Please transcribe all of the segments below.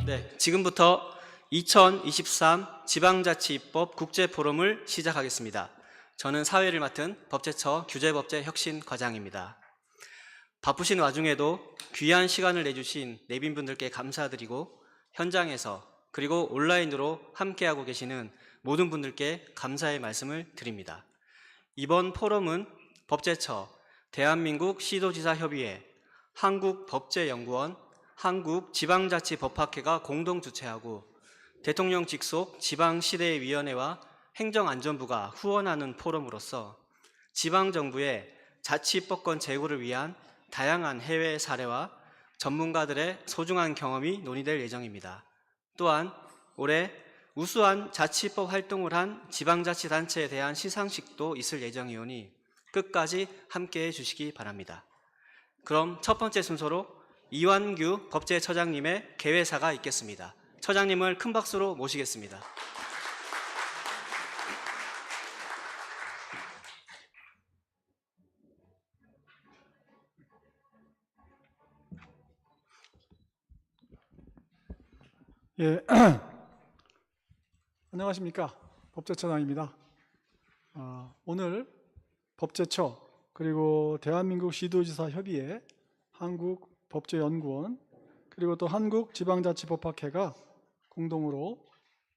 네, 지금부터 2023 지방자치입법 국제포럼을 시작하겠습니다. 저는 사회를 맡은 법제처 규제법제 혁신과장입니다. 바쁘신 와중에도 귀한 시간을 내주신 내빈분들께 감사드리고 현장에서 그리고 온라인으로 함께하고 계시는 모든 분들께 감사의 말씀을 드립니다. 이번 포럼은 법제처, 대한민국 시도지사협의회, 한국법제연구원, 한국지방자치법학회가 공동 주최하고 대통령 직속 지방시대위원회와 행정안전부가 후원하는 포럼으로서 지방정부의 자치법권 제고를 위한 다양한 해외 사례와 전문가들의 소중한 경험이 논의될 예정입니다. 또한 올해 우수한 자치법 활동을 한 지방자치단체에 대한 시상식도 있을 예정이오니 끝까지 함께해 주시기 바랍니다. 그럼 첫 번째 순서로 이완규 법제처장님의 개회사가 있겠습니다. 처장님을 큰 박수로 모시겠습니다. 예, 안녕하십니까. 법제처장입니다. 오늘 법제처 그리고 대한민국 시도지사 협의회, 한국법제연구원 그리고 또 한국지방자치법학회가 공동으로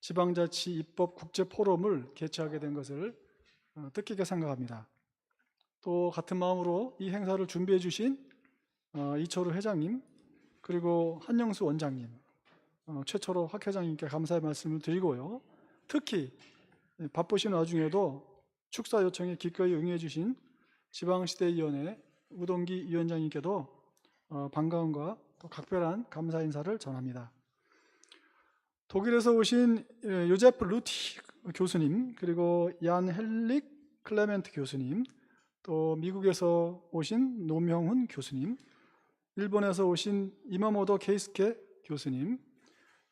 지방자치입법 국제포럼을 개최하게 된 것을 뜻깊게 생각합니다. 또 같은 마음으로 이 행사를 준비해 주신 이철우 회장님 그리고 한영수 원장님, 최초로 박 회장님께 감사의 말씀을 드리고요. 특히 바쁘신 와중에도 축사 요청에 기꺼이 응해 주신 지방시대위원회 우동기 위원장님께도 반가움과 또 각별한 감사 인사를 전합니다. 독일에서 오신 요제프 루티 교수님 그리고 얀 헬릭 클레멘트 교수님, 또 미국에서 오신 노명훈 교수님, 일본에서 오신 이마모토 케이스케 교수님,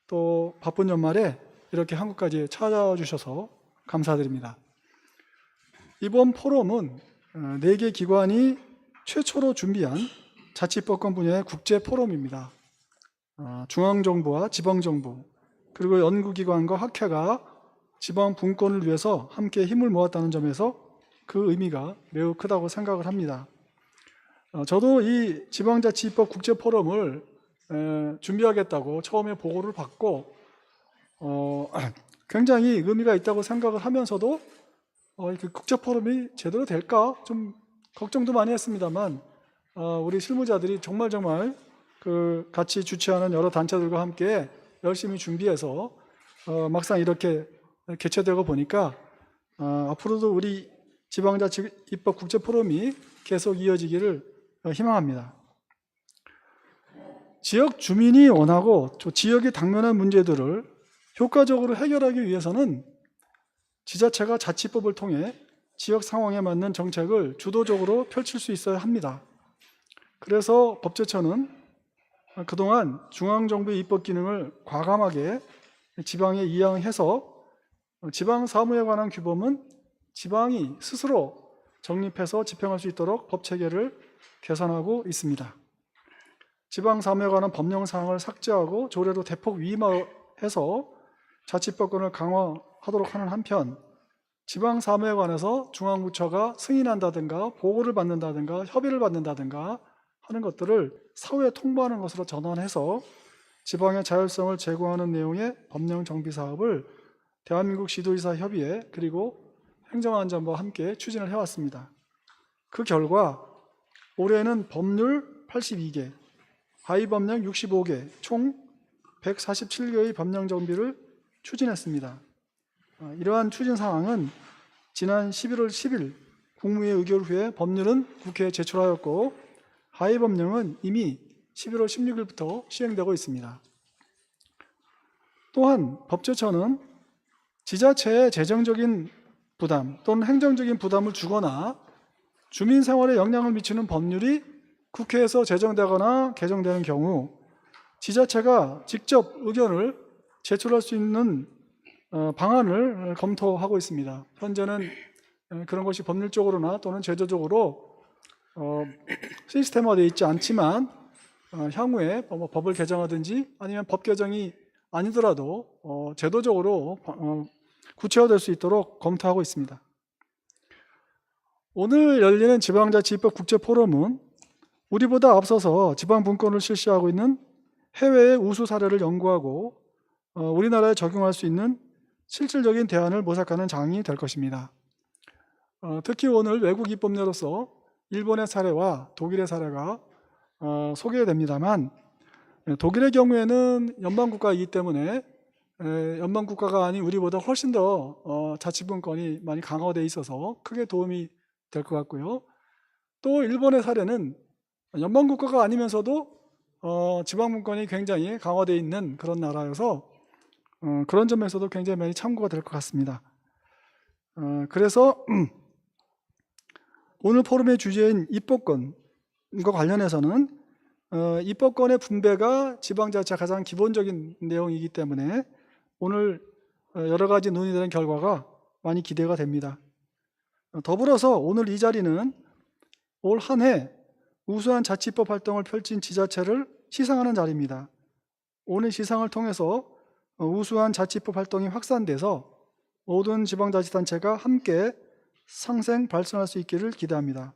또 바쁜 연말에 이렇게 한국까지 찾아주셔서 감사드립니다. 이번 포럼은 4개 기관이 최초로 준비한 자치법권 분야의 국제 포럼입니다. 중앙정부와 지방정부 그리고 연구기관과 학회가 지방 분권을 위해서 함께 힘을 모았다는 점에서 그 의미가 매우 크다고 생각을 합니다. 저도 이 지방자치입법 국제 포럼을 준비하겠다고 처음에 보고를 받고 굉장히 의미가 있다고 생각을 하면서도 그 국제 포럼이 제대로 될까 좀 걱정도 많이 했습니다만 우리 실무자들이 정말 그 같이 주최하는 여러 단체들과 함께 열심히 준비해서 막상 이렇게 개최되고 보니까 앞으로도 우리 지방자치입법 국제 포럼이 계속 이어지기를 희망합니다. 지역 주민이 원하고 지역이 당면한 문제들을 효과적으로 해결하기 위해서는 지자체가 자치법을 통해 지역 상황에 맞는 정책을 주도적으로 펼칠 수 있어야 합니다. 그래서 법제처는 그동안 중앙정부의 입법 기능을 과감하게 지방에 이양해서 지방사무에 관한 규범은 지방이 스스로 정립해서 집행할 수 있도록 법체계를 개선하고 있습니다. 지방사무에 관한 법령사항을 삭제하고 조례로 대폭 위임해서 자치법권을 강화하도록 하는 한편 지방사무에 관해서 중앙부처가 승인한다든가 보고를 받는다든가 협의를 받는다든가 하는 것들을 사후에 통보하는 것으로 전환해서 지방의 자율성을 제고하는 내용의 법령 정비 사업을 대한민국 시도지사 협의회 그리고 행정안전부와 함께 추진을 해왔습니다. 그 결과 올해는 법률 82개, 하위법령 65개, 총 147개의 법령 정비를 추진했습니다. 이러한 추진 사항은 지난 11월 10일 국무회의 의결 후에 법률은 국회에 제출하였고 하위법령은 이미 11월 16일부터 시행되고 있습니다. 또한 법제처는 지자체의 재정적인 부담 또는 행정적인 부담을 주거나 주민 생활에 영향을 미치는 법률이 국회에서 제정되거나 개정되는 경우 지자체가 직접 의견을 제출할 수 있는 방안을 검토하고 있습니다. 현재는 그런 것이 법률적으로나 또는 제도적으로 시스템화되어 있지 않지만 향후에 법을 개정하든지 아니면 법 개정이 아니더라도 제도적으로 구체화될 수 있도록 검토하고 있습니다. 오늘 열리는 지방자치입법 국제포럼은 우리보다 앞서서 지방분권을 실시하고 있는 해외의 우수 사례를 연구하고 우리나라에 적용할 수 있는 실질적인 대안을 모색하는 장이 될 것입니다. 특히 오늘 외국 입법례로서 일본의 사례와 독일의 사례가 소개됩니다만, 독일의 경우에는 연방국가이기 때문에 연방국가가 아닌 우리보다 훨씬 더 자치분권이 많이 강화되어 있어서 크게 도움이 될 것 같고요. 또 일본의 사례는 연방국가가 아니면서도 지방분권이 굉장히 강화되어 있는 그런 나라여서 그런 점에서도 굉장히 많이 참고가 될 것 같습니다. 그래서 오늘 포럼의 주제인 입법권과 관련해서는 입법권의 분배가 지방자치의 가장 기본적인 내용이기 때문에 오늘 여러 가지 논의되는 결과가 많이 기대가 됩니다. 더불어서 오늘 이 자리는 올 한 해 우수한 자치법 활동을 펼친 지자체를 시상하는 자리입니다. 오늘 시상을 통해서 우수한 자치법 활동이 확산돼서 모든 지방자치단체가 함께 상생 발전할 수 있기를 기대합니다.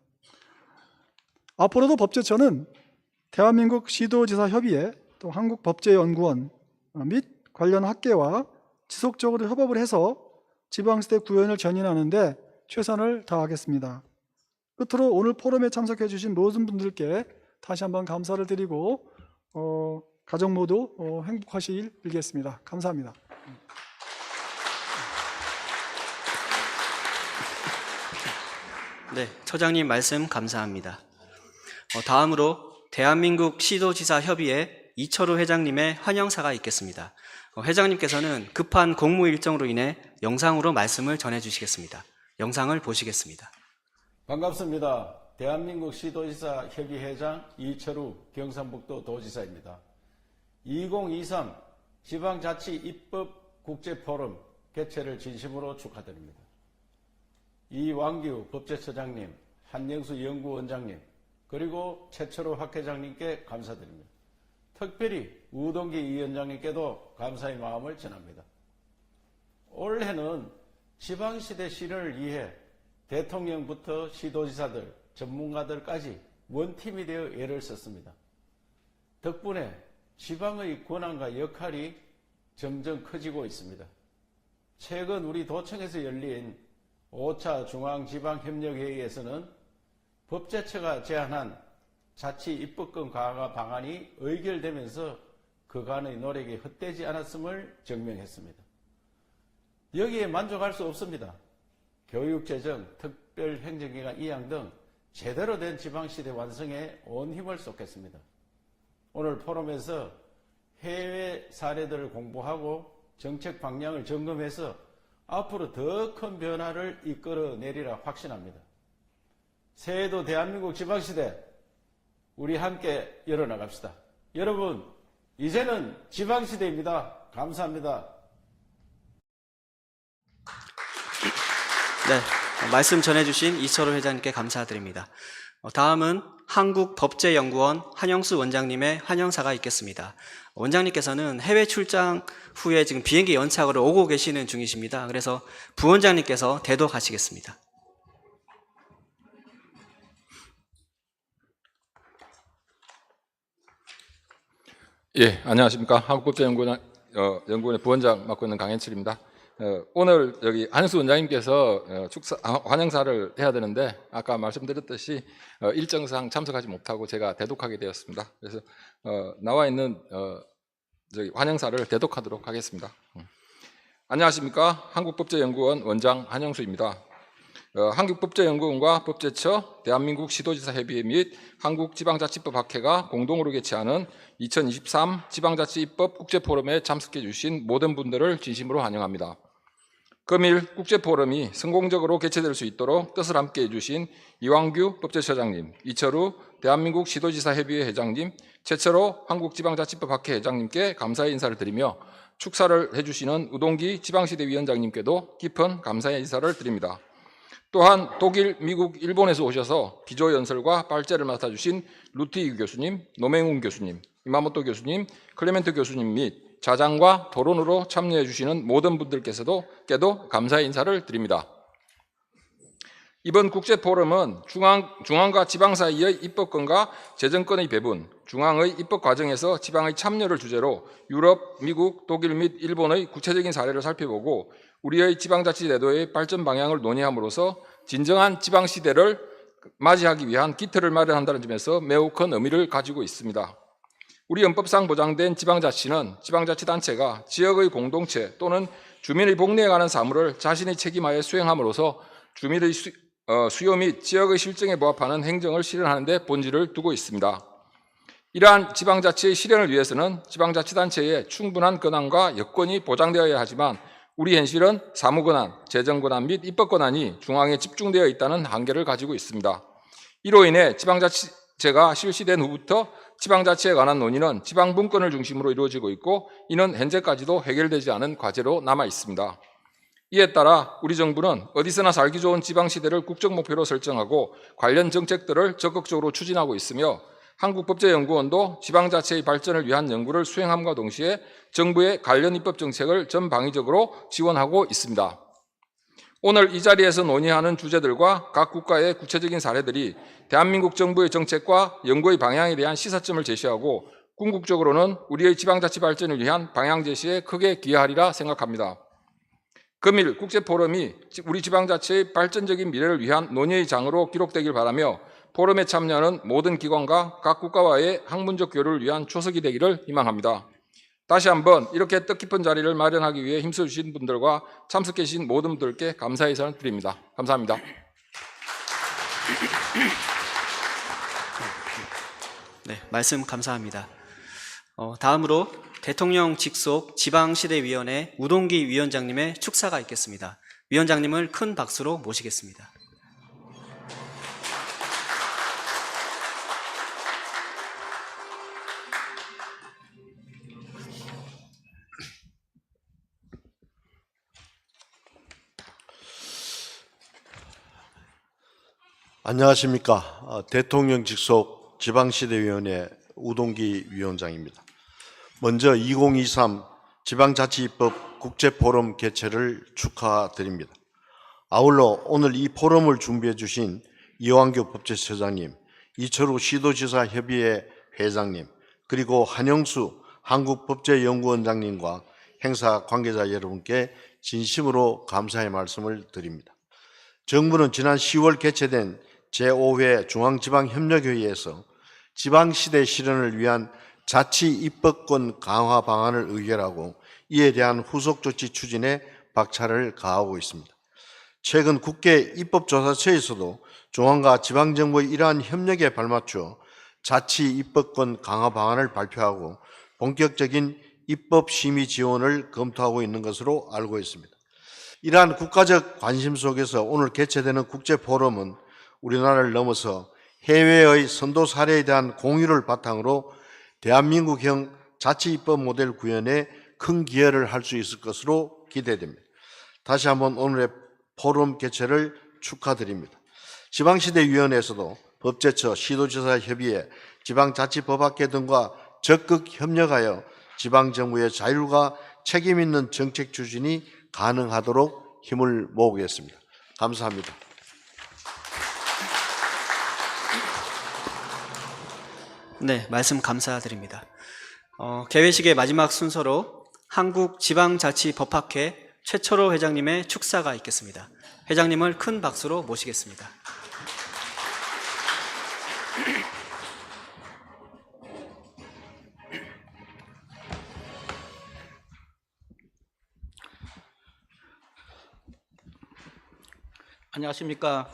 앞으로도 법제처는 대한민국 시도지사협의회 또 한국법제연구원 및 관련 학계와 지속적으로 협업을 해서 지방시대 구현을 견인하는 데 최선을 다하겠습니다. 끝으로 오늘 포럼에 참석해 주신 모든 분들께 다시 한번 감사를 드리고 가족 모두 행복하시길 빌겠습니다. 감사합니다. 네, 처장님 말씀 감사합니다. 다음으로 대한민국 시도지사협의회 이철우 회장님의 환영사가 있겠습니다. 회장님께서는 급한 공무 일정으로 인해 영상으로 말씀을 전해주시겠습니다. 영상을 보시겠습니다. 반갑습니다. 대한민국 시도지사 협의회장 이철우 경상북도 도지사입니다. 2023 지방자치입법 국제포럼 개최를 진심으로 축하드립니다. 이왕규 법제처장님, 한영수 연구원장님, 그리고 최철호 학회장님께 감사드립니다. 특별히 우동기 위원장님께도 감사의 마음을 전합니다. 올해는 지방시대 실현을 위해 대통령부터 시도지사들, 전문가들까지 원팀이 되어 애를 썼습니다. 덕분에 지방의 권한과 역할이 점점 커지고 있습니다. 최근 우리 도청에서 열린 5차 중앙지방협력회의에서는 법제처가 제안한 자치 입법권 강화 방안이 의결되면서 그간의 노력이 헛되지 않았음을 증명했습니다. 여기에 만족할 수 없습니다. 교육재정, 특별행정기관 이양 등 제대로 된 지방시대 완성에 온 힘을 쏟겠습니다. 오늘 포럼에서 해외 사례들을 공부하고 정책 방향을 점검해서 앞으로 더 큰 변화를 이끌어내리라 확신합니다. 새해도 대한민국 지방시대 우리 함께 열어나갑시다. 여러분, 이제는 지방시대입니다. 감사합니다. 네, 말씀 전해주신 이철우 회장님께 감사드립니다. 다음은 한국법제연구원 한영수 원장님의 환영사가 있겠습니다. 원장님께서는 해외 출장 후에 지금 비행기 연착으로 오고 계시는 중이십니다. 그래서 부원장님께서 대도하시겠습니다. 예, 안녕하십니까. 한국법제연구원의 부원장 맡고 있는 강현철입니다. 오늘 여기 한수 원장님께서 환영사를 해야 되는데 아까 말씀드렸듯이 일정상 참석하지 못하고 제가 대독하게 되었습니다. 그래서 나와 있는 저기 환영사를 대독하도록 하겠습니다. 안녕하십니까. 한국법제연구원 원장 한영수입니다. 한국법제연구원과 법제처, 대한민국 시도지사협의회 및 한국지방자치법 학회가 공동으로 개최하는 2023 지방자치입법 국제포럼에 참석해 주신 모든 분들을 진심으로 환영합니다. 금일 국제포럼이 성공적으로 개최될 수 있도록 뜻을 함께 해주신 이왕규 법제처장님, 이철우 대한민국 시도지사협의회 회장님, 최철호 한국지방자치법 학회 회장님께 감사의 인사를 드리며 축사를 해주시는 우동기 지방시대위원장님께도 깊은 감사의 인사를 드립니다. 또한 독일, 미국, 일본에서 오셔서 기조연설과 발제를 맡아주신 루티기 교수님, 노맹훈 교수님, 이마모토 교수님, 클레멘트 교수님 및 자장과 토론으로 참여해 주시는 모든 분들께서도 감사의 인사를 드립니다. 이번 국제포럼은 중앙과 지방 사이의 입법권과 재정권의 배분, 중앙의 입법 과정에서 지방의 참여를 주제로 유럽, 미국, 독일 및 일본의 구체적인 사례를 살펴보고 우리의 지방자치 제도의 발전 방향을 논의함으로써 진정한 지방시대를 맞이하기 위한 기틀을 마련한다는 점에서 매우 큰 의미를 가지고 있습니다. 우리 헌법상 보장된 지방자치는 지방자치단체가 지역의 공동체 또는 주민의 복리에 관한 사무를 자신의 책임하에 수행함으로써 주민의 수요 및 지역의 실정에 부합하는 행정을 실현하는 데 본질을 두고 있습니다. 이러한 지방자치의 실현을 위해서는 지방자치단체의 충분한 권한과 여건이 보장되어야 하지만 우리 현실은 사무권한, 재정권한 및 입법권한이 중앙에 집중되어 있다는 한계를 가지고 있습니다. 이로 인해 지방자치제가 실시된 후부터 지방자치에 관한 논의는 지방분권을 중심으로 이루어지고 있고 이는 현재까지도 해결되지 않은 과제로 남아 있습니다. 이에 따라 우리 정부는 어디서나 살기 좋은 지방시대를 국정목표로 설정하고 관련 정책들을 적극적으로 추진하고 있으며 한국법제연구원도 지방자치의 발전을 위한 연구를 수행함과 동시에 정부의 관련 입법정책을 전방위적으로 지원하고 있습니다. 오늘 이 자리에서 논의하는 주제들과 각 국가의 구체적인 사례들이 대한민국 정부의 정책과 연구의 방향에 대한 시사점을 제시하고 궁극적으로는 우리의 지방자치 발전을 위한 방향 제시에 크게 기여하리라 생각합니다. 금일 국제포럼이 우리 지방자치의 발전적인 미래를 위한 논의의 장으로 기록되길 바라며 포럼에 참여하는 모든 기관과 각 국가와의 학문적 교류를 위한 초석이 되기를 희망합니다. 다시 한번 이렇게 뜻깊은 자리를 마련하기 위해 힘써주신 분들과 참석해 주신 모든 분들께 감사의 인사를 드립니다. 감사합니다. 네, 말씀 감사합니다. 다음으로 대통령 직속 지방시대위원회 우동기 위원장님의 축사가 있겠습니다. 위원장님을 큰 박수로 모시겠습니다. 안녕하십니까. 대통령 직속 지방시대위원회 우동기 위원장입니다. 먼저 2023 지방자치입법 국제포럼 개최를 축하드립니다. 아울러 오늘 이 포럼을 준비해 주신 이완규 법제처장님, 이철우 시도지사협의회 회장님, 그리고 한영수 한국법제연구원장님과 행사 관계자 여러분께 진심으로 감사의 말씀을 드립니다. 정부는 지난 10월 개최된 제5회 중앙지방협력회의에서 지방시대 실현을 위한 자치 입법권 강화 방안을 의결하고 이에 대한 후속 조치 추진에 박차를 가하고 있습니다. 최근 국회 입법조사처에서도 중앙과 지방정부의 이러한 협력에 발맞춰 자치 입법권 강화 방안을 발표하고 본격적인 입법심의 지원을 검토하고 있는 것으로 알고 있습니다. 이러한 국가적 관심 속에서 오늘 개최되는 국제포럼은 우리나라를 넘어서 해외의 선도 사례에 대한 공유를 바탕으로 대한민국형 자치입법 모델 구현에 큰 기여를 할 수 있을 것으로 기대됩니다. 다시 한번 오늘의 포럼 개최를 축하드립니다. 지방시대위원회에서도 법제처, 시도지사협의회, 지방자치법학회 등과 적극 협력하여 지방정부의 자율과 책임있는 정책 추진이 가능하도록 힘을 모으겠습니다. 감사합니다. 네, 말씀 감사드립니다. 개회식의 마지막 순서로 한국지방자치법학회 최철호 회장님의 축사가 있겠습니다. 회장님을 큰 박수로 모시겠습니다. 안녕하십니까.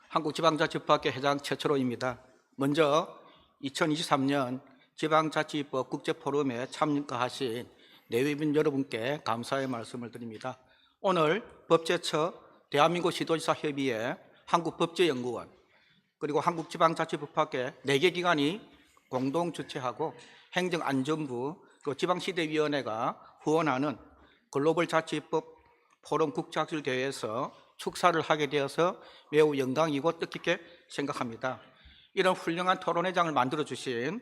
한국지방자치법학회 회장 최철호입니다. 먼저 2023년 지방자치입법 국제포럼에 참가하신 내외빈 여러분께 감사의 말씀을 드립니다. 오늘 법제처, 대한민국 시도지사협의회, 한국법제연구원, 그리고 한국지방자치법학회 4개 기관이 공동 주최하고 행정안전부, 그리고 지방시대위원회가 후원하는 글로벌 자치입법 포럼 국제학술대회에서 축사를 하게 되어서 매우 영광이고 뜻깊게 생각합니다. 이런 훌륭한 토론회장을 만들어주신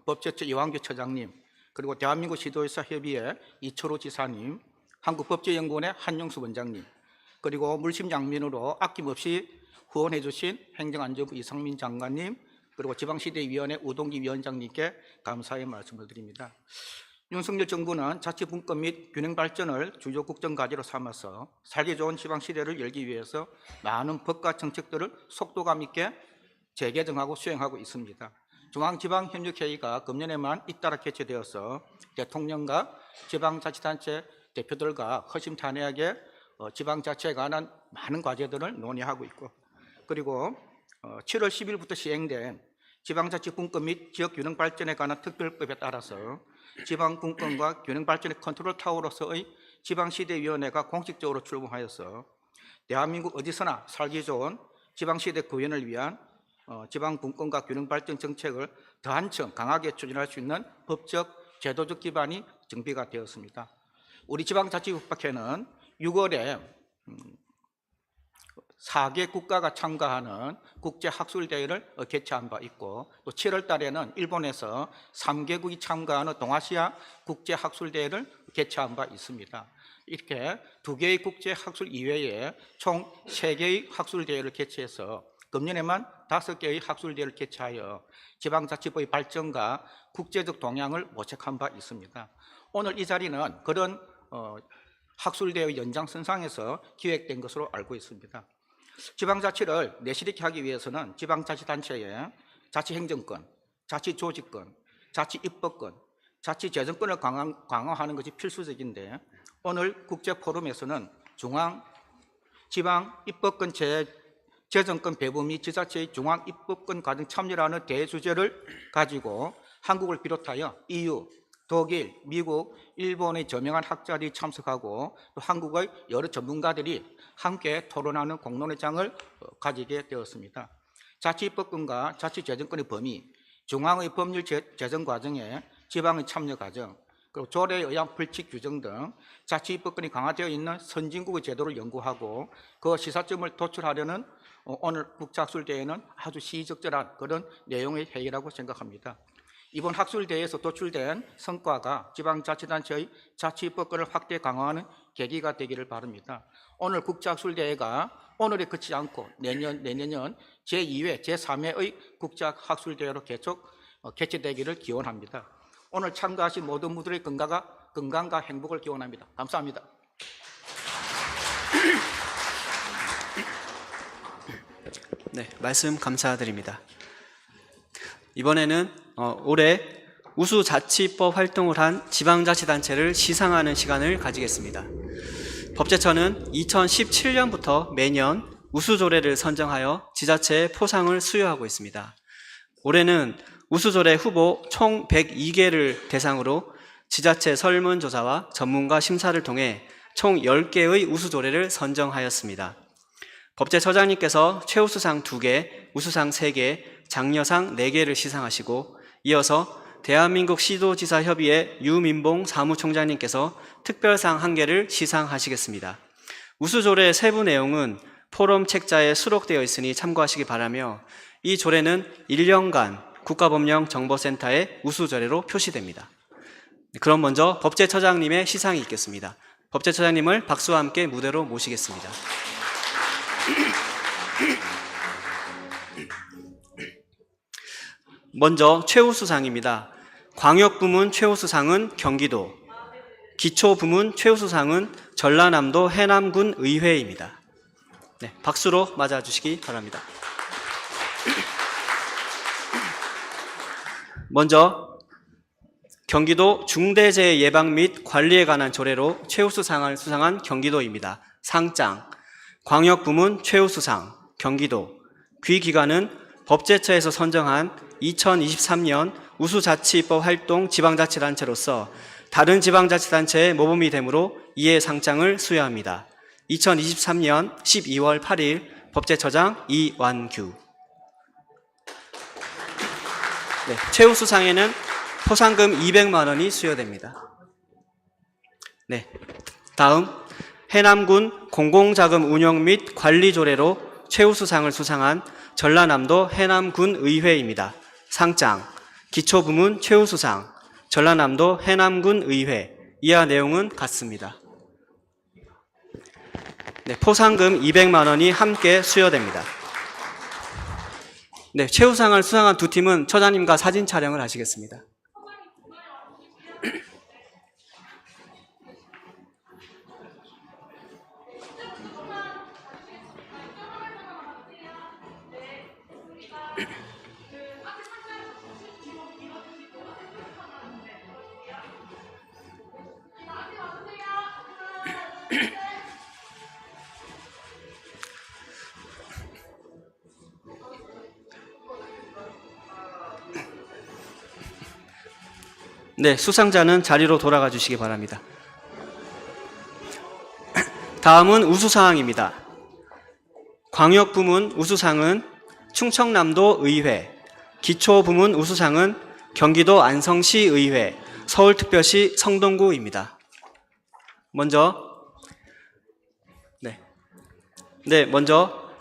법제처 이완규 처장님, 그리고 대한민국 시도지사 협의회 이철호 지사님, 한국법제연구원의 한영수 원장님, 그리고 물심양면으로 아낌없이 후원해 주신 행정안전부 이상민 장관님, 그리고 지방시대위원회 우동기 위원장님께 감사의 말씀을 드립니다. 윤석열 정부는 자치분권 및 균형 발전을 주요 국정과제로 삼아서 살기 좋은 지방시대를 열기 위해서 많은 법과 정책들을 속도감 있게 재개정하고 수행하고 있습니다. 중앙지방협력회의가 금년에만 잇따라 개최되어서 대통령과 지방자치단체 대표들과 허심탄회하게 지방자치에 관한 많은 과제들을 논의하고 있고, 그리고 7월 10일부터 시행된 지방자치분권 및 지역균형 발전에 관한 특별법에 따라서 지방분권과 균형 발전의 컨트롤 타워로서의 지방시대위원회가 공식적으로 출범하여서 대한민국 어디서나 살기 좋은 지방시대 구현을 위한 지방분권과 균형 발전 정책을 더 한층 강하게 추진할 수 있는 법적, 제도적 기반이 정비가 되었습니다. 우리 지방자치법학회는 6월에 4개 국가가 참가하는 국제학술대회를 개최한 바 있고, 또 7월 달에는 일본에서 3개국이 참가하는 동아시아 국제학술대회를 개최한 바 있습니다. 이렇게 2개의 국제학술 이외에 총 3개의 학술대회를 개최해서 금년에만 5개의 학술대회를 개최하여 지방자치법의 발전과 국제적 동향을 모색한 바 있습니다. 오늘 이 자리는 그런 학술대회 연장선상에서 기획된 것으로 알고 있습니다. 지방자치를 내실있게 하기 위해서는 지방자치단체의 자치행정권, 자치조직권, 자치입법권, 자치재정권을 강화하는 것이 필수적인데, 오늘 국제포럼에서는 지방입법권 재정권 배분 및 지자체의 중앙입법권 과정 참여라는 대주제를 가지고 한국을 비롯하여 EU, 독일, 미국, 일본의 저명한 학자들이 참석하고 또 한국의 여러 전문가들이 함께 토론하는 공론회장을 가지게 되었습니다. 자치입법권과 자치재정권의 범위, 중앙의 법률 제정 과정에 지방의 참여 과정, 그리고 조례에 의한 벌칙 규정 등 자치입법권이 강화되어 있는 선진국의 제도를 연구하고 그 시사점을 도출하려는 오늘 국제학술대회는 아주 시의적절한 그런 내용의 회의라고 생각합니다. 이번 학술대회에서 도출된 성과가 지방자치단체의 자치입법권을 확대 강화하는 계기가 되기를 바랍니다. 오늘 국제학술대회가 오늘에 그치지 않고 내년 제2회, 제3회의 국제학술대회로 계속 개최되기를 기원합니다. 오늘 참가하신 모든 분들의 건강과 행복을 기원합니다. 감사합니다. 네, 말씀 감사드립니다. 이번에는 올해 우수자치법 활동을 한 지방자치단체를 시상하는 시간을 가지겠습니다. 법제처는 2017년부터 매년 우수조례를 선정하여 지자체의 포상을 수여하고 있습니다. 올해는 우수조례 후보 총 102개를 대상으로 지자체 설문조사와 전문가 심사를 통해 총 10개의 우수조례를 선정하였습니다. 법제처장님께서 최우수상 2개, 우수상 3개, 장려상 4개를 시상하시고, 이어서 대한민국 시도지사협의회 유민봉 사무총장님께서 특별상 1개를 시상하시겠습니다. 우수조례 세부 내용은 포럼 책자에 수록되어 있으니 참고하시기 바라며, 이 조례는 1년간 국가법령정보센터의 우수조례로 표시됩니다. 그럼 먼저 법제처장님의 시상이 있겠습니다. 법제처장님을 박수와 함께 무대로 모시겠습니다. 먼저 최우수상입니다. 광역부문 최우수상은 경기도, 기초부문 최우수상은 전라남도 해남군 의회입니다. 네, 박수로 맞아주시기 바랍니다. 먼저 경기도 중대재해 예방 및 관리에 관한 조례로 최우수상을 수상한 경기도입니다. 상장, 광역부문 최우수상, 경기도, 귀기관은 법제처에서 선정한 2023년 우수자치입법 활동 지방자치단체로서 다른 지방자치단체의 모범이 되므로 이에 상장을 수여합니다. 2023년 12월 8일 법제처장 이완규. 네, 최우수상에는 포상금 200만 원이 수여됩니다. 네, 다음 해남군 공공자금 운영 및 관리 조례로 최우수상을 수상한 전라남도 해남군 의회입니다. 상장, 기초부문 최우수상, 전라남도 해남군 의회. 이하 내용은 같습니다. 네, 포상금 200만 원이 함께 수여됩니다. 네, 최우상을 수상한 두 팀은 처장님과 사진 촬영을 하시겠습니다. 네, 수상자는 자리로 돌아가 주시기 바랍니다. 다음은 우수사항입니다. 광역부문 우수상은 충청남도 의회, 기초부문 우수상은 경기도 안성시 의회, 서울특별시 성동구입니다. 먼저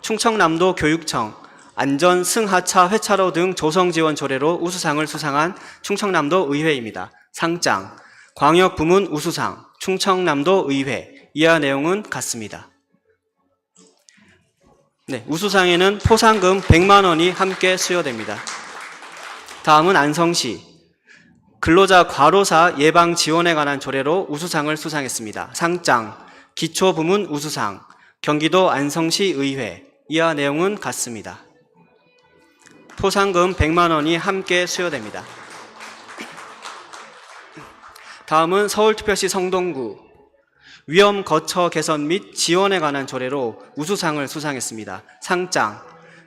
충청남도 교육청 안전 승하차 회차로 등 조성 지원 조례로 우수상을 수상한 충청남도 의회입니다. 상장 광역부문 우수상 충청남도 의회. 이하 내용은 같습니다. 네, 우수상에는 포상금 100만 원이 함께 수여됩니다. 다음은 안성시 근로자 과로사 예방 지원에 관한 조례로 우수상을 수상했습니다. 상장 기초부문 우수상 경기도 안성시 의회. 이하 내용은 같습니다. 포상금 100만 원이 함께 수여됩니다. 다음은 서울특별시 성동구 위험 거처 개선 및 지원에 관한 조례로 우수상을 수상했습니다. 상장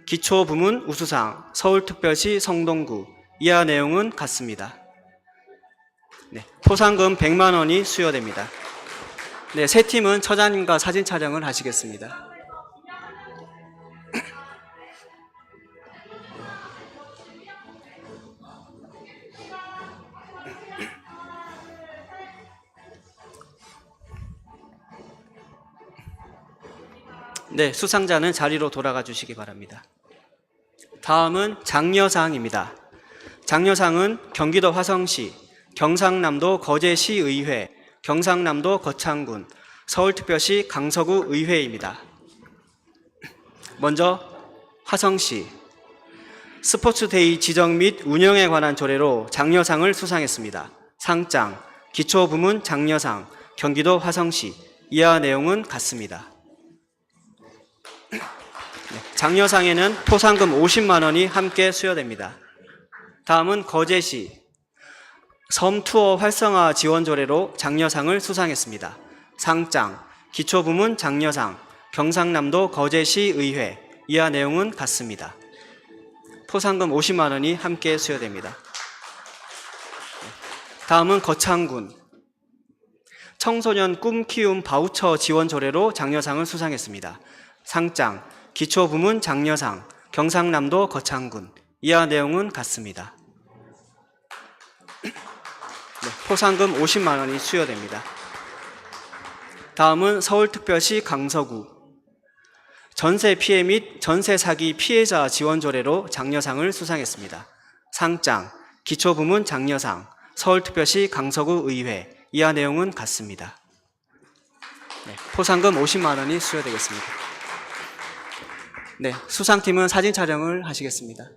기초부문 우수상 서울특별시 성동구. 이하 내용은 같습니다. 네, 포상금 100만 원이 수여됩니다. 네, 세 팀은 처장님과 사진 촬영을 하시겠습니다. 네, 수상자는 자리로 돌아가 주시기 바랍니다. 다음은 장려상입니다. 장려상은 경기도 화성시, 경상남도 거제시의회, 경상남도 거창군, 서울특별시 강서구 의회입니다. 먼저 화성시 스포츠데이 지정 및 운영에 관한 조례로 장려상을 수상했습니다. 상장 기초부문 장려상 경기도 화성시. 이하 내용은 같습니다. 장려상에는 포상금 50만 원이 함께 수여됩니다. 다음은 거제시 섬투어 활성화 지원 조례로 장려상을 수상했습니다. 상장 기초부문 장려상 경상남도 거제시 의회. 이하 내용은 같습니다. 포상금 50만 원이 함께 수여됩니다. 다음은 거창군 청소년 꿈 키움 바우처 지원 조례로 장려상을 수상했습니다. 상장 기초부문 장려상 경상남도 거창군. 이하 내용은 같습니다. 네, 포상금 50만 원이 수여됩니다. 다음은 서울특별시 강서구 전세 피해 및 전세 사기 피해자 지원 조례로 장려상을 수상했습니다. 상장 기초부문 장려상 서울특별시 강서구 의회. 이하 내용은 같습니다. 네, 포상금 50만 원이 수여되겠습니다. 네, 수상팀은 사진 촬영을 하시겠습니다.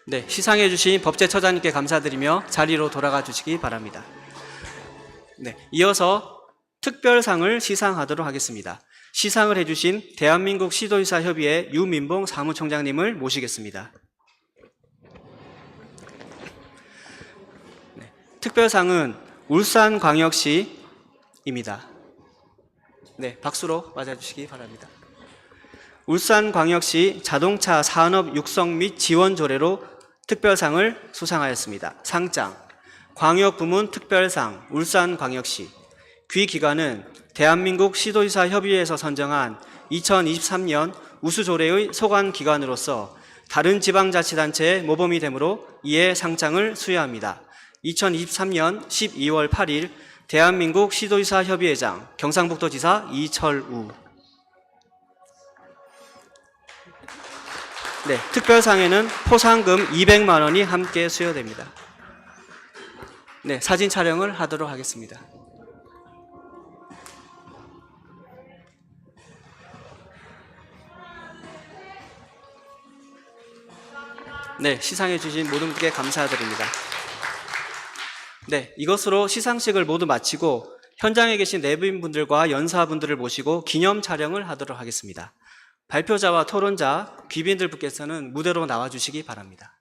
네, 시상해 주신 법제처장님께 감사드리며 자리로 돌아가 주시기 바랍니다. 네, 이어서 특별상을 시상하도록 하겠습니다. 시상을 해주신 대한민국 시도지사협의회 유민봉 사무총장님을 모시겠습니다. 네, 특별상은 울산광역시입니다. 네, 박수로 맞아주시기 바랍니다. 울산광역시 자동차 산업 육성 및 지원 조례로 특별상을 수상하였습니다. 상장 광역부문 특별상 울산광역시. 귀기관은 대한민국 시도지사 협의회에서 선정한 2023년 우수조례의 소관기관으로서 다른 지방자치단체의 모범이 되므로 이에 상장을 수여합니다. 2023년 12월 8일 대한민국 시도지사 협의회장, 경상북도지사 이철우. 네, 특별상에는 포상금 200만 원이 함께 수여됩니다. 네, 사진 촬영을 하도록 하겠습니다. 네, 시상해 주신 모든 분께 감사드립니다. 네, 이것으로 시상식을 모두 마치고 현장에 계신 내빈분들과 연사분들을 모시고 기념 촬영을 하도록 하겠습니다. 발표자와 토론자, 귀빈들 분께서는 무대로 나와주시기 바랍니다.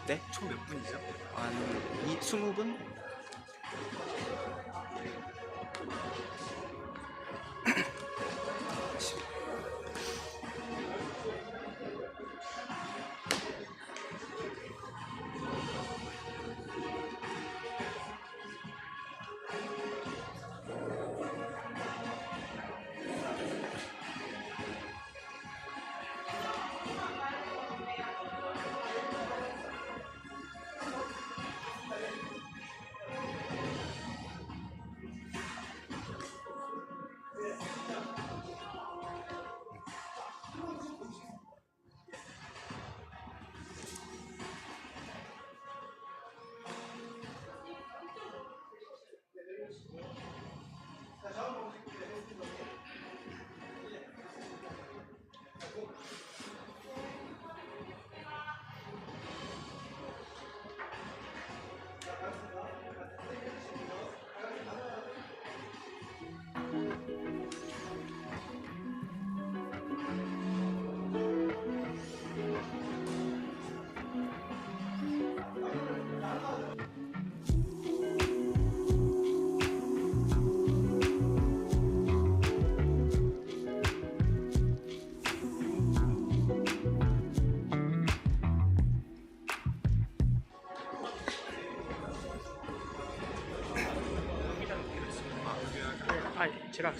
네? 총 몇 분이죠? 한 20분? 제가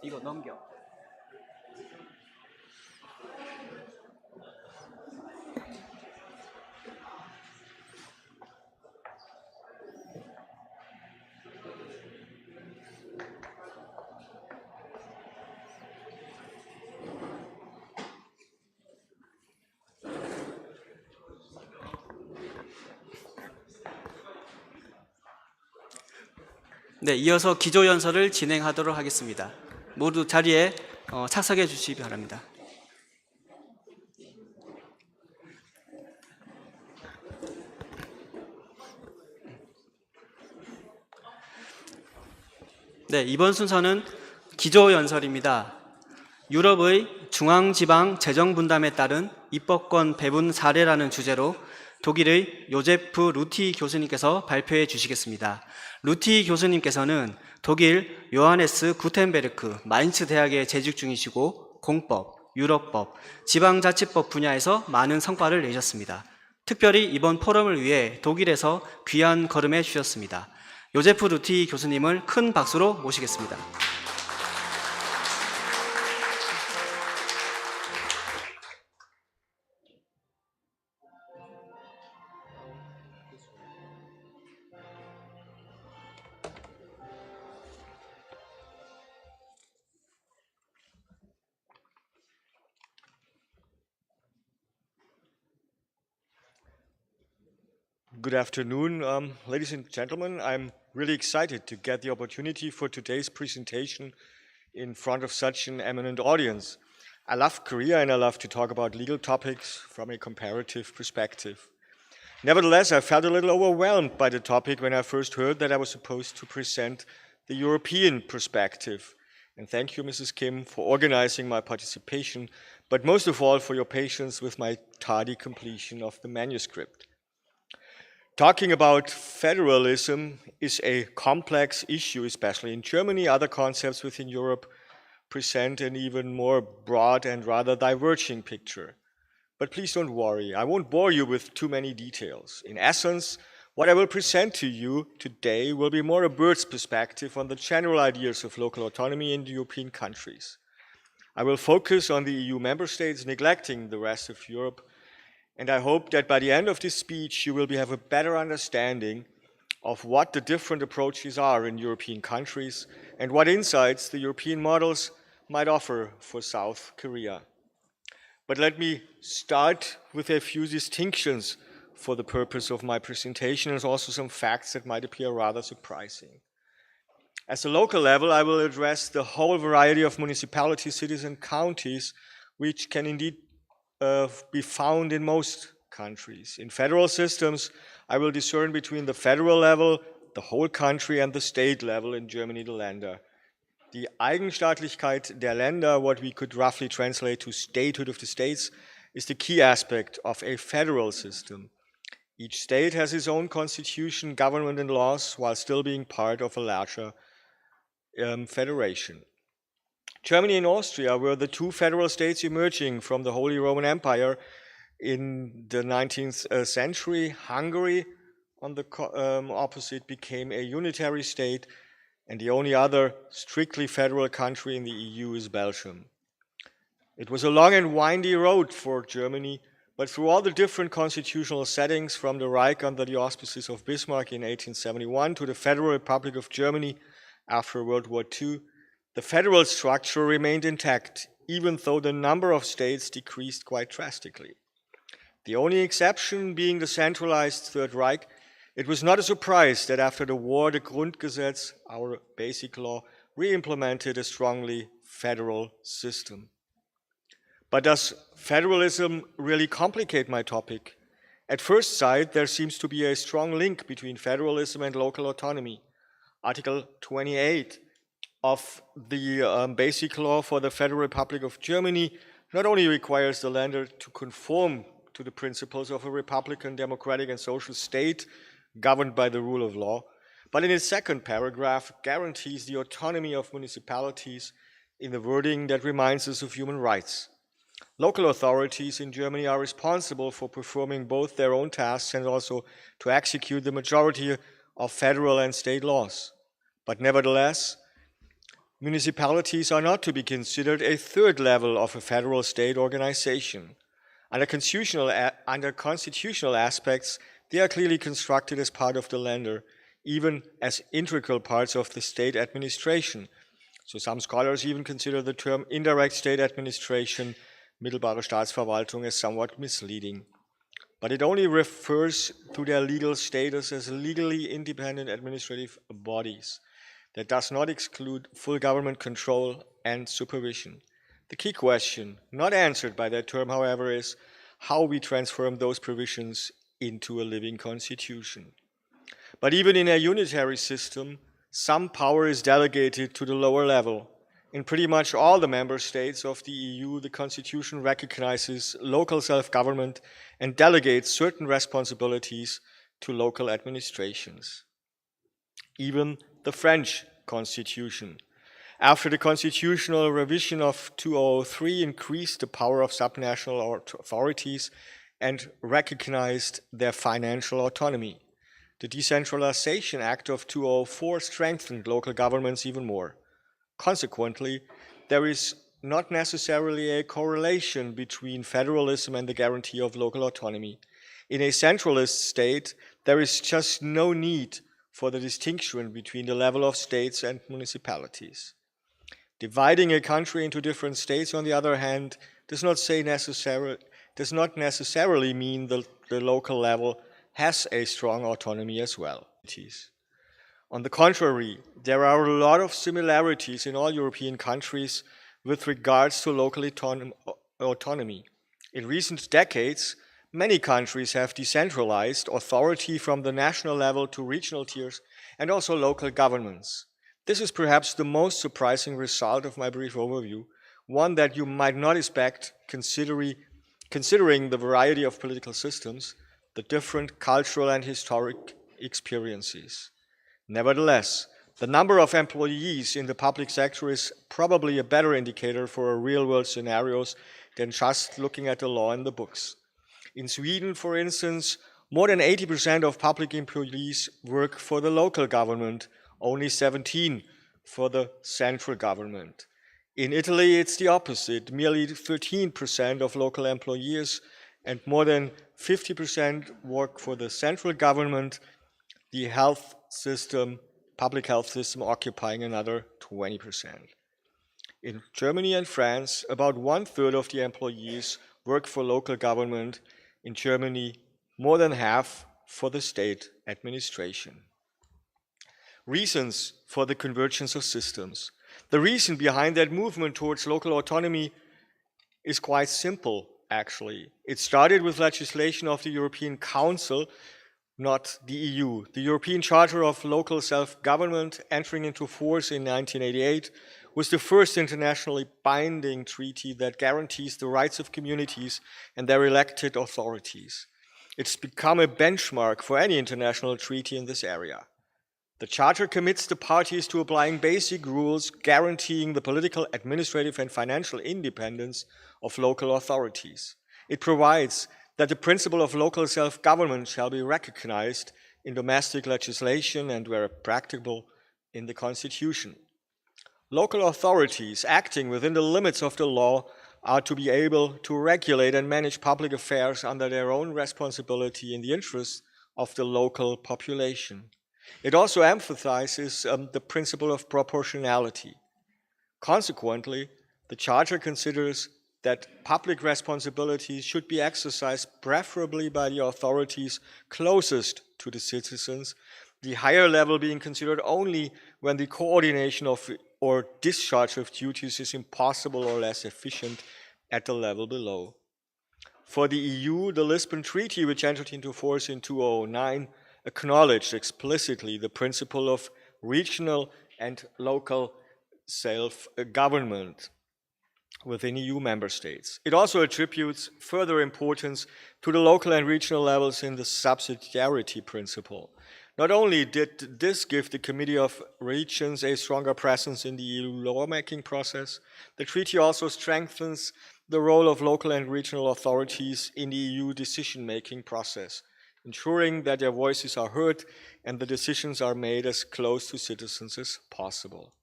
이거 넘겨. 네, 이어서 기조연설을 진행하도록 하겠습니다. 모두 자리에 착석해 주시기 바랍니다. 네, 이번 순서는 기조연설입니다. 유럽의 중앙지방 재정분담에 따른 입법권 배분 사례라는 주제로 독일의 요제프 루티 교수님께서 발표해 주시겠습니다. 루티 교수님께서는 독일 요하네스 구텐베르크 마인츠 대학에 재직 중이시고 공법, 유럽법, 지방자치법 분야에서 많은 성과를 내셨습니다. 특별히 이번 포럼을 위해 독일에서 귀한 걸음해 주셨습니다. 요제프 루티 교수님을 큰 박수로 모시겠습니다. Good afternoon, ladies and gentlemen. I'm really excited to get the opportunity for today's presentation in front of such an eminent audience. I love Korea and I love to talk about legal topics from a comparative perspective. Nevertheless, I felt a little overwhelmed by the topic when I first heard that I was supposed to present the European perspective. And thank you, Mrs. Kim, for organizing my participation, but most of all for your patience with my tardy completion of the manuscript. Talking about federalism is a complex issue, especially in Germany. Other concepts within Europe present an even more broad and rather diverging picture. But please don't worry, I won't bore you with too many details. In essence, what I will present to you today will be more a bird's perspective on the general ideas of local autonomy in the European countries. I will focus on the EU member states, neglecting the rest of Europe, and I hope that by the end of this speech you will have a better understanding of what the different approaches are in European countries and what insights the European models might offer for South Korea. But let me start with a few distinctions for the purpose of my presentation and also some facts that might appear rather surprising. At the local level, I will address the whole variety of municipalities, cities, and counties, which can indeed be found in most countries. In federal systems, I will discern between the federal level, the whole country, and the state level, in Germany, the Länder. Die Eigenstaatlichkeit der Länder, what we could roughly translate to statehood of the states, is the key aspect of a federal system. Each state has its own constitution, government, and laws, while still being part of a larger federation. Germany and Austria were the two federal states emerging from the Holy Roman Empire in the 19th century. Hungary, on the opposite, became a unitary state, and the only other strictly federal country in the EU is Belgium. It was a long and windy road for Germany, but through all the different constitutional settings, from the Reich under the auspices of Bismarck in 1871 to the Federal Republic of Germany after World War II, the federal structure remained intact, even though the number of states decreased quite drastically. The only exception being the centralized Third Reich. It was not a surprise that after the war, the Grundgesetz, our basic law, re-implemented a strongly federal system. But does federalism really complicate my topic? At first sight, there seems to be a strong link between federalism and local autonomy. Article 28 of the Basic Law for the Federal Republic of Germany not only requires the Länder to conform to the principles of a republican, democratic, and social state governed by the rule of law, but in its second paragraph guarantees the autonomy of municipalities in the wording that reminds us of human rights. Local authorities in Germany are responsible for performing both their own tasks and also to execute the majority of federal and state laws. But nevertheless, municipalities are not to be considered a third level of a federal state organization. Under constitutional aspects, they are clearly constructed as part of the Länder, even as integral parts of the state administration. So some scholars even consider the term indirect state administration, mittelbare Staatsverwaltung, as somewhat misleading. But it only refers to their legal status as legally independent administrative bodies. That does not exclude full government control and supervision. The key question, not answered by that term, however, is how we transform those provisions into a living constitution. But even in a unitary system, some power is delegated to the lower level. In pretty much all the member states of the EU, the Constitution recognizes local self-government and delegates certain responsibilities to local administrations. Even the French Constitution, after the constitutional revision of 2003, increased the power of subnational authorities and recognized their financial autonomy. The Decentralization Act of 2004 strengthened local governments even more. Consequently, there is not necessarily a correlation between federalism and the guarantee of local autonomy. In a centralist state, there is just no need for the distinction between the level of states and municipalities. Dividing a country into different states, on the other hand, does not necessarily mean that the local level has a strong autonomy as well. On the contrary, there are a lot of similarities in all European countries with regards to local autonomy. In recent decades, many countries have decentralized authority from the national level to regional tiers and also local governments. This is perhaps the most surprising result of my brief overview, one that you might not expect considering the variety of political systems, the different cultural and historic experiences. Nevertheless, the number of employees in the public sector is probably a better indicator for real-world scenarios than just looking at the law in the books. In Sweden, for instance, more than 80% of public employees work for the local government, only 17% for the central government. In Italy, it's the opposite. Merely 13% of local employees and more than 50% work for the central government, the health system, public health system occupying another 20%. In Germany and France, about 1/3 of the employees work for local government. In Germany, more than half for the state administration. Reasons for the convergence of systems. The reason behind that movement towards local autonomy is quite simple, actually. It started with legislation of the European Council, not the EU. The European Charter of Local Self-Government, entering into force in 1988, was the first internationally binding treaty that guarantees the rights of communities and their elected authorities. It's become a benchmark for any international treaty in this area. The Charter commits the parties to applying basic rules guaranteeing the political, administrative, and financial independence of local authorities. It provides that the principle of local self-government shall be recognized in domestic legislation and, where practicable, in the Constitution. Local authorities acting within the limits of the law are to be able to regulate and manage public affairs under their own responsibility in the interest of the local population. It also emphasizes the principle of proportionality. Consequently, the Charter considers that public responsibilities should be exercised preferably by the authorities closest to the citizens, the higher level being considered only when the coordination of or discharge of duties is impossible or less efficient at the level below. For the EU, the Lisbon Treaty, which entered into force in 2009, acknowledged explicitly the principle of regional and local self-government within EU member states. It also attributes further importance to the local and regional levels in the subsidiarity principle. Not only did this give the Committee of Regions a stronger presence in the EU lawmaking process, the treaty also strengthens the role of local and regional authorities in the EU decision-making process, ensuring that their voices are heard and the decisions are made as close to citizens as possible.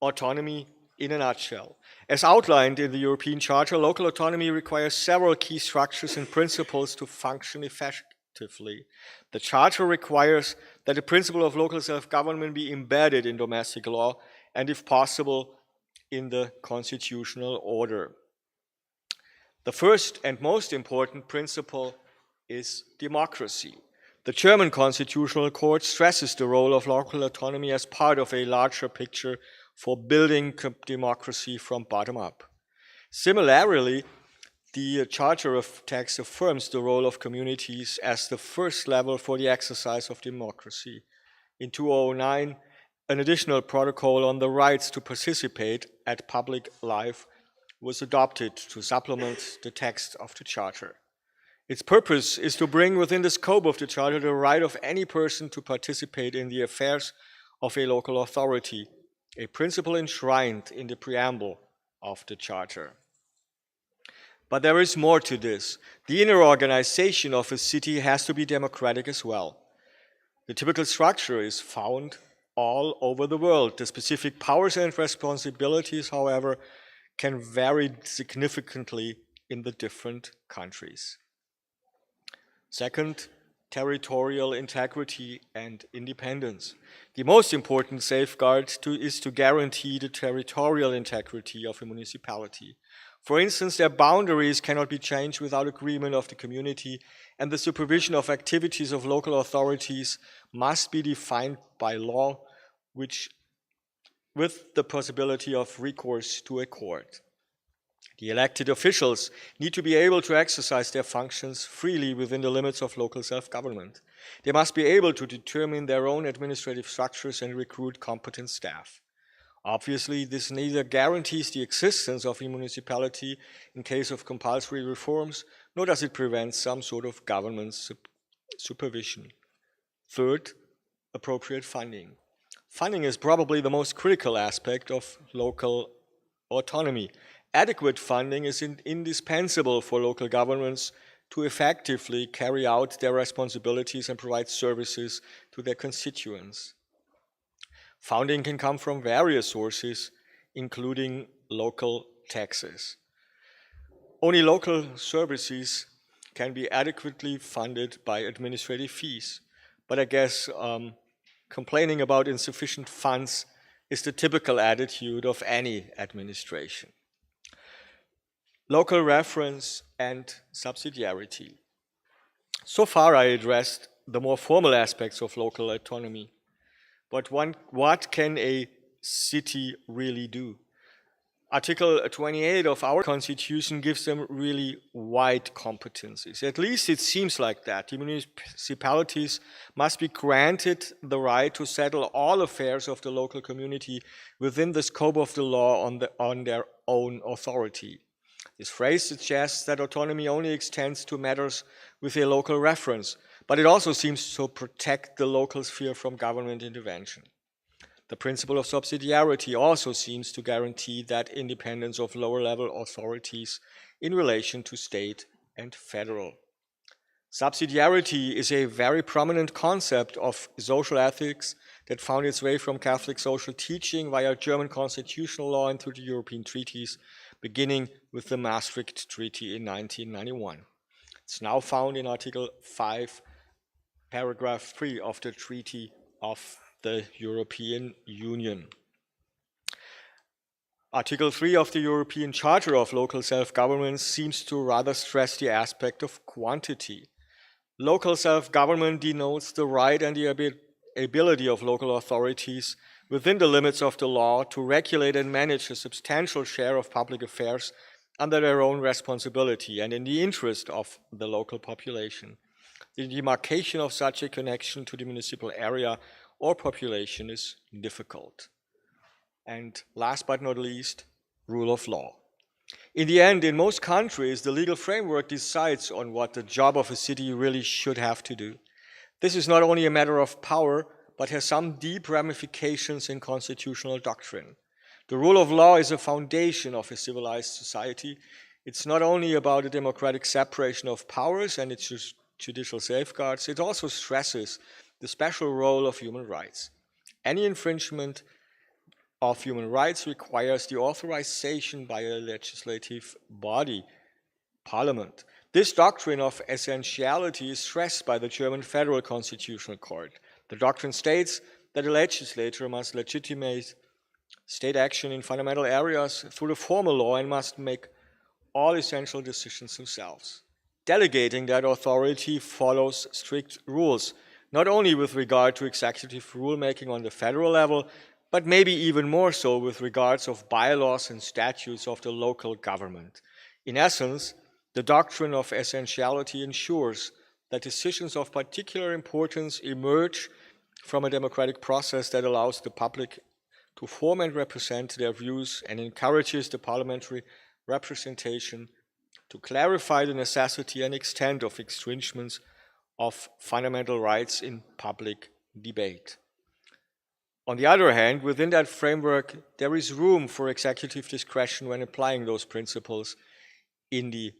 Autonomy in a nutshell. As outlined in the European Charter, local autonomy requires several key structures and principles to function effectively. The Charter requires that the principle of local self-government be embedded in domestic law and, if possible, in the constitutional order. The first and most important principle is democracy. The German Constitutional Court stresses the role of local autonomy as part of a larger picture for building democracy from bottom up. Similarly, the Charter of Text affirms the role of communities as the first level for the exercise of democracy. In 2009, an additional protocol on the rights to participate at public life was adopted to supplement the text of the Charter. Its purpose is to bring within the scope of the Charter the right of any person to participate in the affairs of a local authority, a principle enshrined in the preamble of the Charter. But there is more to this. The inner organization of a city has to be democratic as well. The typical structure is found all over the world. The specific powers and responsibilities, however, can vary significantly in the different countries. Second, territorial integrity and independence. The most important safeguard is to guarantee the territorial integrity of a municipality. For instance, their boundaries cannot be changed without agreement of the community, and the supervision of activities of local authorities must be defined by law, with the possibility of recourse to a court. The elected officials need to be able to exercise their functions freely within the limits of local self-government. They must be able to determine their own administrative structures and recruit competent staff. Obviously, this neither guarantees the existence of a municipality in case of compulsory reforms, nor does it prevent some sort of government supervision. Third, appropriate funding. Funding is probably the most critical aspect of local autonomy, adequate funding is indispensable for local governments to effectively carry out their responsibilities and provide services to their constituents. Funding can come from various sources, including local taxes. Only local services can be adequately funded by administrative fees. But I guess complaining about insufficient funds is the typical attitude of any administration. Local reference and subsidiarity. So far I addressed the more formal aspects of local autonomy. But what can a city really do? Article 28 of our Constitution gives them really wide competencies. At least it seems like that. The municipalities must be granted the right to settle all affairs of the local community within the scope of the law on their own authority. This phrase suggests that autonomy only extends to matters with a local reference, but it also seems to protect the local sphere from government intervention. The principle of subsidiarity also seems to guarantee that independence of lower-level authorities in relation to state and federal. Subsidiarity is a very prominent concept of social ethics that found its way from Catholic social teaching via German constitutional law into the European treaties, beginning with the Maastricht Treaty in 1991. It's now found in Article 5, paragraph 3 of the Treaty of the European Union. Article 3 of the European Charter of Local Self-Government seems to rather stress the aspect of quantity. Local self-government denotes the right and the ability of local authorities within the limits of the law to regulate and manage a substantial share of public affairs under their own responsibility and in the interest of the local population. The demarcation of such a connection to the municipal area or population is difficult. And last but not least, rule of law. In the end, in most countries, the legal framework decides on what the job of a city really should have to do. This is not only a matter of power, but has some deep ramifications in constitutional doctrine. The rule of law is a foundation of a civilized society. It's not only about a democratic separation of powers and its judicial safeguards, it also stresses the special role of human rights. Any infringement of human rights requires the authorization by a legislative body, Parliament. This doctrine of essentiality is stressed by the German Federal Constitutional Court. The doctrine states that a legislator must legitimate state action in fundamental areas through the formal law and must make all essential decisions themselves. Delegating that authority follows strict rules, not only with regard to executive rulemaking on the federal level, but maybe even more so with regards of bylaws and statutes of the local government. In essence, the doctrine of essentiality ensures that decisions of particular importance emerge from a democratic process that allows the public to form and represent their views and encourages the parliamentary representation to clarify the necessity and extent of infringements of fundamental rights in public debate. On the other hand, within that framework, there is room for executive discretion when applying those principles in the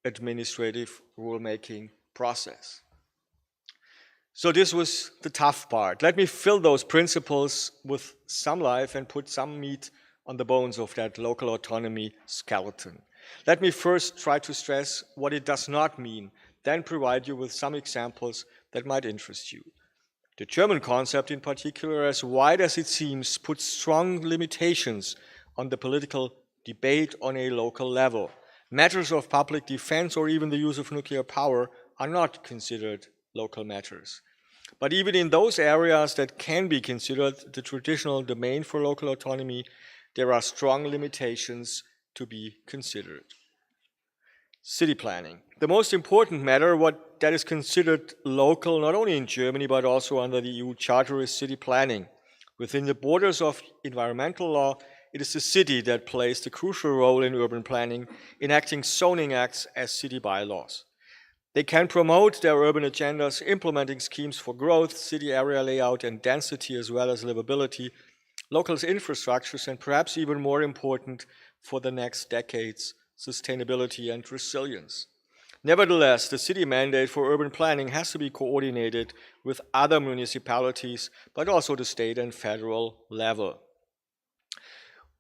administrative rulemaking process. So this was the tough part. Let me fill those principles with some life and put some meat on the bones of that local autonomy skeleton. Let me first try to stress what it does not mean, then provide you with some examples that might interest you. The German concept in particular, as wide as it seems, puts strong limitations on the political debate on a local level. Matters of public defense or even the use of nuclear power are not considered local matters. But even in those areas that can be considered the traditional domain for local autonomy, there are strong limitations to be considered. City planning. The most important matter, what that is considered local, not only in Germany, but also under the EU Charter, is city planning. Within the borders of environmental law, it is the city that plays the crucial role in urban planning, enacting zoning acts as city bylaws. They can promote their urban agendas, implementing schemes for growth, city area layout and density, as well as livability, local infrastructures, and perhaps even more important, for the next decade's sustainability and resilience. Nevertheless, the city mandate for urban planning has to be coordinated with other municipalities, but also the state and federal level.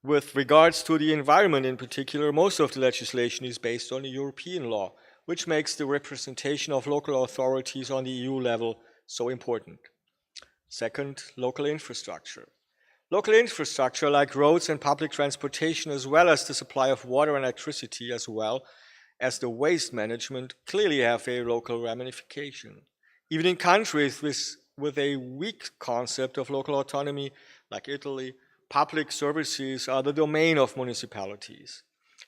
With regards to the environment in particular, most of the legislation is based on the European law, which makes the representation of local authorities on the EU level so important. Second, local infrastructure. Local infrastructure like roads and public transportation, as well as the supply of water and electricity, as well as the waste management, clearly have a local ramification. Even in countries with a weak concept of local autonomy, like Italy, public services are the domain of municipalities.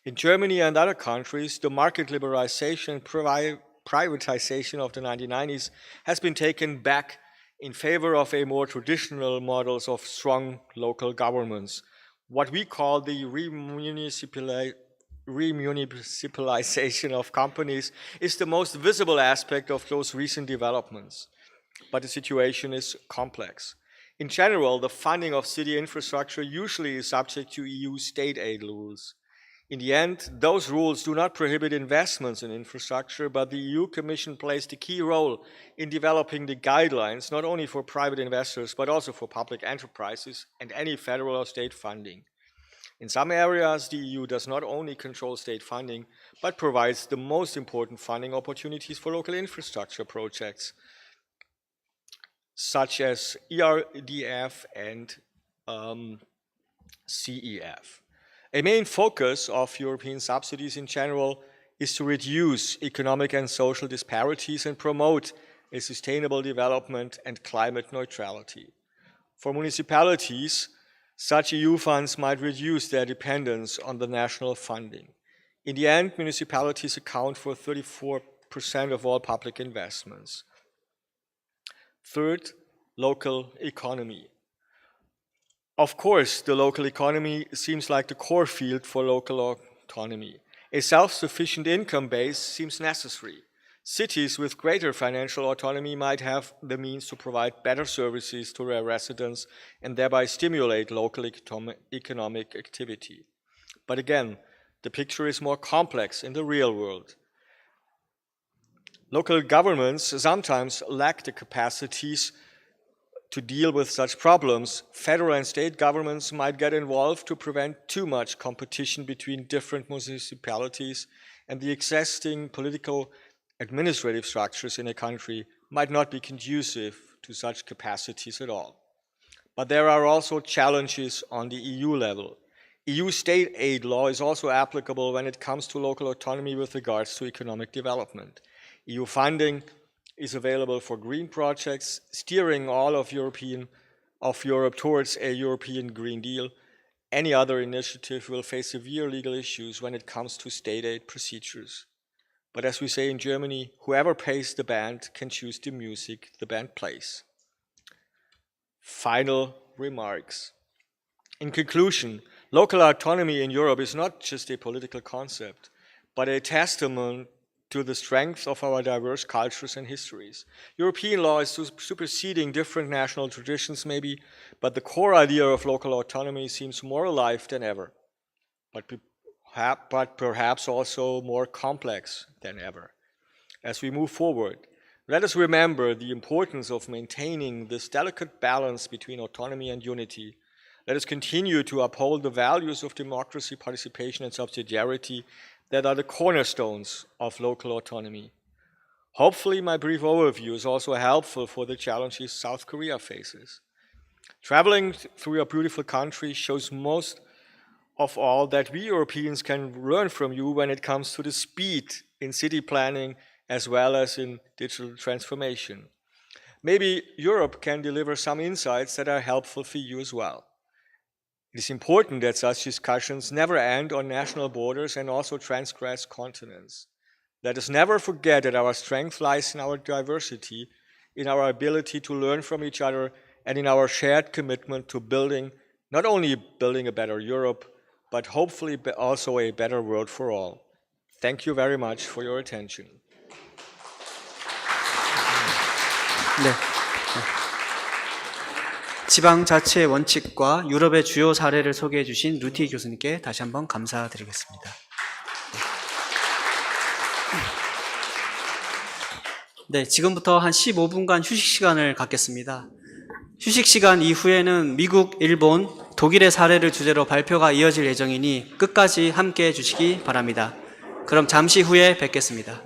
In Germany and other countries, the market liberalization and privatization of the 1990s has been taken back in favor of a more traditional models of strong local governments, what we call the remunicipalization of companies is the most visible aspect of those recent developments. But the situation is complex. In general, the funding of city infrastructure usually is subject to EU state aid rules. In the end, those rules do not prohibit investments in infrastructure, but the EU Commission plays the key role in developing the guidelines, not only for private investors, but also for public enterprises and any federal or state funding. In some areas, the EU does not only control state funding, but provides the most important funding opportunities for local infrastructure projects, such as ERDF and CEF. A main focus of European subsidies in general is to reduce economic and social disparities and promote a sustainable development and climate neutrality. For municipalities, such EU funds might reduce their dependence on the national funding. In the end, municipalities account for 34% of all public investments. Third, local economy. Of course, the local economy seems like the core field for local autonomy. A self-sufficient income base seems necessary. Cities with greater financial autonomy might have the means to provide better services to their residents and thereby stimulate local economic activity. But again, the picture is more complex in the real world. Local governments sometimes lack the capacities to deal with such problems. Federal and state governments might get involved to prevent too much competition between different municipalities, and the existing political administrative structures in a country might not be conducive to such capacities at all. But there are also challenges on the EU level. EU state aid law is also applicable when it comes to local autonomy with regards to economic development. EU funding is available for green projects, steering all of Europe towards a European Green Deal. Any other initiative will face severe legal issues when it comes to state aid procedures. But as we say in Germany, whoever pays the band can choose the music the band plays. Final remarks. In conclusion, local autonomy in Europe is not just a political concept, but a testament to the strength of our diverse cultures and histories. European law is superseding different national traditions maybe, but the core idea of local autonomy seems more alive than ever, but perhaps also more complex than ever. As we move forward, let us remember the importance of maintaining this delicate balance between autonomy and unity. Let us continue to uphold the values of democracy, participation, and subsidiarity that are the cornerstones of local autonomy. Hopefully, my brief overview is also helpful for the challenges South Korea faces. Traveling through your beautiful country shows most of all that we Europeans can learn from you when it comes to the speed in city planning as well as in digital transformation. Maybe Europe can deliver some insights that are helpful for you as well. It is important that such discussions never end on national borders and also transgress continents. Let us never forget that our strength lies in our diversity, in our ability to learn from each other, and in our shared commitment to not only building a better Europe, but hopefully also a better world for all. Thank you very much for your attention. 네. 지방자치의 원칙과 유럽의 주요 사례를 소개해 주신 루티 교수님께 다시 한번 감사드리겠습니다. 네, 지금부터 한 15분간 휴식 시간을 갖겠습니다. 휴식 시간 이후에는 미국, 일본, 독일의 사례를 주제로 발표가 이어질 예정이니 끝까지 함께해 주시기 바랍니다. 그럼 잠시 후에 뵙겠습니다.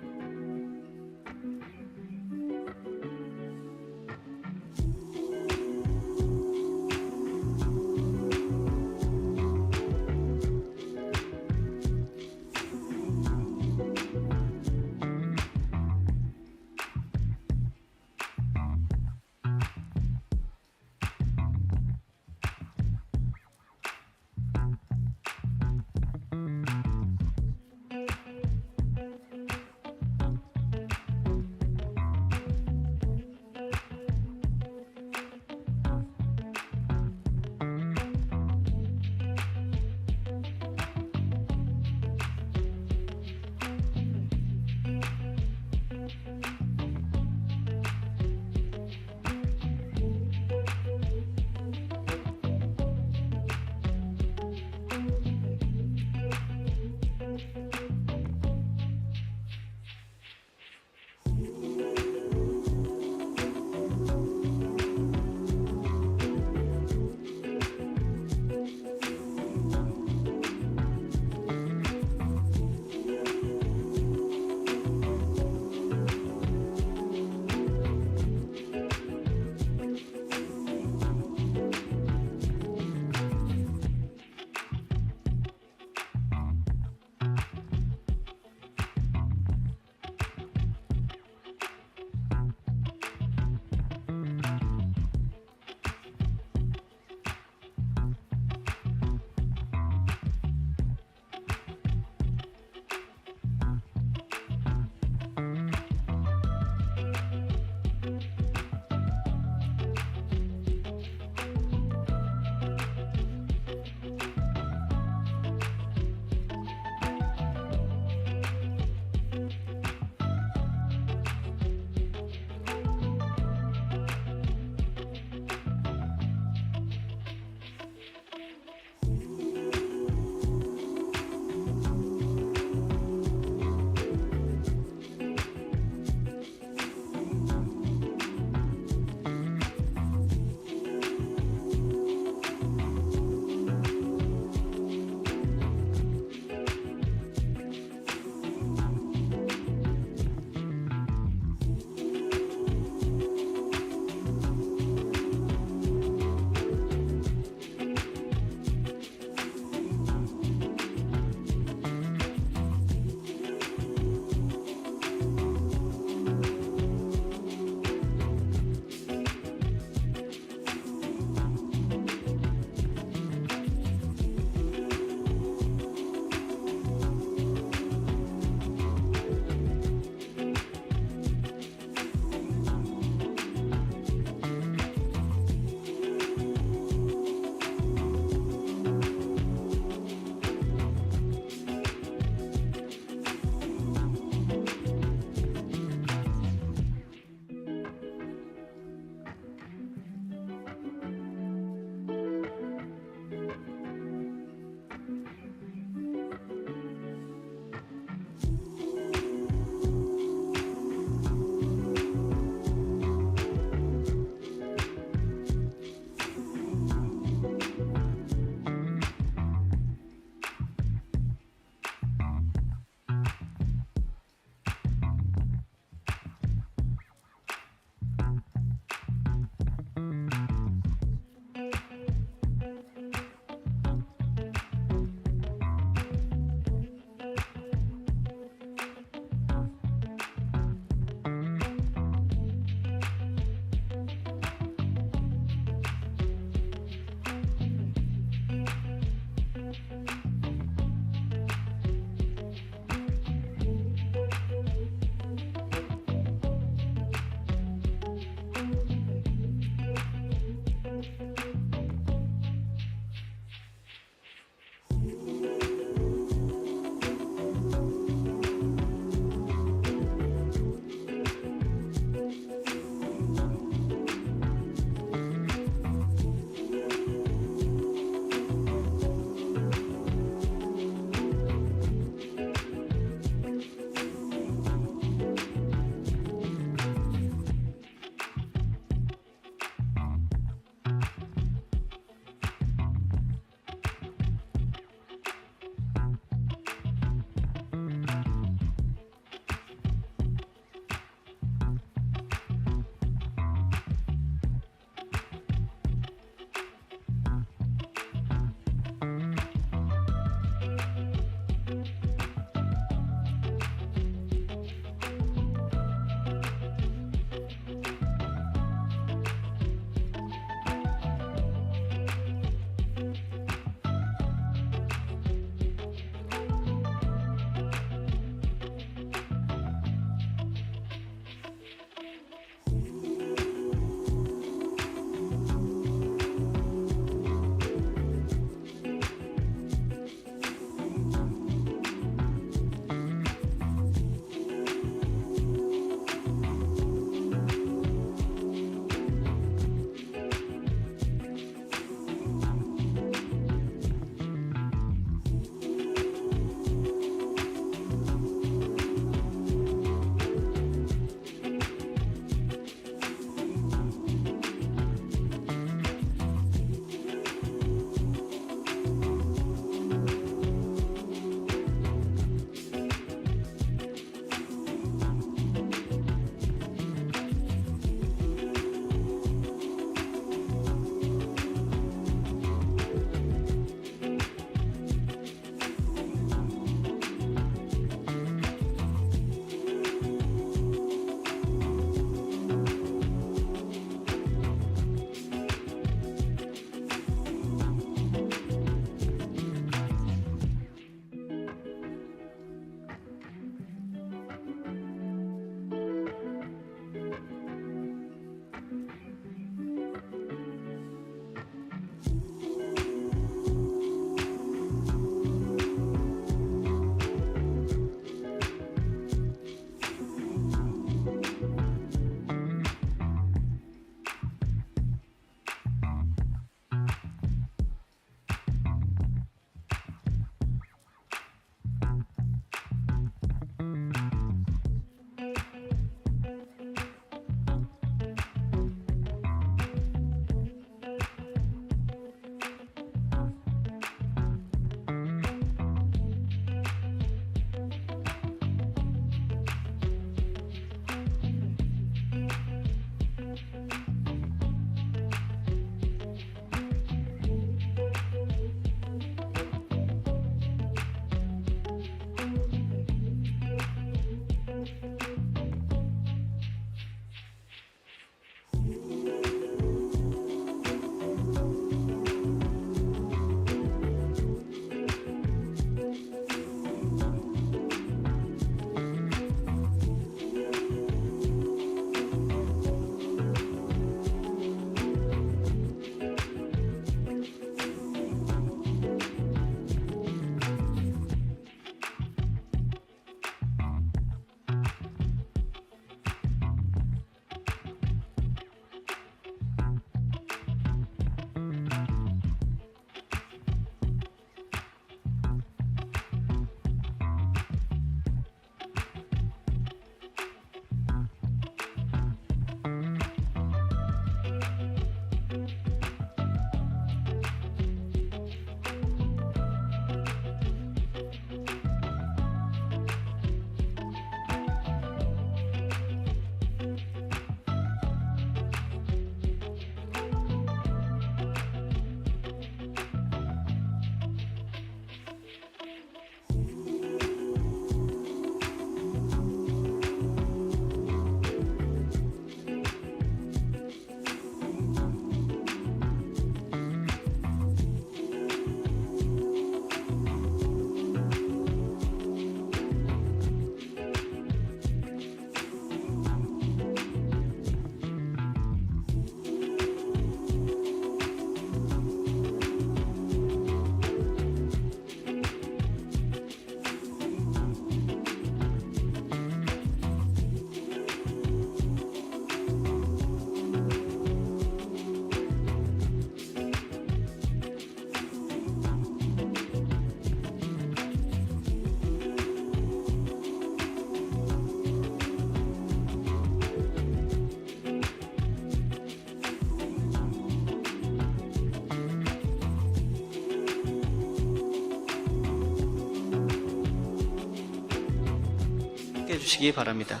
주시기 바랍니다.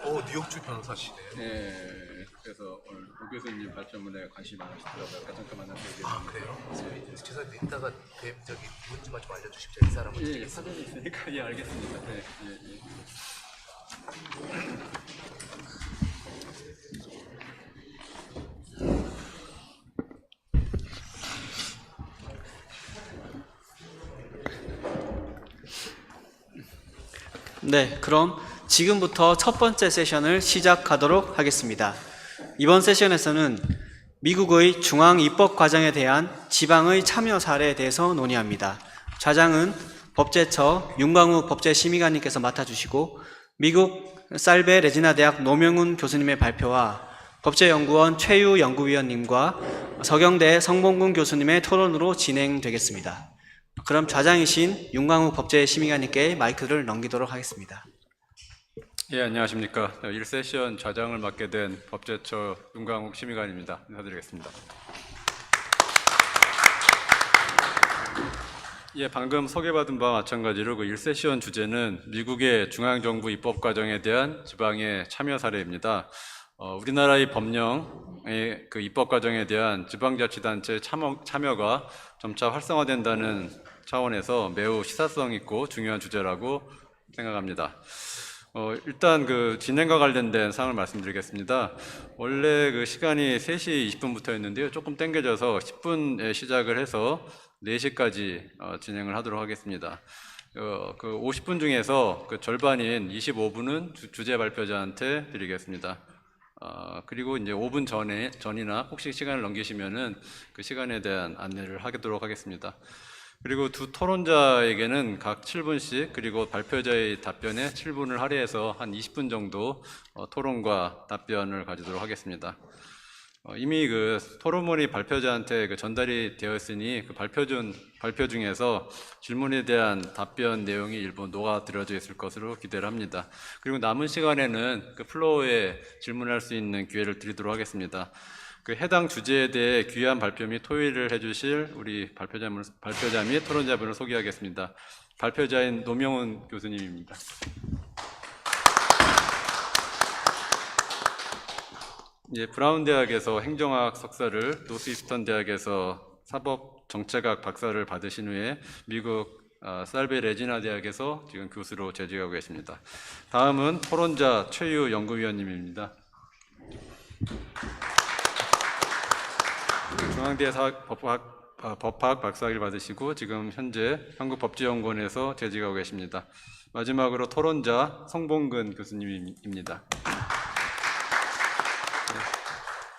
뉴욕주 변호사시네요. 네, 그래서 오늘 오 교수님 발표문에 관심이 많으시더라고요. 아까 잠깐 만나서 그래요? 죄송한데 이따가 저기 문지만 좀 알려주십시오. 이 사람은. 예, 사전이 있으니까 예, 알겠습니다. 네, 예, 예. 네, 그럼 지금부터 첫 번째 세션을 시작하도록 하겠습니다. 이번 세션에서는 미국의 중앙 입법 과정에 대한 지방의 참여 사례에 대해서 논의합니다. 좌장은 법제처 윤광욱 법제심의관님께서 맡아주시고 미국 살베 레지나 대학 노명훈 교수님의 발표와 법제연구원 최유 연구위원님과 서경대 성봉군 교수님의 토론으로 진행되겠습니다. 그럼 좌장이신 윤광욱 법제심의관님께 마이크를 넘기도록 하겠습니다. 예, 안녕하십니까. 1세션 좌장을 맡게 된 법제처 윤광욱 심의관입니다. 인사드리겠습니다. 예, 방금 소개받은 바와 마찬가지로 그 1세션 주제는 미국의 중앙정부 입법 과정에 대한 지방의 참여 사례입니다. 우리나라의 법령의 그 입법 과정에 대한 지방자치단체 참여가 점차 활성화된다는 차원에서 매우 시사성 있고 중요한 주제라고 생각합니다. 일단 그 진행과 관련된 사항을 말씀드리겠습니다. 원래 그 시간이 3시 20분부터였는데요. 조금 땡겨져서 10분에 시작을 해서 4시까지 진행을 하도록 하겠습니다. 그 50분 중에서 그 절반인 25분은 주제 발표자한테 드리겠습니다. 그리고 이제 5분 전이나 혹시 시간을 넘기시면은 그 시간에 대한 안내를 하도록 하겠습니다. 그리고 두 토론자에게는 각 7분씩 그리고 발표자의 답변에 7분을 할애해서 한 20분 정도 토론과 답변을 가지도록 하겠습니다. 이미 그 토론문이 발표자한테 그 전달이 되었으니 그 발표 중에서 질문에 대한 답변 내용이 일부 녹아들어져 있을 것으로 기대를 합니다. 그리고 남은 시간에는 그 플로어에 질문할 수 있는 기회를 드리도록 하겠습니다. 그 해당 주제에 대해 귀한 발표 및 토의를 해주실 우리 발표자 및 토론자분을 소개하겠습니다. 발표자인 노명훈 교수님입니다. 예, 브라운 대학에서 행정학 석사를, 노스이스턴 대학에서 사법 정책학 박사를 받으신 후에 미국 살베 레지나 대학에서 지금 교수로 재직하고 계십니다. 다음은 토론자 최유 연구위원님입니다. 중앙대 법학 박사학위를 받으시고 지금 현재 한국법제연구원에서 재직하고 계십니다. 마지막으로 토론자 성봉근 교수님입니다.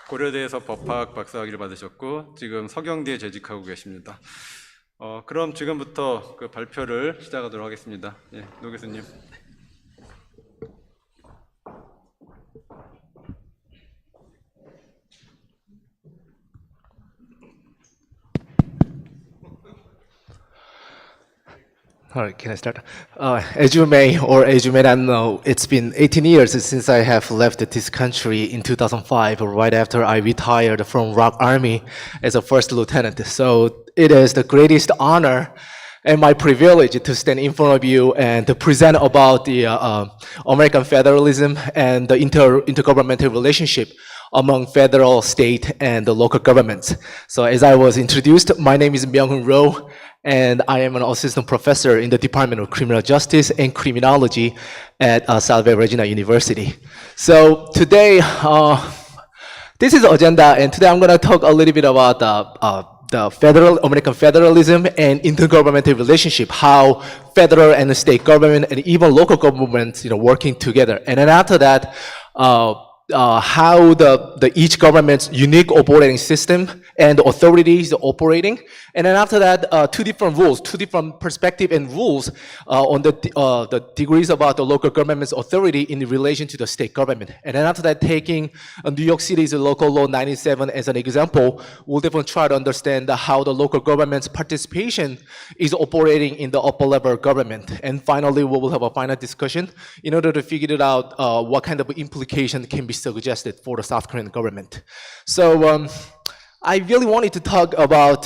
고려대에서 법학 박사학위를 받으셨고 지금 서경대에 재직하고 계십니다. 그럼 지금부터 그 발표를 시작하도록 하겠습니다. 예, 노 교수님. All right, can I start? As you may or as you may not know, it's been 18 years since I have left this country in 2005, right after I retired from ROK Army as a first lieutenant. So it is the greatest honor and my privilege to stand in front of you and to present about the American federalism and the intergovernmental relationship among federal, state, and the local governments. So as I was introduced, my name is Myung-Hoon Roh, and I am an assistant professor in the Department of Criminal Justice and Criminology at Salve Regina University. So today, this is the agenda, and today I'm going to talk a little bit about the American federalism and intergovernmental relationship, how federal and state government and even local governments, working together. And then after that, how the each government's unique operating system and authorities operating. And then after that, two different perspective and rules on the degrees about the local government's authority in relation to the state government. And then after that, taking New York City's local law 97 as an example, we'll definitely try to understand how the local government's participation is operating in the upper level government. And finally, we will have a final discussion in order to figure it out what kind of implication can be suggested for the South Korean government. So I really wanted to talk about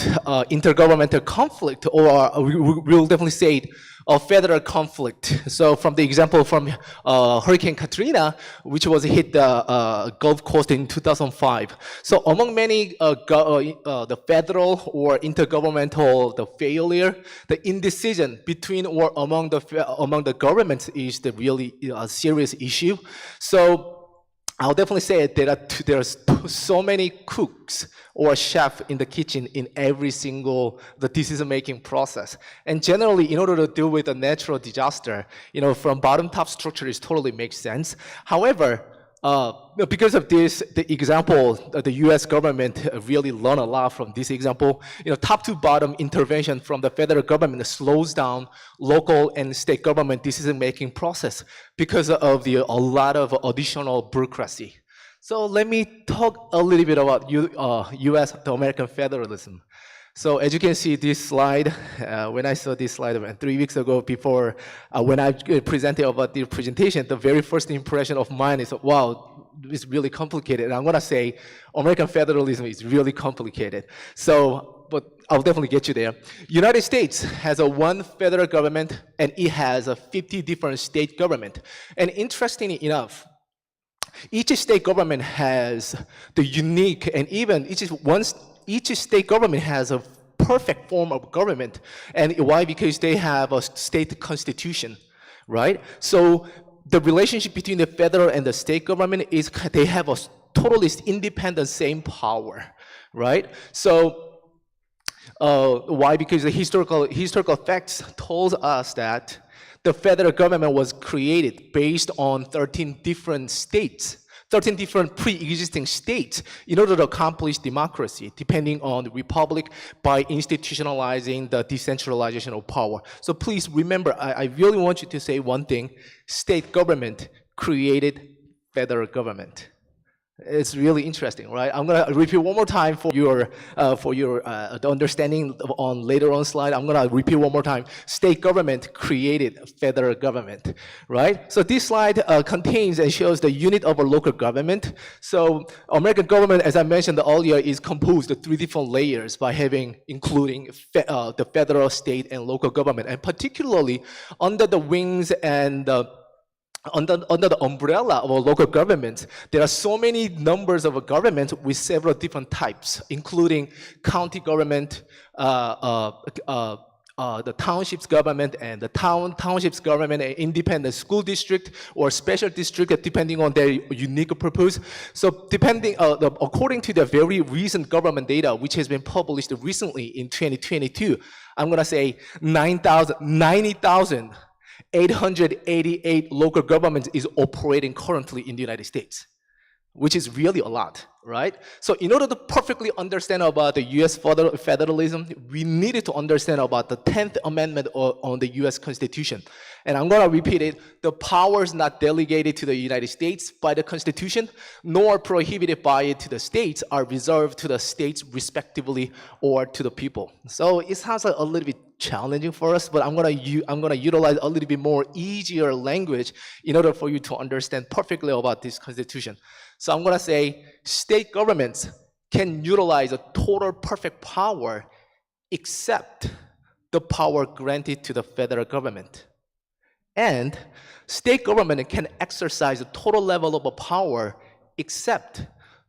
intergovernmental conflict, or we will definitely say a federal conflict. So from the example from Hurricane Katrina, which was hit the Gulf Coast in 2005. So among many the federal or intergovernmental the failure, the indecision between or among the governments is the really serious issue. So I'll definitely say that there's so many cooks or chefs in the kitchen in every single the decision-making process. And generally, in order to deal with a natural disaster, from bottom-top structure is totally makes sense. However, because of this, the example, the U.S. government really learned a lot from this example. Top to bottom intervention from the federal government slows down local and state government decision-making process because of a lot of additional bureaucracy. So let me talk a little bit about U.S. the American federalism. So as you can see this slide, when I saw this slide 3 weeks ago before, when I presented about the presentation, the very first impression of mine is, wow, it's really complicated. And I'm gonna say American federalism is really complicated. So, but I'll definitely get you there. United States has a one federal government and it has a 50 different state government. And interestingly enough, each state government has the unique and even each state government has a perfect form of government. And why? Because they have a state constitution, right? So the relationship between the federal and the state government is they have a totally independent same power, right? So why? Because the historical facts told us that the federal government was created based on 13 different states, 13 different pre-existing states in order to accomplish democracy, depending on the republic by institutionalizing the decentralization of power. So please remember, I really want you to say one thing: state government created federal government. It's really interesting, right? I'm gonna repeat one more time for your the understanding on later on slide. I'm gonna repeat one more time. State government created federal government, right? So this slide contains and shows the unit of a local government. So American government, as I mentioned earlier, is composed of 3 different layers by including the federal, state, and local government, and particularly under the wings and under the umbrella of a local government, there are so many numbers of a government with several different types, including county government, the township's government, and the township's government, an independent school district or special district, depending on their unique purpose. So according to the very recent government data, which has been published recently in 2022, I'm gonna say 90,888 local governments is operating currently in the United States, which is really a lot, right? So in order to perfectly understand about the US federalism, we needed to understand about the 10th Amendment on the US Constitution. And I'm gonna repeat it: the powers not delegated to the United States by the Constitution, nor prohibited by it to the states, are reserved to the states respectively or to the people. So it sounds like a little bit challenging for us, but I'm gonna utilize a little bit more easier language in order for you to understand perfectly about this Constitution. So I'm gonna say state governments can utilize a total perfect power except the power granted to the federal government. And state government can exercise a total level of power except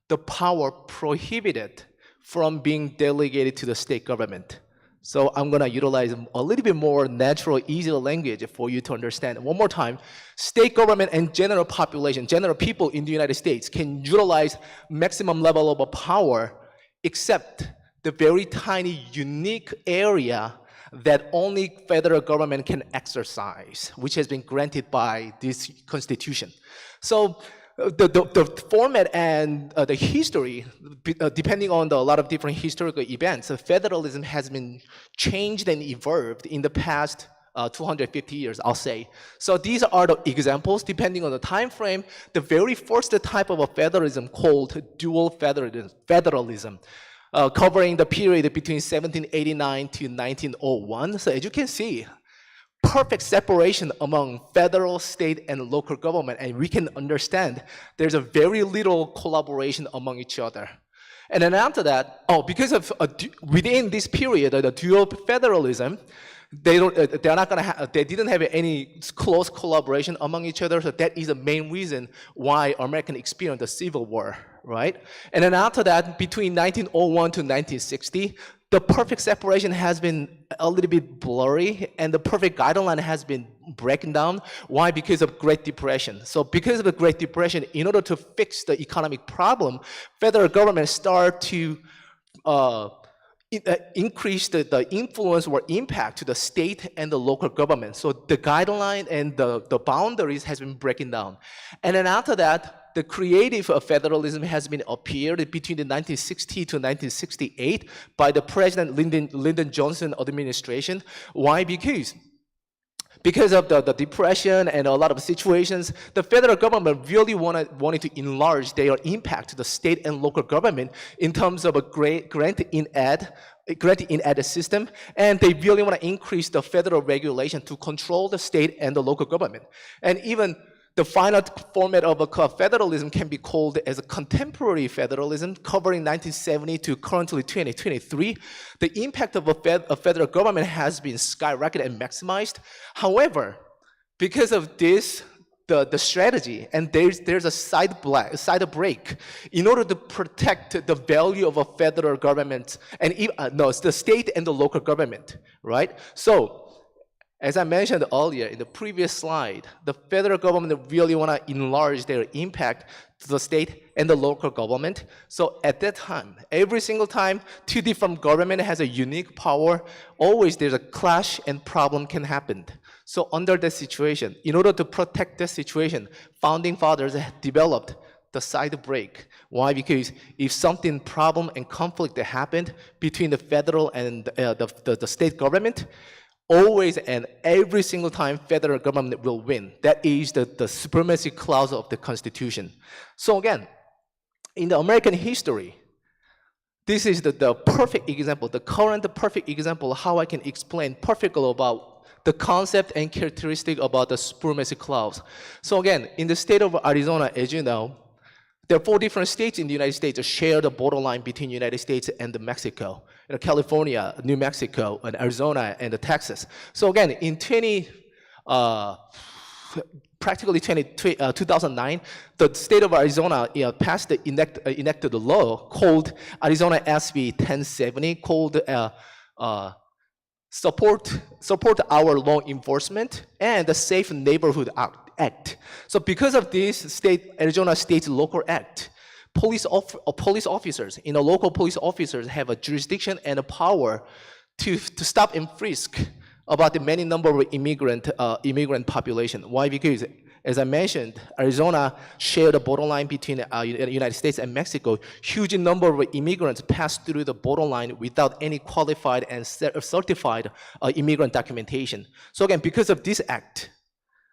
the power prohibited from being delegated to the state government. So I'm gonna utilize a little bit more natural, easier language for you to understand. One more time: state government and general population, general people in the United States can utilize maximum level of power except the very tiny, unique area that only federal government can exercise, which has been granted by this Constitution. So the format and the history, depending on a lot of different historical events, federalism has been changed and evolved in the past 250 years, I'll say. So these are the examples, depending on the time frame. The very first type of a federalism called dual federalism, covering the period between 1789 to 1901. So as you can see, perfect separation among federal, state, and local government, and we can understand there's a very little collaboration among each other. And then after that, because of within this period, the dual federalism, they're not gonna they didn't have any close collaboration among each other, so that is the main reason why American experienced the Civil War, right? And then after that, between 1901 to 1960, the perfect separation has been a little bit blurry, and the perfect guideline has been breaking down. Why? Because of Great Depression. So because of the Great Depression, in order to fix the economic problem, federal government started to increase the influence or impact to the state and the local government. So the guideline and the boundaries has been breaking down. And then after that, the creative federalism has been appeared between the 1960 to 1968 by the President Lyndon Johnson administration. Why? Because of the depression and a lot of situations, the federal government really wanted to enlarge their impact to the state and local government in terms of a grant in aid system, and they really want to increase the federal regulation to control the state and the local government. And even the final format of a federalism can be called as a contemporary federalism, covering 1970 to currently 2023. The impact of a federal government has been skyrocketed and maximized. However, because of this, the strategy, and there's a side break, in order to protect the value of a federal government, and it's the state and the local government, right? So, as I mentioned earlier in the previous slide, the federal government really want to enlarge their impact to the state and the local government. So at that time, every single time two different government has a unique power, always there's a clash and problem can happen. So under that situation, in order to protect this situation, founding fathers have developed the side break. Why? Because if something problem and conflict that happened between the federal and the state government, always and every single time federal government will win. That is the supremacy clause of the Constitution. So again, in the American history, this is the perfect example, the current perfect example how I can explain perfectly about the concept and characteristic about the supremacy clause. So again, in the state of Arizona, as you know, there are 4 different states in the United States that share the borderline between the United States and Mexico. California, New Mexico, and Arizona, and Texas. So again, in 2009, the state of Arizona passed enacted a law called Arizona SB 1070, called Support Our Law Enforcement and the Safe Neighborhood Act. So because of this Arizona State Local Act, police officers, local police officers have a jurisdiction and a power to stop and frisk about the many number of immigrant population. Why? Because, as I mentioned, Arizona shared a borderline between the United States and Mexico. Huge number of immigrants pass through the borderline without any qualified and certified immigrant documentation. So again, because of this act,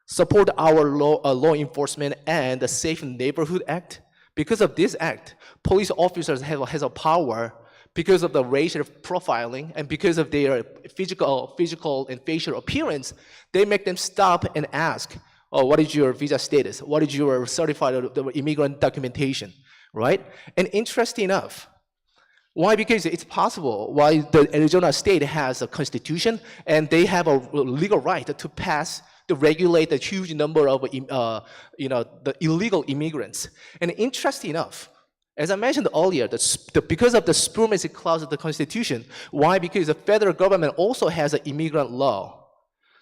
Support Our Law Enforcement and the Safe Neighborhood Act, because of this act, police officers has a power because of the racial profiling and because of their physical and facial appearance. They make them stop and ask, "Oh, what is your visa status? What is your certified immigrant documentation?" Right? And interesting enough, why? Because it's possible. Why the Arizona state has a constitution and they have a legal right to pass to regulate the huge number of the illegal immigrants. And interesting enough, as I mentioned earlier, because of the supremacy clause of the Constitution, why? Because the federal government also has an immigrant law.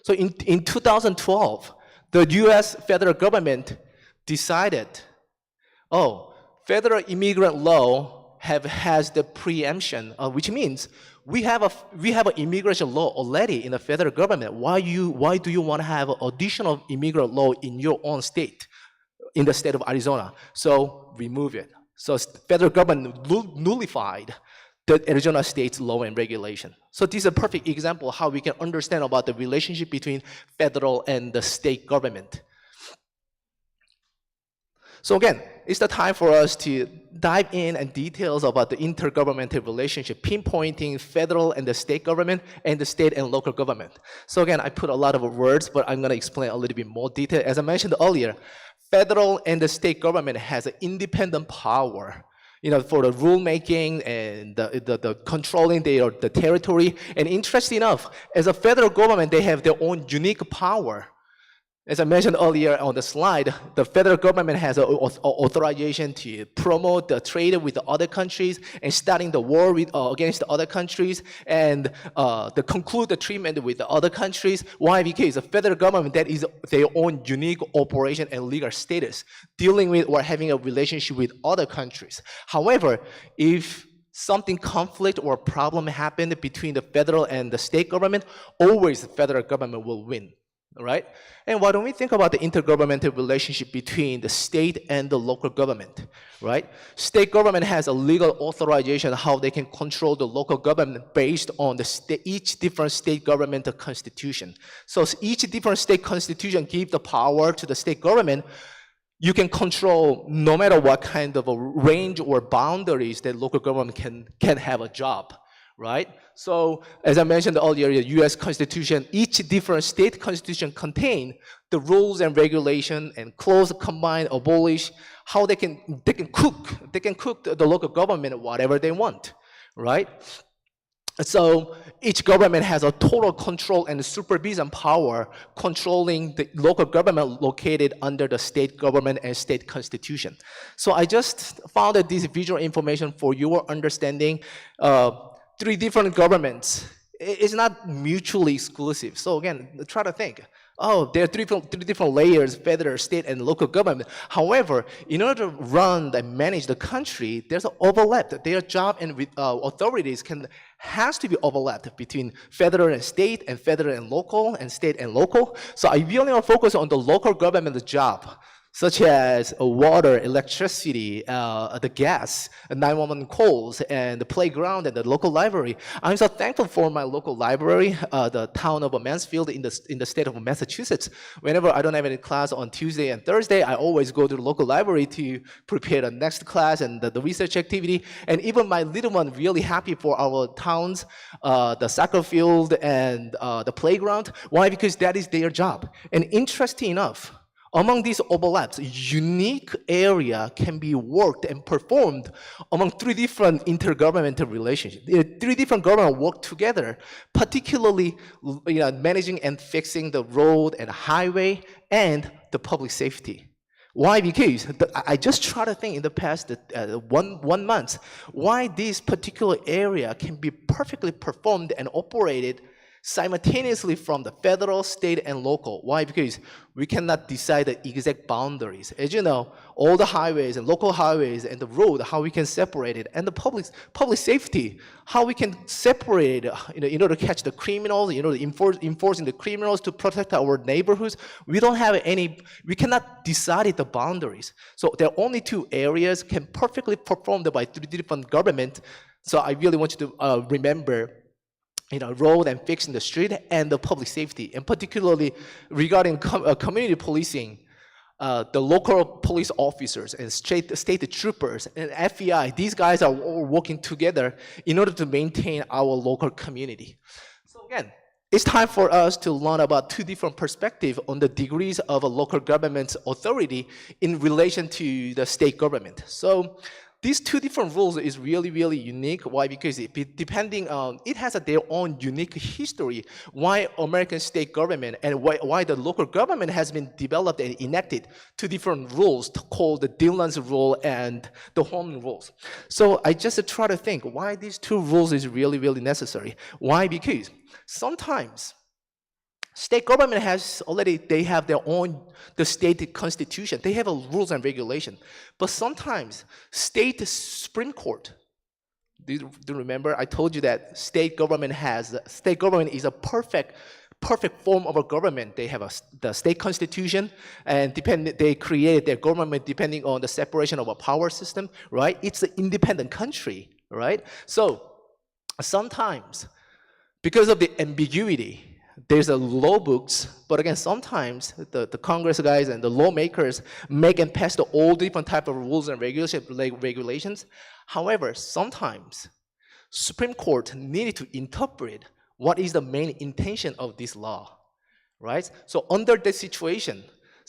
So in 2012, the U.S. federal government decided, federal immigrant law has the preemption, which means we have an immigration law already in the federal government. Why do you want to have an additional immigrant law in your own state, in the state of Arizona? So remove it. So federal government nullified the Arizona state's law and regulation. So this is a perfect example how we can understand about the relationship between federal and the state government. So again, it's the time for us to dive in and details about the intergovernmental relationship, pinpointing federal and the state government and the state and local government. So again, I put a lot of words, but I'm going to explain a little bit more detail. As I mentioned earlier, federal and the state government has an independent power for the rulemaking and the controlling the territory. And interesting enough, as a federal government, they have their own unique power. As I mentioned earlier on the slide, the federal government has an authorization to promote the trade with the other countries and starting the war against the other countries and to conclude the treatment with the other countries. Why? Because the federal government, that is their own unique operation and legal status, dealing with or having a relationship with other countries. However, if something conflict or problem happened between the federal and the state government, always the federal government will win. Right? And why don't we think about the intergovernmental relationship between the state and the local government, right? State government has a legal authorization how they can control the local government based on each different state government constitution. So each different state constitution gives the power to the state government. You can control no matter what kind of a range or boundaries that local government can have a job. Right? So, as I mentioned earlier, the U.S. Constitution, each different state constitution contain the rules and regulation and close, combine, abolish, how they can cook the local government whatever they want, right? So each government has a total control and supervision power controlling the local government located under the state government and state constitution. So I just found this visual information for your understanding. Three different governments. It's not mutually exclusive. So again, try to think. Oh, there are three different layers, federal, state, and local government. However, in order to run and manage the country, there's an overlap. Their job and authorities has to be overlapped between federal and state, and federal and local, and state and local. So I really want to focus on the local government job, such as water, electricity, the gas, 911 calls, and the playground and the local library. I'm so thankful for my local library, the town of Mansfield in the state of Massachusetts. Whenever I don't have any class on Tuesday and Thursday, I always go to the local library to prepare the next class and the research activity. And even my little one really happy for our towns, the soccer field and the playground. Why? Because that is their job. And interesting enough, among these overlaps, unique area can be worked and performed among three different intergovernmental relationships. Three different governments work together, particularly managing and fixing the road and highway and the public safety. Why? Because I just try to think in the past 1 month, why this particular area can be perfectly performed and operated simultaneously from the federal, state, and local. Why? Because we cannot decide the exact boundaries. As you know, all the highways and local highways and the road, how we can separate it, and the public safety, how we can separate it, in order to catch the criminals, enforcing the criminals to protect our neighborhoods. We don't have we cannot decide the boundaries. So there are only two areas can perfectly performed by three different governments. So I really want you to remember road and fixing the street and the public safety, and particularly regarding community policing, the local police officers and state troopers and FBI, these guys are all working together in order to maintain our local community. So again, it's time for us to learn about two different perspectives on the degrees of a local government's authority in relation to the state government. So these two different rules is really, really unique. Why? Because it has their own unique history. Why American state government and why the local government has been developed and enacted two different rules called the Dillon's rule and the Holman rules. So I just try to think why these two rules is really, really necessary. Why? Because sometimes state government they have their own, the state constitution. They have rules and regulation. But sometimes state Supreme Court, do you remember? I told you that state government is a perfect form of a government. They have the state constitution, and they created their government depending on the separation of a power system, right? It's an independent country, right? So sometimes, because of the ambiguity, there's a law books, but again, sometimes the Congress guys and the lawmakers make and pass all different type of rules and regulations. However, sometimes Supreme Court needed to interpret what is the main intention of this law, right? So under this situation,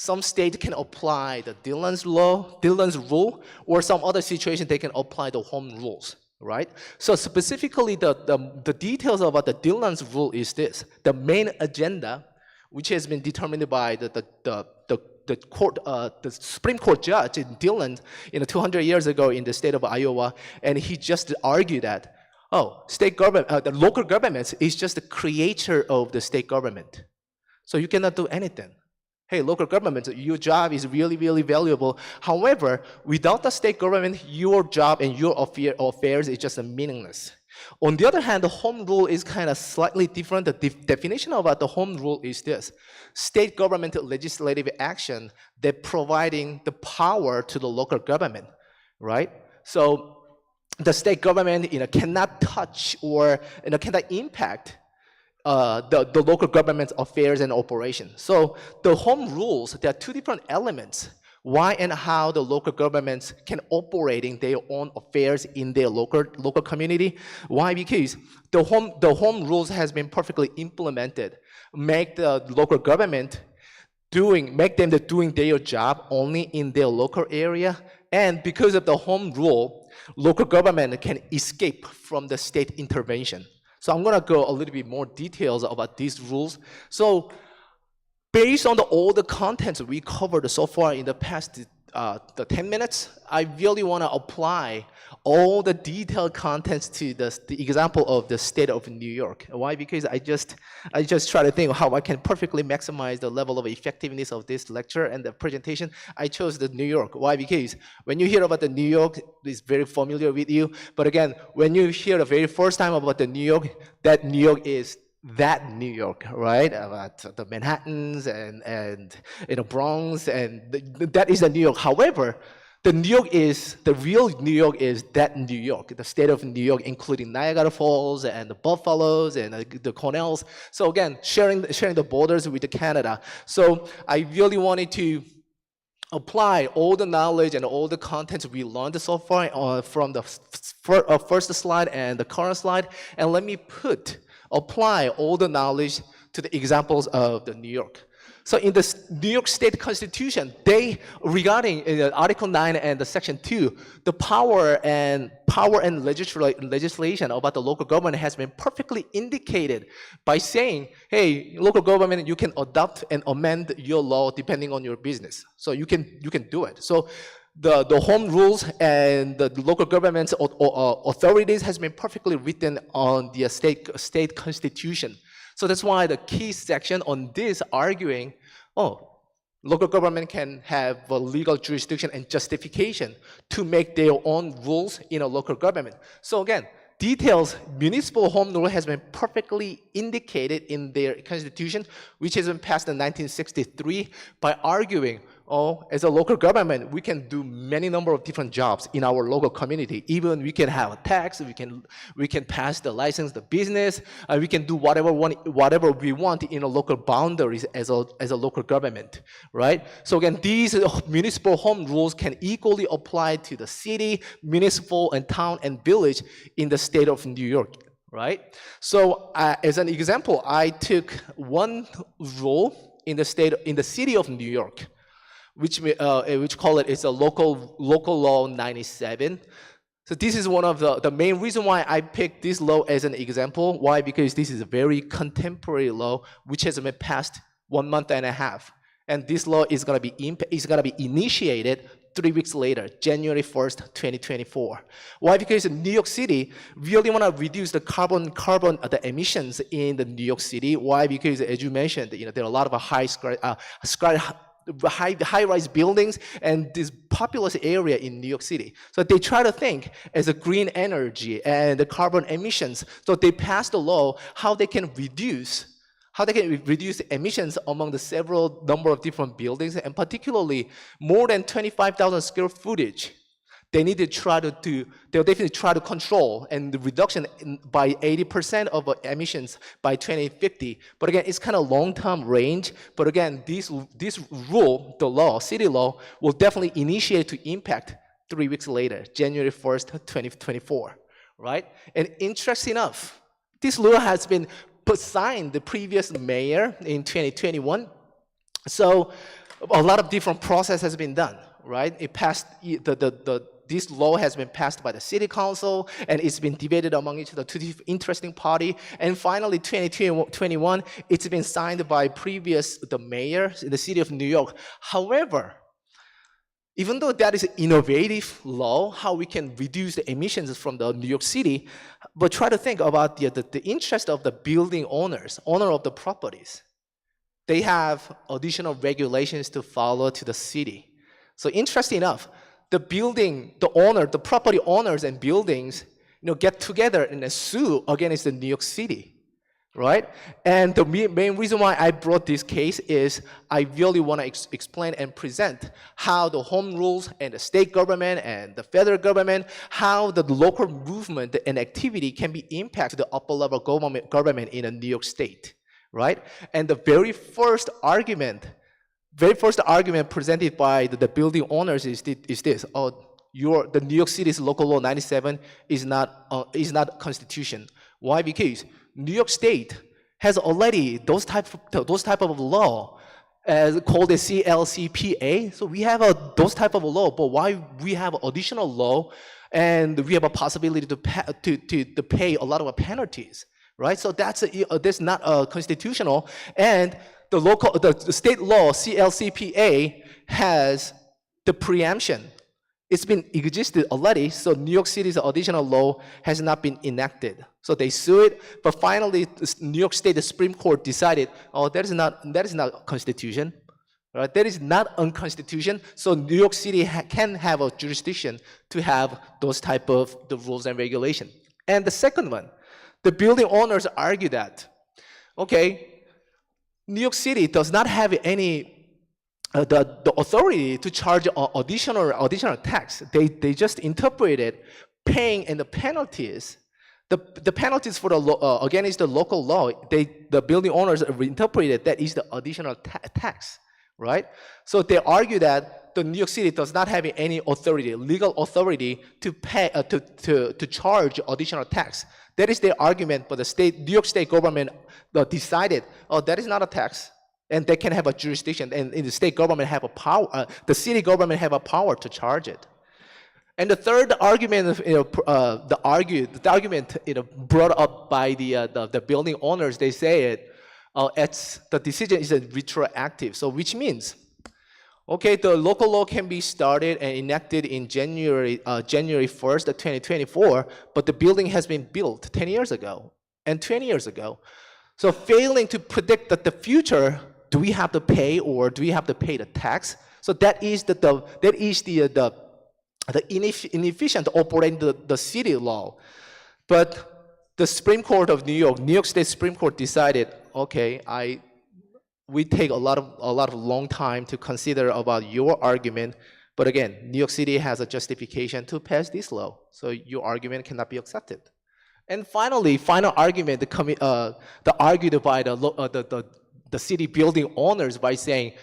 some state can apply the Dillon's rule, or some other situation they can apply the home rules, right? So specifically, the details about the Dillon's rule is this: the main agenda, which has been determined by the court, the Supreme Court judge in Dillon, 200 years ago in the state of Iowa, and he just argued that, state government, the local government is just the creator of the state government. So you cannot do anything. Hey, local government, your job is really, really valuable. However, without the state government, your job and your affairs is just meaningless. On the other hand, the home rule is kind of slightly different. The definition about the home rule is this: state government legislative action that providing the power to the local government, right? So the state government, cannot touch or cannot impact the local government's affairs and operations. So the home rules, there are two different elements: why and how the local governments can operating their own affairs in their local community. Why? Because the home rules has been perfectly implemented, make the local government doing their job only in their local area, and because of the home rule, local government can escape from the state intervention. So I'm gonna go a little bit more details about these rules. So based on all the contents we covered so far in the past the 10 minutes, I really want to apply all the detailed contents to the example of the state of New York. Why? Because I just try to think how I can perfectly maximize the level of effectiveness of this lecture and the presentation. I chose the New York. Why? Because when you hear about the New York, it's very familiar with you. But again, when you hear the very first time about the New York, that New York is that New York, right? About the Manhattans and Bronx, and that is the New York. However, the real New York is that New York, the state of New York, including Niagara Falls and the Buffaloes and the Cornells. So again, sharing the borders with Canada. So I really wanted to apply all the knowledge and all the contents we learned so far from the first slide and the current slide, and let me apply all the knowledge to the examples of the New York. So in the New York State Constitution, regarding Article 9 and the Section 2, the power and legislation about the local government has been perfectly indicated by saying, hey, local government, you can adopt and amend your law depending on your business. So you can do it. So the home rules and the local government's authorities has been perfectly written on the state constitution. So that's why the key section on this arguing, local government can have a legal jurisdiction and justification to make their own rules in a local government. So again, details, municipal home rule has been perfectly indicated in their constitution, which has been passed in 1963 by arguing, as a local government, we can do many number of different jobs in our local community. Even we can have a tax, we can pass the license, the business, we can do whatever we want in a local boundaries as a local government, right? So again, these municipal home rules can equally apply to the city, municipal, and town and village in the state of New York, right? So as an example, I took one rule in the city of New York, which call it is a local law 97. So this is one of the main reason why I picked this law as an example. Why? Because this is a very contemporary law which has been passed 1.5 months, and this law is gonna be initiated 3 weeks later, January 1st, 2024. Why? Because in New York City, we really want to reduce the the emissions in the New York City. Why? Because as you mentioned, there are a lot of high-rise buildings and this populous area in New York City. So they try to think as a green energy and the carbon emissions. So they passed a law how they can reduce emissions among the several number of different buildings, and particularly more than 25,000 square footage. They need to they'll definitely try to control and the reduction by 80% of emissions by 2050. But again, it's kind of long-term range. But again, this rule, the law, city law, will definitely initiate to impact 3 weeks later, January 1st, 2024, right? And interesting enough, this law has been signed the previous mayor in 2021. So a lot of different process has been done, right? It passed this law has been passed by the city council, and it's been debated among each of the two interesting party. And finally, 2021, it's been signed by the mayor in the city of New York. However, even though that is an innovative law, how we can reduce the emissions from the New York City, but try to think about the interest of the building owner of the properties. They have additional regulations to follow to the city. So interesting enough, the property owners and buildings, get together in a sue against the New York City, right? And the main reason why I brought this case is I really want to explain and present how the home rules and the state government and the federal government, how the local movement and activity can be impacted the upper level government in a New York State, right? And the very first argument presented by the building owners is this: the New York City's local law 97 is not constitution. Why? Because New York State has already those type of law called the CLCPA. So we have those type of law, but why we have additional law and we have a possibility to pay a lot of penalties, right? So that's not constitutional. And the state law CLCPA has the preemption. It's been existed already, so New York City's additional law has not been enacted. So they sue it, but finally, the New York State Supreme Court decided, that is not constitution, right? That is not unconstitution. So New York City can have a jurisdiction to have those type of the rules and regulation. And the second one, the building owners argue that, okay, New York City does not have any the authority to charge additional tax. They just interpreted paying and the penalties. The penalties for against the local law, the building owners interpreted that is the additional tax, right? So they argue that the New York City does not have any authority, legal authority to pay to charge additional tax. That is their argument, but the New York State government decided, that is not a tax, and they can have a jurisdiction, and the state government have a power, the city government have a power to charge it. And the third argument, the argument brought up by the building owners, they say the decision is retroactive. So which means, okay, the local law can be started and enacted in January 1st, 2024, but the building has been built 10 years ago and 20 years ago. So failing to predict that the future, do we have to pay or do we have to pay the tax? So that is the inefficient operating the city law. But the Supreme Court of New York State Supreme Court decided, okay, we take a lot of long time to consider about your argument, but again, New York City has a justification to pass this law, so your argument cannot be accepted. And finally, final argument, argued by the city building owners by saying,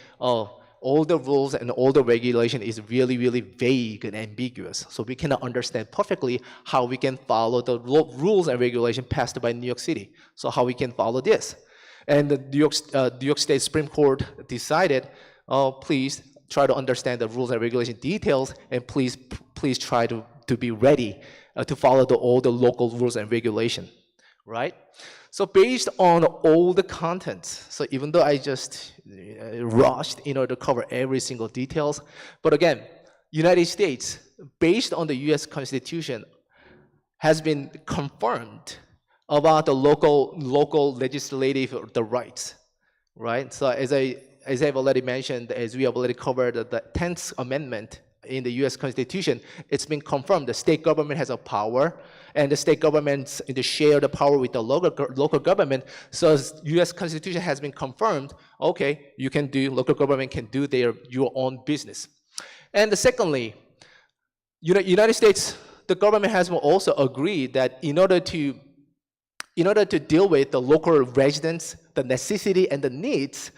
all the rules and all the regulation is really, really vague and ambiguous. So we cannot understand perfectly how we can follow the rules and regulation passed by New York City. So how we can follow this. And the New York State Supreme Court decided, please try to understand the rules and regulation details, and please try to be ready to follow all the local rules and regulation, right? So based on all the contents, so even though I just rushed in order to cover every single details, but again, United States, based on the US Constitution, has been confirmed about the local legislative rights, right? So as I've already mentioned, as we have already covered the 10th Amendment in the US Constitution, it's been confirmed the state government has a power, and the state governments share the power with the local government. So US Constitution has been confirmed, okay, local government can do your own business. And secondly, United States, the government has also agreed that in order to deal with the local residents, the necessity and the needs,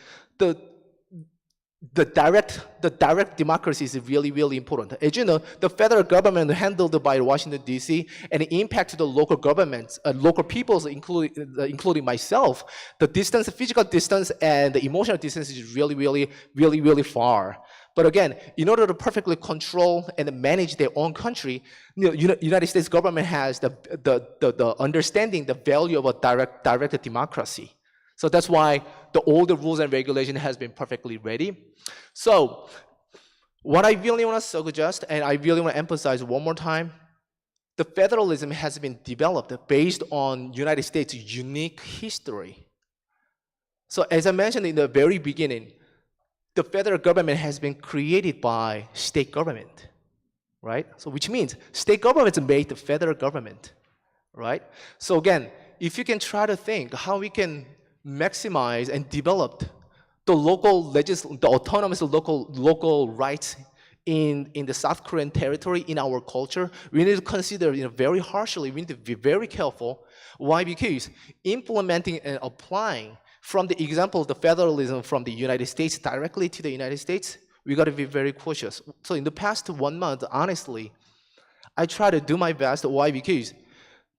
the direct democracy is really, really important. As you know, the federal government handled by Washington, D.C., and the impact to the local governments, local peoples, including myself, the distance, physical distance, and the emotional distance is really, really, really, really far. But again, in order to perfectly control and manage their own country, United States government has the understanding, the value of a direct democracy. So that's why all the rules and regulation has been perfectly ready. So what I really want to suggest, and I really want to emphasize one more time, the federalism has been developed based on United States' unique history. So as I mentioned in the very beginning, the federal government has been created by state government, right? So which means state governments made the federal government, right? So again, if you can try to think how we can maximize and develop the autonomous local rights in the South Korean territory, in our culture, we need to consider very harshly, we need to be very careful. Why? Because implementing and applying from the example of the federalism from the United States directly to the United States, we got to be very cautious. So in the past 1 month, honestly, I try to do my best. Why? Because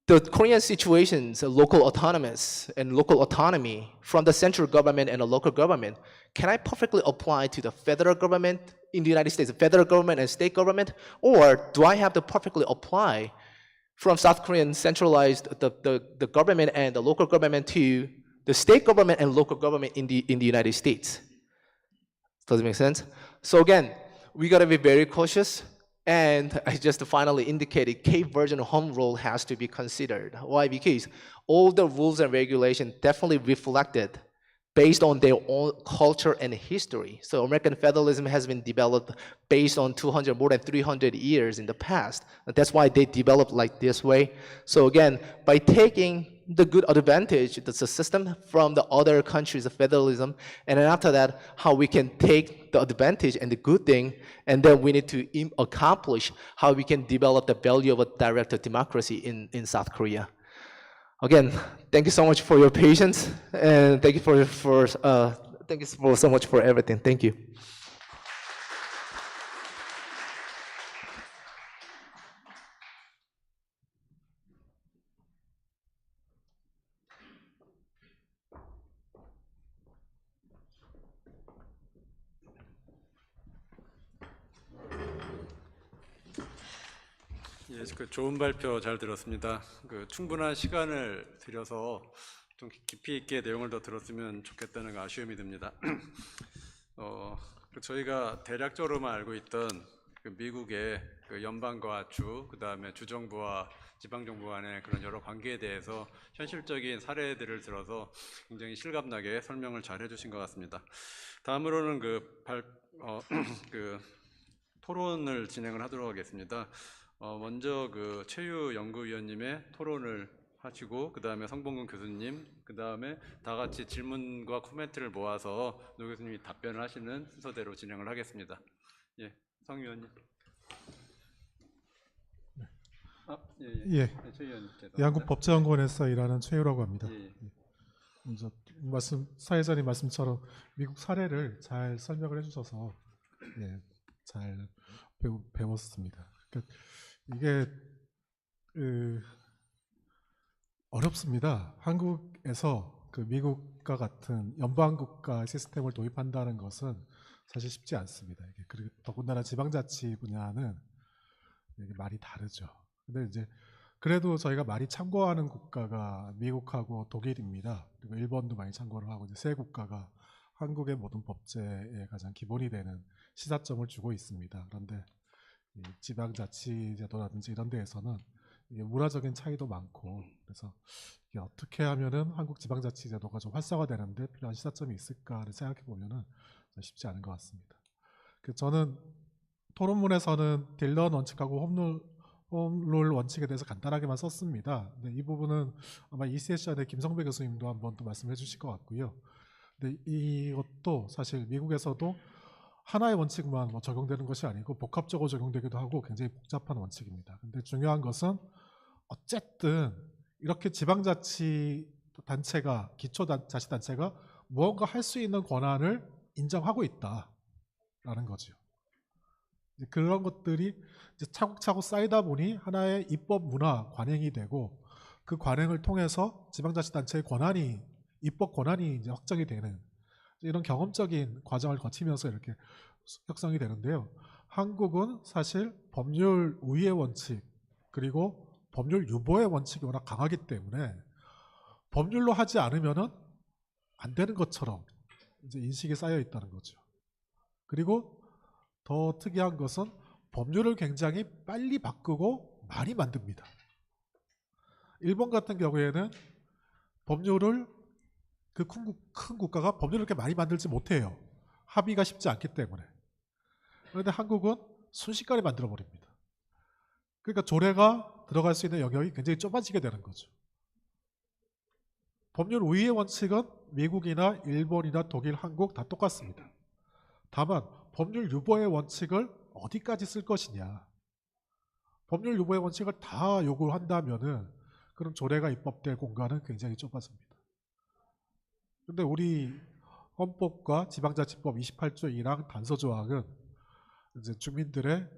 the Korean situations, local autonomous and local autonomy from the central government and the local government, can I perfectly apply to the federal government in the United States, the federal government and state government, or do I have to perfectly apply from South Korean centralized the government and the local government to the state government and local government in the United States? Does it make sense? So again, we got to be very cautious. And I just finally indicated Cape Version home rule has to be considered. Why? Because all the rules and regulations definitely reflected based on their own culture and history. So American federalism has been developed based on more than 300 years in the past. That's why they developed like this way. So again, by taking the good advantage, that's a system from the other countries of federalism, and then after that, how we can take the advantage and the good thing, and then we need to accomplish how we can develop the value of a direct democracy in South Korea. Again, thank you so much for your patience, and thank you thank you so much for everything. Thank you. 예, 그 좋은 발표 잘 들었습니다. 충분한 시간을 들여서 좀 깊이 있게 내용을 더 들었으면 좋겠다는 아쉬움이 듭니다. 저희가 대략적으로만 알고 있던 미국의 연방과 주, 그 다음에 주정부와 지방정부 간의 그런 여러 관계에 대해서 현실적인 사례들을 들어서 굉장히 실감나게 설명을 잘 해주신 것 같습니다. 다음으로는 토론을 진행을 하도록 하겠습니다. 먼저 최유 연구위원님의 토론을 하시고, 그 다음에 성봉근 교수님, 그 다음에 다 같이 질문과 코멘트를 모아서 노 교수님이 답변을 하시는 순서대로 진행을 하겠습니다. 예, 성 위원님. 최 위원님. 한국법제연구원에서 일하는 최유라고 합니다. 예. 먼저 사회자님 말씀처럼 미국 사례를 잘 설명을 해주셔서 잘 배웠습니다. 그러니까 이게 어렵습니다. 한국에서 미국과 같은 연방국가 시스템을 도입한다는 것은 사실 쉽지 않습니다. 그리고 더군다나 지방자치 분야는 말이 다르죠. 근데 이제 그래도 저희가 많이 참고하는 국가가 미국하고 독일입니다. 그리고 일본도 많이 참고를 하고, 이제 세 국가가 한국의 모든 법제의 가장 기본이 되는 시사점을 주고 있습니다. 그런데 이 지방자치제도라든지 이런 데에서는 이게 문화적인 차이도 많고, 그래서 이게 어떻게 하면은 한국 지방자치제도가 좀 활성화되는데 필요한 시사점이 있을까를 생각해 보면은 쉽지 않은 것 같습니다. 저는 토론문에서는 딜런 원칙하고 홈룰 원칙에 대해서 간단하게만 썼습니다. 근데 이 부분은 아마 이 세션에 김성배 교수님도 한번 또 말씀해 주실 것 같고요. 근데 이것도 사실 미국에서도 하나의 원칙만 적용되는 것이 아니고 복합적으로 적용되기도 하고 굉장히 복잡한 원칙입니다. 근데 중요한 것은 어쨌든 이렇게 지방자치 단체가, 기초자치단체가 무언가 할 수 있는 권한을 인정하고 있다. 거라는 거죠. 이제 그런 것들이 이제 차곡차곡 쌓이다 보니 하나의 입법 문화 관행이 되고 그 관행을 통해서 지방자치단체의 권한이 입법 권한이 이제 확정이 되는 이런 경험적인 과정을 거치면서 이렇게 형성이 되는데요. 한국은 사실 법률 우위의 원칙 그리고 법률 유보의 원칙이 워낙 강하기 때문에 법률로 하지 않으면은 안 되는 것처럼 이제 인식이 쌓여 있다는 거죠. 그리고 더 특이한 것은 법률을 굉장히 빨리 바꾸고 많이 만듭니다. 일본 같은 경우에는 법률을 그 큰 국가가 법률을 그렇게 많이 만들지 못해요. 합의가 쉽지 않기 때문에. 그런데 한국은 순식간에 만들어 버립니다. 그러니까 조례가 들어갈 수 있는 영역이 굉장히 좁아지게 되는 거죠. 법률 우위의 원칙은 미국이나 일본이나 독일, 한국 다 똑같습니다. 다만 법률 유보의 원칙을 어디까지 쓸 것이냐. 법률 유보의 원칙을 다 요구한다면은 그럼 조례가 입법될 공간은 굉장히 좁아집니다. 그런데 우리 헌법과 지방자치법 28조 1항 단서 조항은 이제 주민들의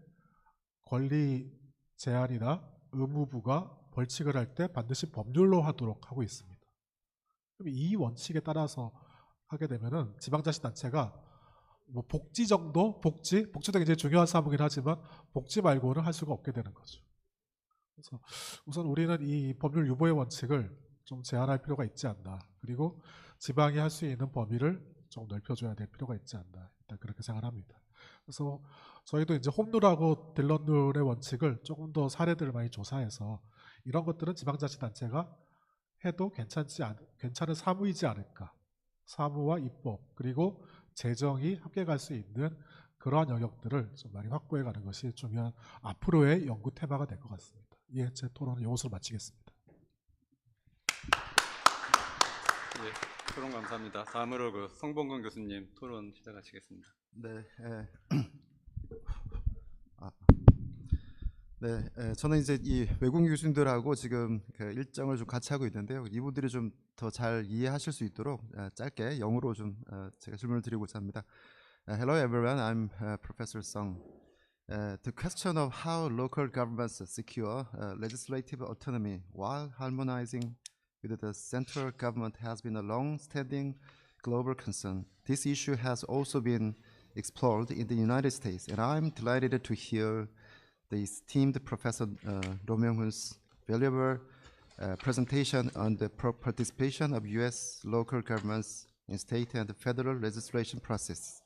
권리 제한이나 의무부가 벌칙을 할 때 반드시 법률로 하도록 하고 있습니다. 그럼 이 원칙에 따라서 하게 되면은 지방자치단체가 뭐 복지 정도, 복지도 굉장히 중요한 사무긴 하지만 복지 말고는 할 수가 없게 되는 거죠. 그래서 우선 우리는 이 법률 유보의 원칙을 좀 제한할 필요가 있지 않나. 그리고 지방이 할 수 있는 범위를 좀 넓혀줘야 될 필요가 있지 않나. 일단 그렇게 생각합니다. 그래서 저희도 이제 홈룰하고 딜런룰의 원칙을 조금 더 사례들을 많이 조사해서 이런 것들은 지방자치단체가 해도 괜찮은 사무이지 않을까. 사무와 입법 그리고 재정이 함께 갈 수 있는 그러한 영역들을 좀 많이 확보해 가는 것이 중요한 앞으로의 연구 테마가 될 것 같습니다. 예, 제 토론은 이것으로 마치겠습니다. 예, 토론 감사합니다. 다음으로 그 성봉근 교수님 토론 시작하시겠습니다. 저는 이제 이 외국인 교수님들하고 지금 그 일정을 좀 같이 하고 있는데요. 이분들이 좀 더 잘 이해하실 수 있도록 짧게 영어로 좀 제가 질문을 드리고자 합니다. Hello everyone, I'm Professor Song. The question of how local governments secure legislative autonomy while harmonizing with the central government has been a long-standing global concern. This issue has also been explored in the United States, and I'm delighted to hear the esteemed Professor Roh Myung-hoon's valuable presentation on the participation of U.S. local governments in state and federal legislation process.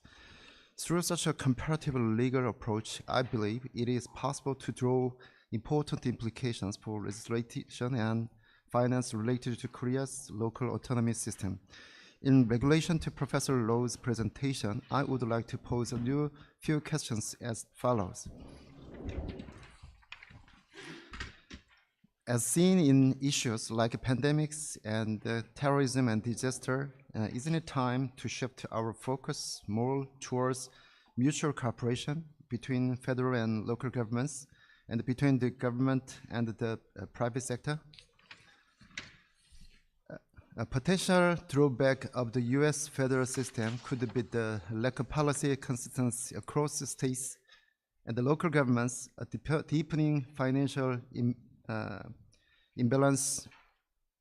Through such a comparative legal approach, I believe it is possible to draw important implications for legislation and finance related to Korea's local autonomy system. In relation to Professor Roh's presentation, I would like to pose a few questions as follows. As seen in issues like pandemics and terrorism and disaster, isn't it time to shift our focus more towards mutual cooperation between federal and local governments and between the government and the private sector? A potential drawback of the U.S. federal system could be the lack of policy consistency across the states and the local governments, a deepening financial imbalance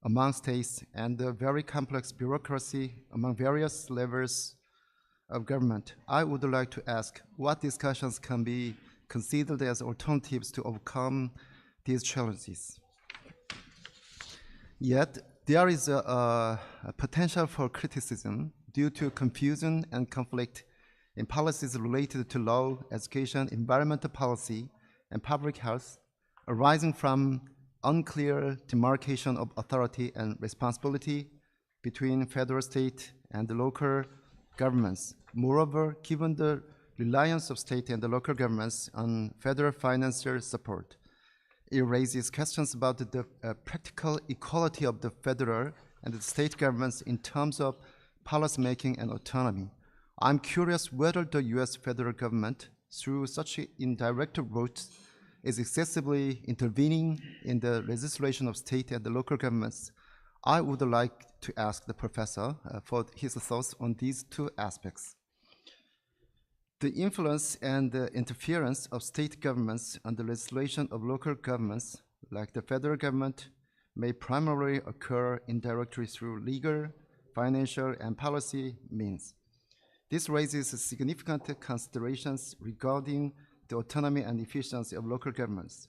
among states, and a very complex bureaucracy among various levels of government. I would like to ask what discussions can be considered as alternatives to overcome these challenges. Yet, there is a potential for criticism due to confusion and conflict in policies related to law, education, environmental policy, and public health, arising from unclear demarcation of authority and responsibility between federal, state, and the local governments. Moreover, given the reliance of state and the local governments on federal financial support, it raises questions about the practical equality of the federal and the state governments in terms of policy making and autonomy. I'm curious whether the U.S. federal government, through such indirect routes, is excessively intervening in the legislation of state and the local governments. I would like to ask the professor for his thoughts on these two aspects. The influence and the interference of state governments on the legislation of local governments, like the federal government, may primarily occur indirectly through legal, financial, and policy means. This raises significant considerations regarding the autonomy and efficiency of local governments.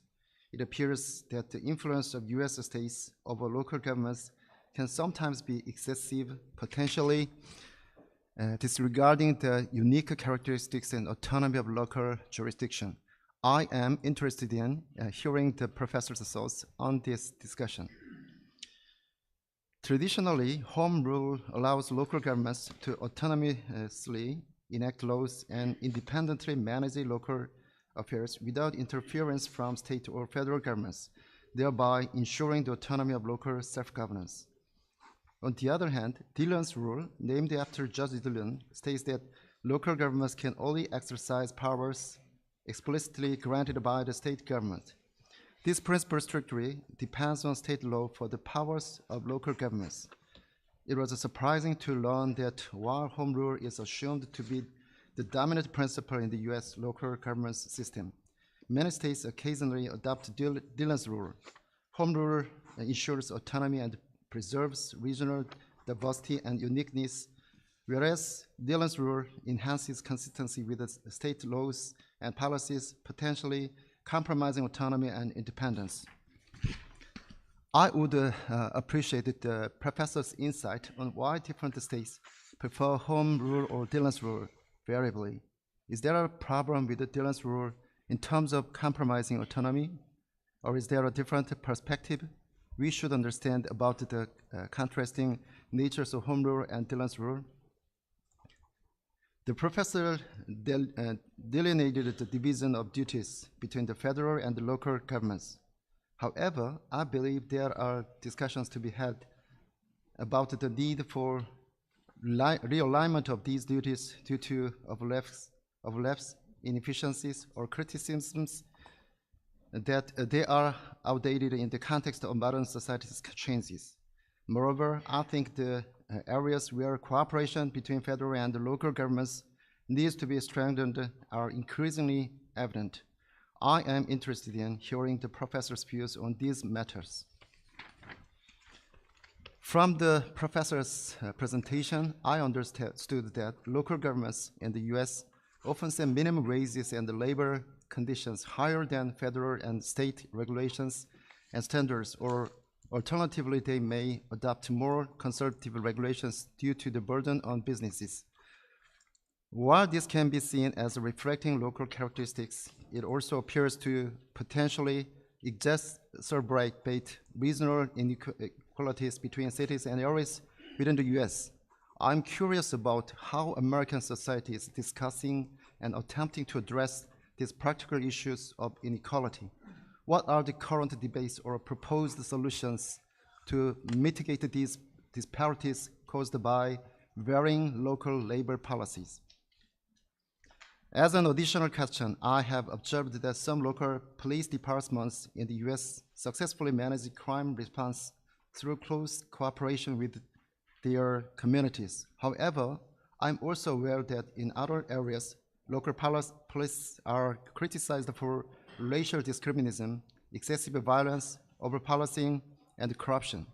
It appears that the influence of U.S. states over local governments can sometimes be excessive, potentially disregarding the unique characteristics and autonomy of local jurisdiction. I am interested in hearing the professor's thoughts on this discussion. Traditionally, home rule allows local governments to autonomously enact laws and independently manage local affairs without interference from state or federal governments, thereby ensuring the autonomy of local self-governance. On the other hand, Dillon's rule, named after Judge Dillon, states that local governments can only exercise powers explicitly granted by the state government. This principle strictly depends on state law for the powers of local governments. It was surprising to learn that while home rule is assumed to be the dominant principle in the U.S. local government system, many states occasionally adopt Dillon's rule. Home rule ensures autonomy and preserves regional diversity and uniqueness, whereas Dillon's rule enhances consistency with the state laws and policies, potentially compromising autonomy and independence. I would appreciate the professor's insight on why different states prefer home rule or Dillon's rule variably. Is there a problem with the Dillon's rule in terms of compromising autonomy, or is there a different perspective we should understand about the contrasting natures of home rule and Dillon's rule? The professor delineated the division of duties between the federal and the local governments. However, I believe there are discussions to be had about the need for realignment of these duties due to overlaps, inefficiencies, or criticisms that they are outdated in the context of modern society's changes. Moreover, I think the areas where cooperation between federal and local governments needs to be strengthened are increasingly evident. I am interested in hearing the professor's views on these matters. From the professor's presentation, I understood that local governments in the U.S. often set minimum wages and labor conditions higher than federal and state regulations and standards, or alternatively, they may adopt more conservative regulations due to the burden on businesses. While this can be seen as reflecting local characteristics, it also appears to potentially exacerbate regional inequalities between cities and areas within the U.S. I'm curious about how American society is discussing and attempting to address these practical issues of inequality. What are the current debates or proposed solutions to mitigate these disparities caused by varying local labor policies? As an additional question, I have observed that some local police departments in the U.S. successfully manage crime response through close cooperation with their communities. However, I'm also aware that in other areas, local police are criticized for racial discrimination, excessive violence, overpolicing, and corruption.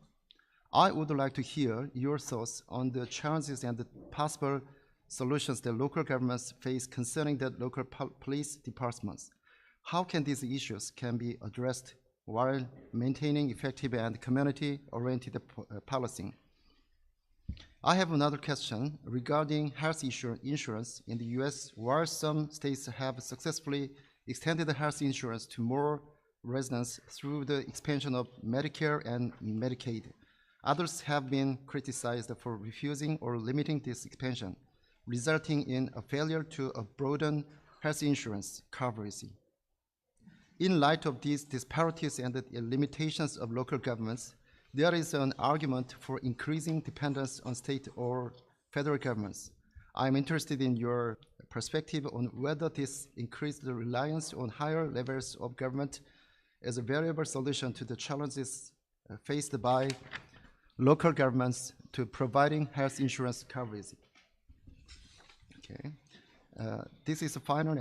I would like to hear your thoughts on the challenges and the possible solutions that local governments face concerning the local police departments. How can these issues can be addressed while maintaining effective and community-oriented policing? I have another question regarding health insurance in the U.S. While some states have successfully extended health insurance to more residents through the expansion of Medicare and Medicaid, others have been criticized for refusing or limiting this expansion, resulting in a failure to broaden health insurance coverage. In light of these disparities and the limitations of local governments, there is an argument for increasing dependence on state or federal governments. I'm interested in your perspective on whether this increased reliance on higher levels of government is a variable solution to the challenges faced by local governments to providing health insurance coverage. Okay. this is a final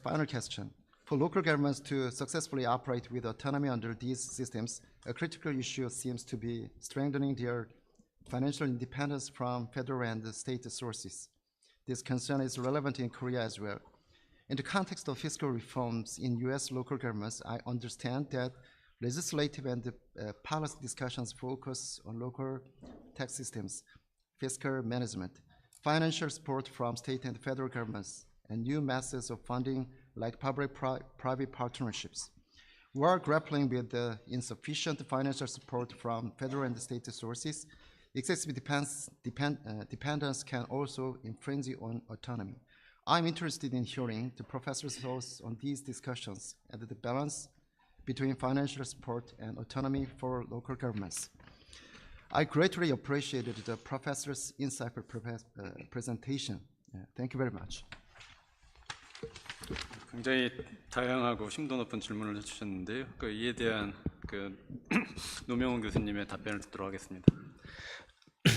final question. For local governments to successfully operate with autonomy under these systems, a critical issue seems to be strengthening their financial independence from federal and state sources. This concern is relevant in Korea as well. In the context of fiscal reforms in US local governments, I understand that legislative and policy discussions focus on local tax systems, fiscal management, financial support from state and federal governments, and new methods of funding like public-private partnerships. We are grappling with the insufficient financial support from federal and state sources. Excessive dependence can also infringe on autonomy. I'm interested in hearing the professor's thoughts on these discussions and the balance between financial support and autonomy for local governments. I greatly appreciated the professor's insightful presentation. Thank you very much. 굉장히 다양하고 심도 높은 질문을 해주셨는데요. 이에 대한 노명훈 교수님의 답변을 듣도록 하겠습니다.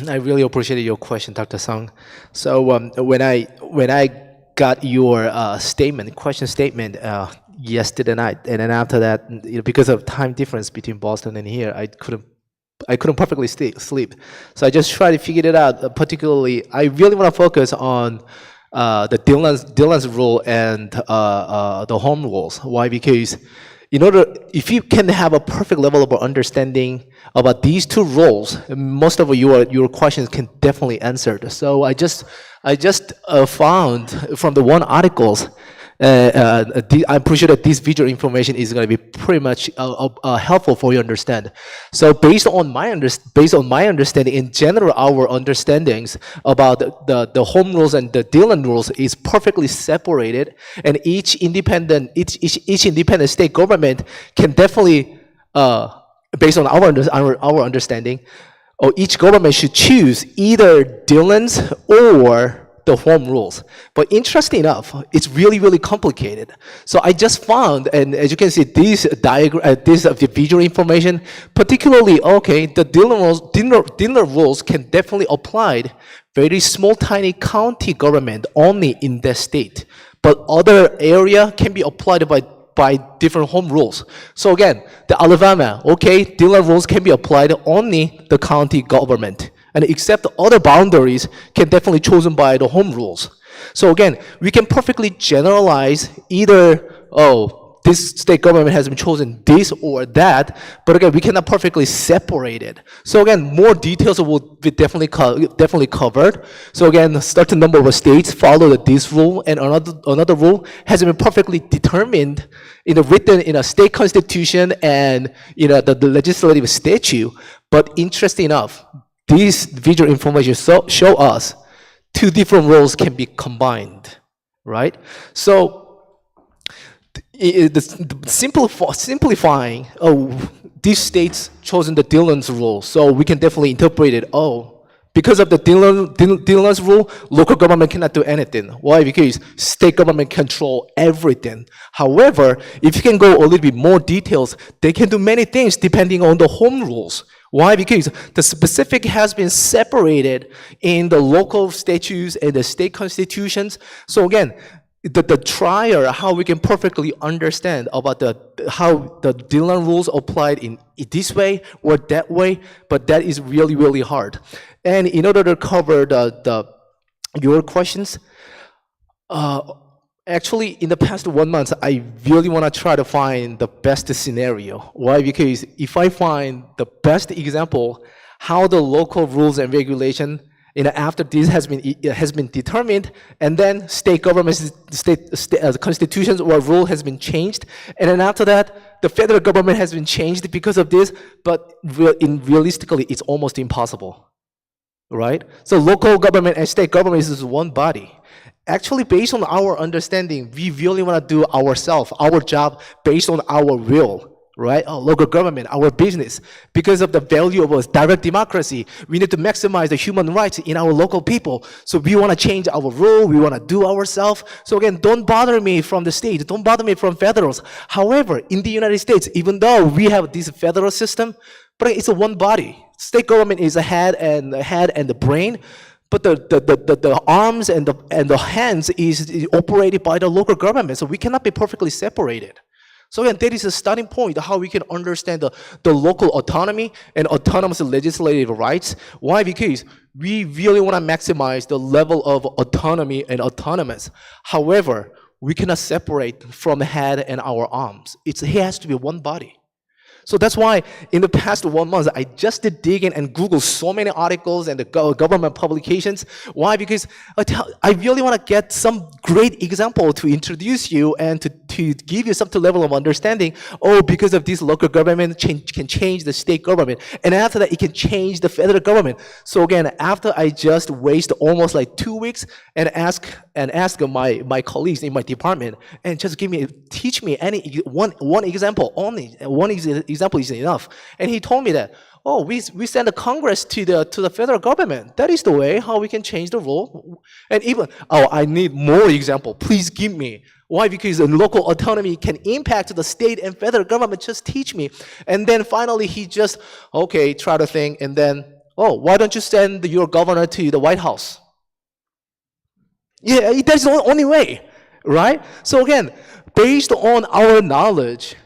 I really appreciated your question, Dr. Sung. So when I got your question statement yesterday night, and then after that, because of time difference between Boston and here, I couldn't perfectly sleep. So I just tried to figure it out. Particularly, I really want to focus on the Dillon's rule and the home rules. Why? Because if you can have a perfect level of understanding about these two roles, most of your questions can definitely answer. So I just found from the one articles. I'm pretty sure that this visual information is going to be pretty much helpful for you to understand. So based on my understanding, in general, our understandings about the home rules and the Dillon rules is perfectly separated, and each independent state government can definitely, based on our understanding, or each government should choose either Dillon's or the home rules. But interesting enough, it's really, really complicated. So I just found, and as you can see, this visual information, particularly, the Dillon rules can definitely apply very small, tiny county government only in that state. But other area can be applied by different home rules. So again, the Alabama, Dillon rules can be applied only the county government. And except the other boundaries can definitely chosen by the home rules. So again, we can perfectly generalize either, this state government has been chosen this or that, but again, we cannot perfectly separate it. So again, more details will be definitely covered. So again, a certain number of states follow this rule, and another rule has been perfectly determined, written in a state constitution and the legislative statute. But interesting enough, these visual information show us two different roles can be combined, right? So simplifying, these states chosen the Dillon's rule, so we can definitely interpret it, because of the Dillon's rule, local government cannot do anything. Why? Because state government control everything. However, if you can go a little bit more details, they can do many things depending on the home rules. Why? Because the specific has been separated in the local statutes and the state constitutions. So again, the trial, how we can perfectly understand about how the Dillon rules applied in this way or that way, but that is really, really hard. And in order to cover your questions, actually, in the past 1 month, I really want to try to find the best scenario. Why? Because if I find the best example, how the local rules and regulation, after this has been determined, and then state governments, constitutions or rule has been changed, and then after that, the federal government has been changed because of this. But realistically, it's almost impossible, right? So local government and state government is one body. Actually, based on our understanding, we really want to do our job based on our will, right? Our local government, our business. Because of the value of direct democracy, we need to maximize the human rights in our local people. So we want to change our rule, we want to do ourselves. So again, don't bother me from the state, don't bother me from federals. However, in the United States, even though we have this federal system, but it's a one body. State government is the head and the brain. but the arms and the hands is operated by the local government. So we cannot be perfectly separated. So again, that is a starting point how we can understand the local autonomy and autonomous legislative rights. Why? Because we really want to maximize the level of autonomy and autonomous. However, we cannot separate from the head and our arms. It has to be one body. So that's why in the past 1 month, I just did dig in and Google so many articles and the government publications. Why? Because I really want to get some great example to introduce you and to give you some level of understanding. Oh, because of this local government can change the state government. And after that, it can change the federal government. So again, after I just wasted almost like 2 weeks and ask my colleagues in my department and just teach me any one example, only one example is enough. And he told me that, oh, we send the Congress to the federal government. That is the way how we can change the rule. And even, oh, I need more example. Please give me. Why? Because the local autonomy can impact the state and federal government. Just teach me. And then finally he just, okay, try to think. And then, oh, why don't you send your governor to the White House? Yeah, that's the only way, right? So again, based on our knowledge,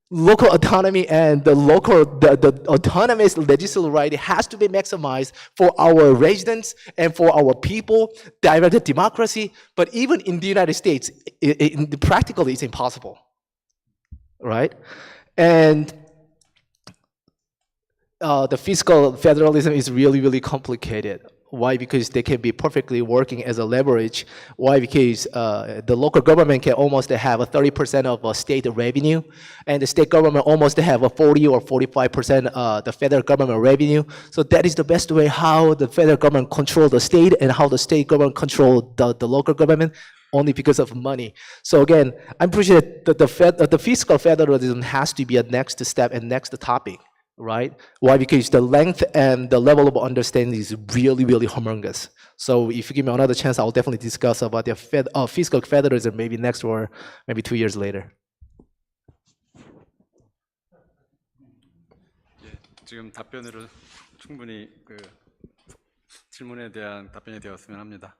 local autonomy and the autonomous legislative right has to be maximized for our residents and for our people, direct democracy. But even in the United States, practically it's impossible, right? And the fiscal federalism is really, really complicated. Why? Because they can be perfectly working as a leverage. Why? Because the local government can almost have a 30% of state revenue, and the state government almost have a 40 or 45% the federal government revenue. So that is the best way how the federal government control the state and how the state government control the local government, only because of money. So again, I'm pretty sure that the fiscal federalism has to be a next step and next topic. Right? Why? Because the length and the level of understanding is really, really humongous. So if you give me another chance, I'll definitely discuss about the fiscal federalism maybe next or maybe 2 years later. 예, 지금 답변으로 충분히 그 질문에 대한 답변이 되었으면 합니다.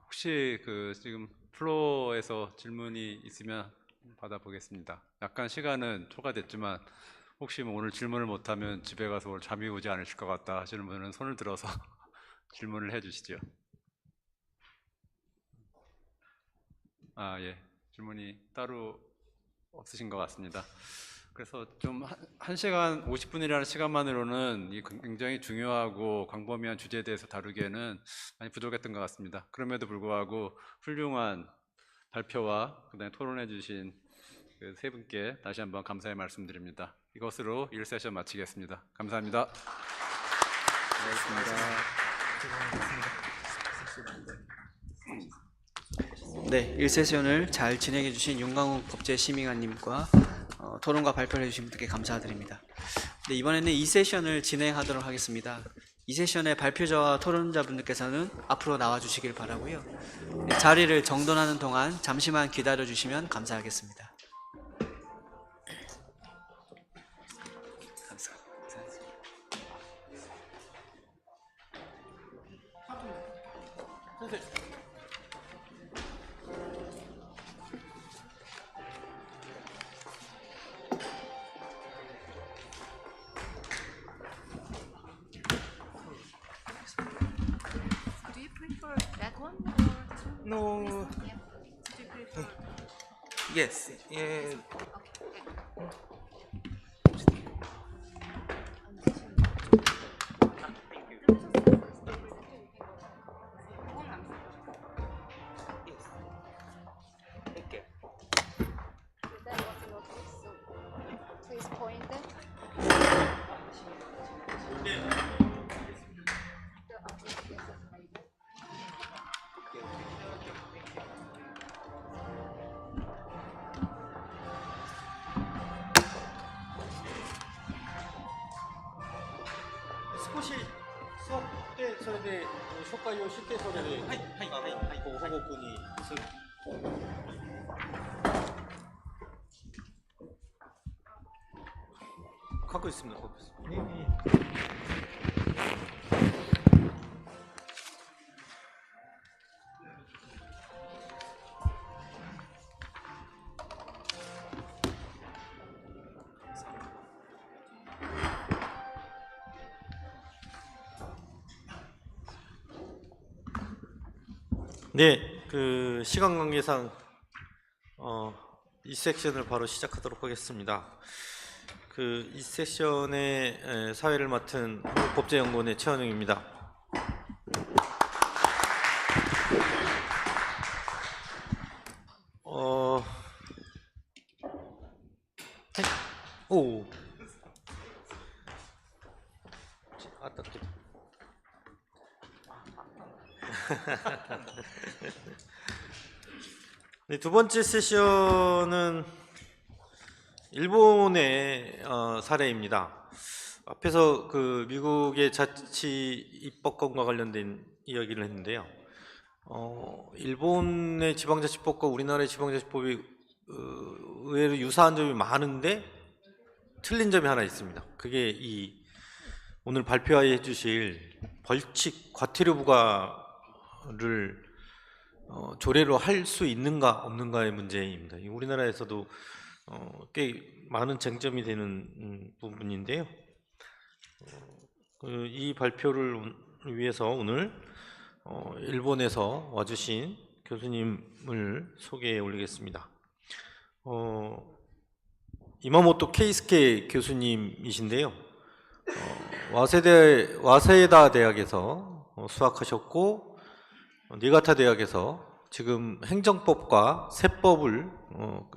혹시 그 지금 플로어에서 질문이 있으면 받아보겠습니다. 약간 시간은 초과됐지만 혹시 뭐 오늘 질문을 못하면 집에 가서 오늘 잠이 오지 않으실 것 같다 하시는 분은 손을 들어서 질문을 해주시죠. 예, 질문이 따로 없으신 것 같습니다. 그래서 좀 1시간 50분이라는 시간만으로는 이 굉장히 중요하고 광범위한 주제에 대해서 다루기에는 많이 부족했던 것 같습니다. 그럼에도 불구하고 훌륭한 발표와 그다음에 토론해 주신 그 세 분께 다시 한번 감사의 말씀드립니다. 이것으로 1세션 마치겠습니다. 감사합니다. 네, 1세션을 잘 진행해 주신 윤광욱 법제시민관님과 토론과 발표를 해주신 분들께 감사드립니다. 네, 이번에는 2세션을 진행하도록 하겠습니다. 2세션의 발표자와 토론자분들께서는 앞으로 나와주시길 바라고요. 네, 자리를 정돈하는 동안 잠시만 기다려주시면 감사하겠습니다. No. Yes. Yeah. Please point it. 갖고 있습니다. 네, 그 시간 관계상 이 섹션을 바로 시작하도록 하겠습니다. 그 이 세션의 사회를 맡은 한국법제연구원의 최원영입니다. 오, 아깝게. 네, 두 번째 세션은 일본의 사례입니다. 앞에서 그 미국의 자치 입법권과 관련된 이야기를 했는데요. 일본의 지방자치법과 우리나라의 지방자치법이 의외로 유사한 점이 많은데 틀린 점이 하나 있습니다. 그게 이 오늘 발표해 주실 벌칙 과태료 부과를 조례로 할 수 있는가 없는가의 문제입니다. 우리나라에서도 꽤 많은 쟁점이 되는 부분인데요. 이 발표를 위해서 오늘 일본에서 와주신 교수님을 소개해 올리겠습니다. 이마모토 케이스케 교수님이신데요. 와세다 대학에서 수학하셨고 니가타 대학에서 지금 행정법과 세법을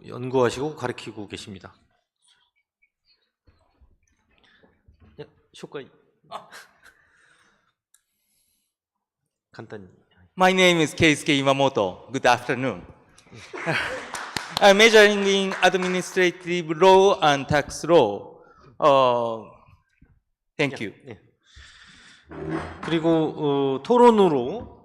연구하시고 가르치고 계십니다. 쇼카이 간단히. My name is Keisuke Imamoto. Good afternoon. I'm majoring in administrative law and tax law. Thank you. 예. 그리고 토론으로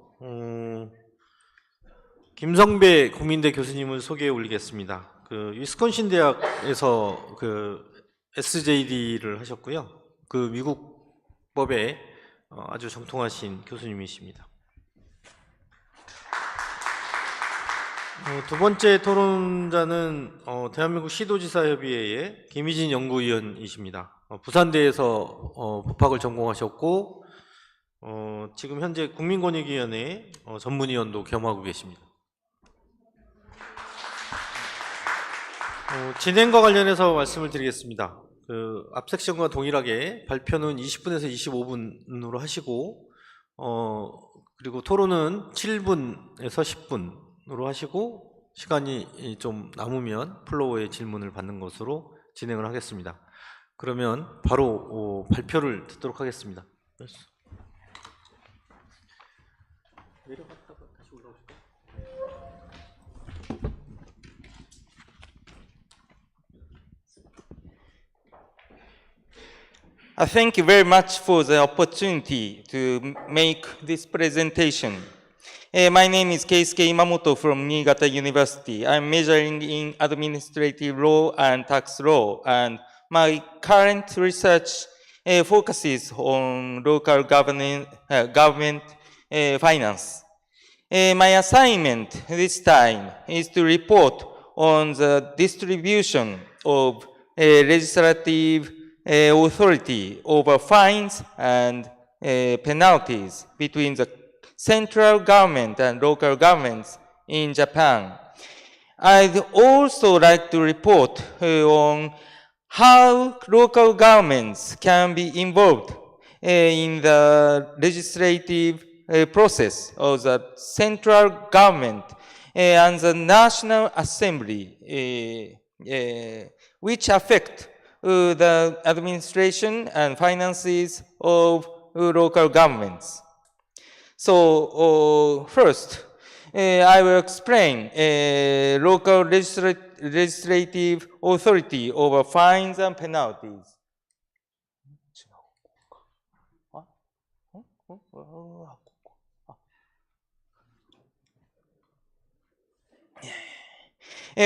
김성배 국민대 교수님을 소개해 올리겠습니다. 그 위스콘신 대학에서 그 SJD를 하셨고요. 그 미국 법에 아주 정통하신 교수님이십니다. 두 번째 토론자는 대한민국 시도지사협의회의 김희진 연구위원이십니다. 부산대에서 법학을 전공하셨고 지금 현재 국민권익위원회 전문위원도 겸하고 계십니다. 진행과 관련해서 말씀을 드리겠습니다. 그 앞 섹션과 동일하게 발표는 20분에서 25분으로 하시고 그리고 토론은 7분에서 10분으로 하시고 시간이 좀 남으면 플로어의 질문을 받는 것으로 진행을 하겠습니다. 그러면 바로 발표를 듣도록 하겠습니다. 내려갔다가 다시 올라오실까요? Thank you very much for the opportunity to make this presentation. My name is Keisuke Imamoto from Niigata University. I'm majoring in administrative law and tax law, and my current research focuses on local government finance. My assignment this time is to report on the distribution of legislative authority over fines and penalties between the central government and local governments in Japan. I'd also like to report on how local governments can be involved in the legislative process of the central government and the National Assembly, which affect the administration and finances of local governments. So first, I will explain local legislative authority over fines and penalties.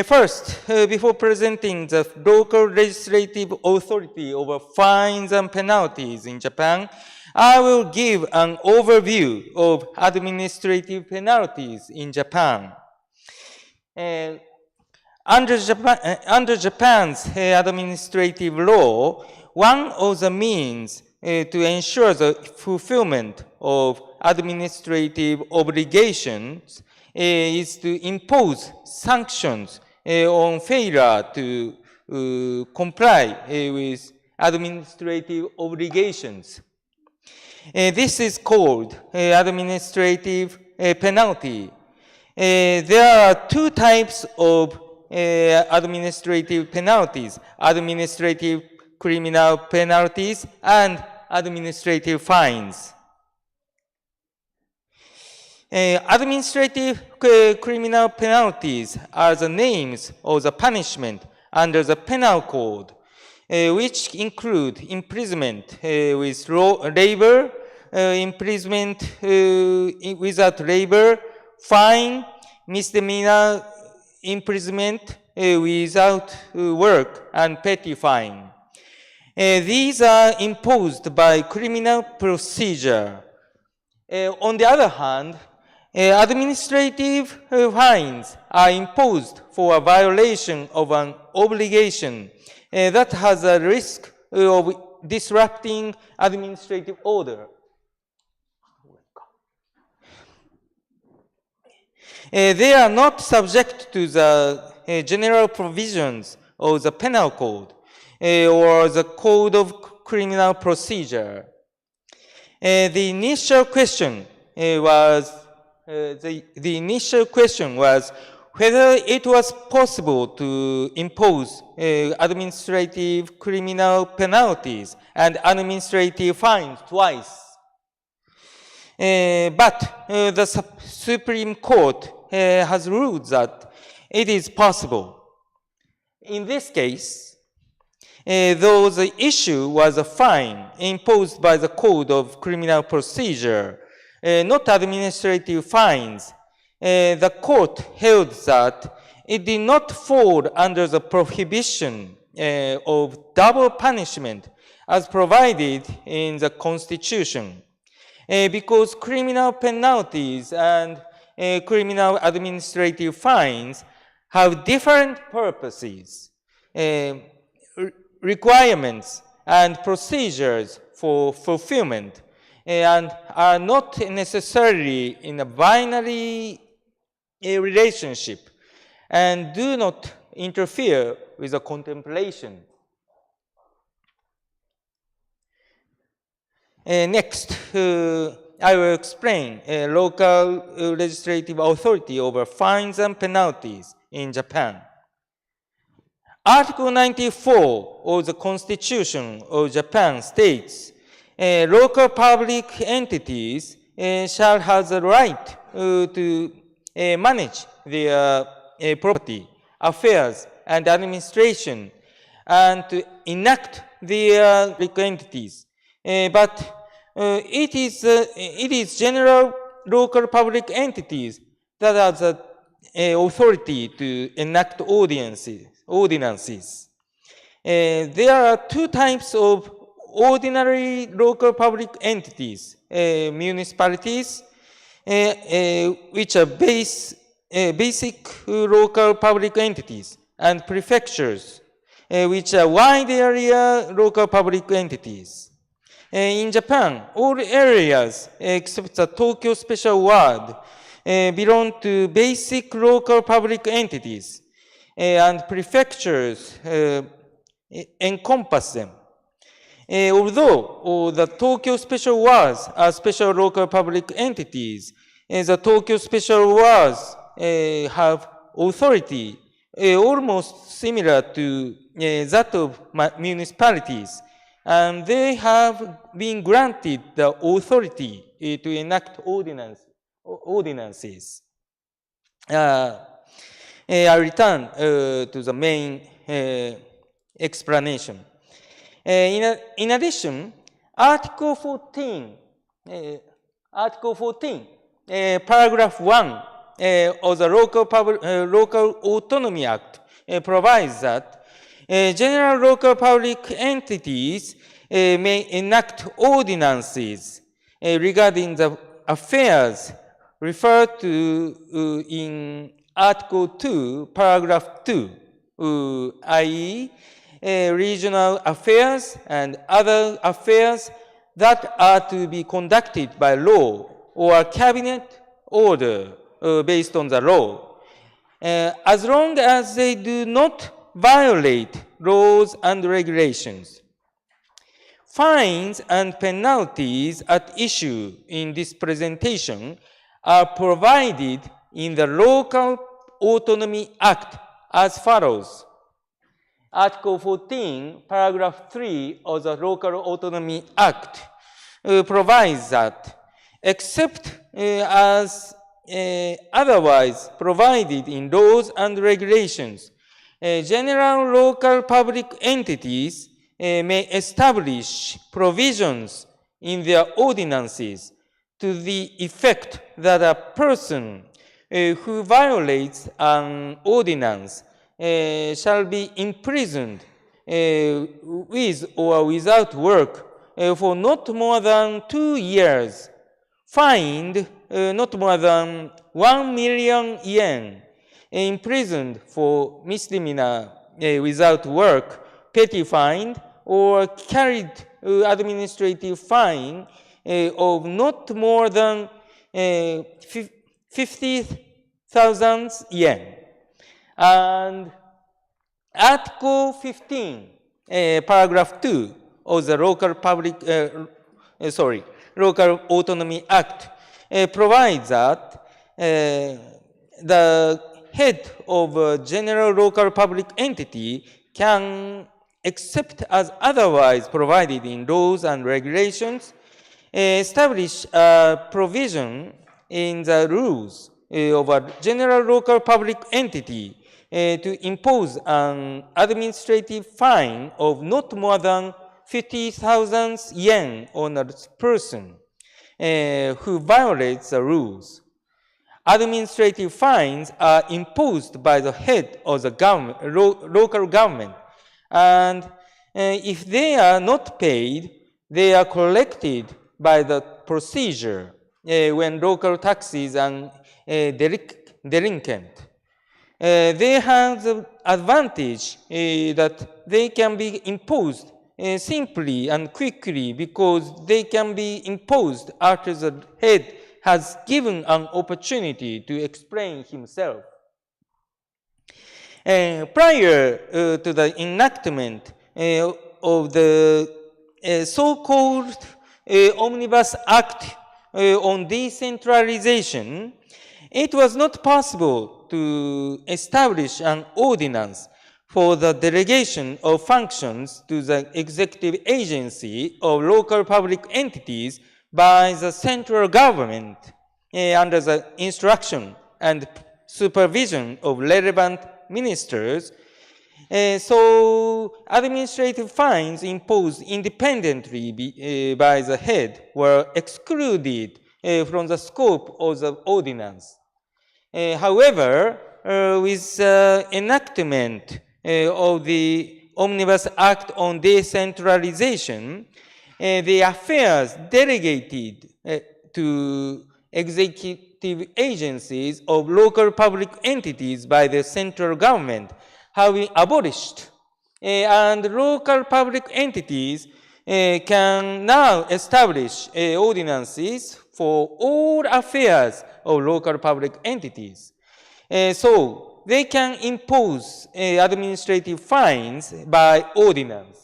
First, before presenting the local legislative authority over fines and penalties in Japan, I will give an overview of administrative penalties in Japan. Under Japan's administrative law, one of the means to ensure the fulfillment of administrative obligations is to impose sanctions on failure to comply with administrative obligations. This is called administrative penalty. There are two types of administrative penalties: administrative criminal penalties and administrative fines. Administrative criminal penalties are the names of the punishment under the penal code, which include imprisonment with labor, imprisonment without labor, fine, misdemeanor imprisonment without work, and petty fine. These are imposed by criminal procedure. On the other hand, administrative fines are imposed for a violation of an obligation that has a risk of disrupting administrative order. They are not subject to the general provisions of the penal code or the code of criminal procedure. The initial question was whether it was possible to impose administrative criminal penalties and administrative fines twice. But the Supreme Court has ruled that it is possible. In this case, though the issue was a fine imposed by the Code of Criminal Procedure, not administrative fines, the court held that it did not fall under the prohibition of double punishment as provided in the Constitution, because criminal penalties and criminal administrative fines have different purposes, requirements, and procedures for fulfillment, and are not necessarily in a binary relationship, and do not interfere with the contemplation. Next, I will explain local legislative authority over fines and penalties in Japan. Article 94 of the Constitution of Japan states, local public entities shall have the right to manage their property, affairs, and administration, and to enact their public entities. But it is general local public entities that have the authority to enact ordinances. There are two types of ordinary local public entities: municipalities, which are basic local public entities, and prefectures, which are wide area local public entities. In Japan, all areas except the Tokyo Special Ward belong to basic local public entities, and prefectures encompass them. Although the Tokyo Special Wards are special local public entities, the Tokyo Special Wards have authority almost similar to that of municipalities, and they have been granted the authority to enact ordinances. I return to the main explanation. In addition, Article 14, paragraph 1 of the Local Autonomy Act provides that general local public entities may enact ordinances regarding the affairs referred to in Article 2, paragraph 2, i.e., regional affairs and other affairs that are to be conducted by law or cabinet order based on the law, as long as they do not violate laws and regulations. Fines and penalties at issue in this presentation are provided in the Local Autonomy Act as follows. Article 14, paragraph 3 of the Local Autonomy Act provides that, except as otherwise provided in laws and regulations, general local public entities may establish provisions in their ordinances to the effect that a person who violates an ordinance shall be imprisoned with or without work for not more than 2 years, fined not more than 1 million yen, imprisoned for misdemeanor without work, petty fine, or carried administrative fine of not more than 50,000 yen. And Article 15, paragraph 2 of the Local Autonomy Act provides that the head of a general local public entity can, except as otherwise provided in laws and regulations, establish a provision in the rules of a general local public entity to impose an administrative fine of not more than 50,000 yen on a person who violates the rules. Administrative fines are imposed by the head of the government, local government, and if they are not paid, they are collected by the procedure when local taxes are delinquent. They have the advantage that they can be imposed simply and quickly because they can be imposed after the head has given an opportunity to explain himself. Prior to the enactment of the so-called Omnibus Act on decentralization, it was not possible to establish an ordinance for the delegation of functions to the executive agency of local public entities by the central government under the instruction and supervision of relevant ministers. So administrative fines imposed independently by the head were excluded from the scope of the ordinance. However, with the enactment of the Omnibus Act on decentralization, the affairs delegated to executive agencies of local public entities by the central government have been abolished, and local public entities can now establish ordinances for all affairs of local public entities. So they can impose administrative fines by ordinance.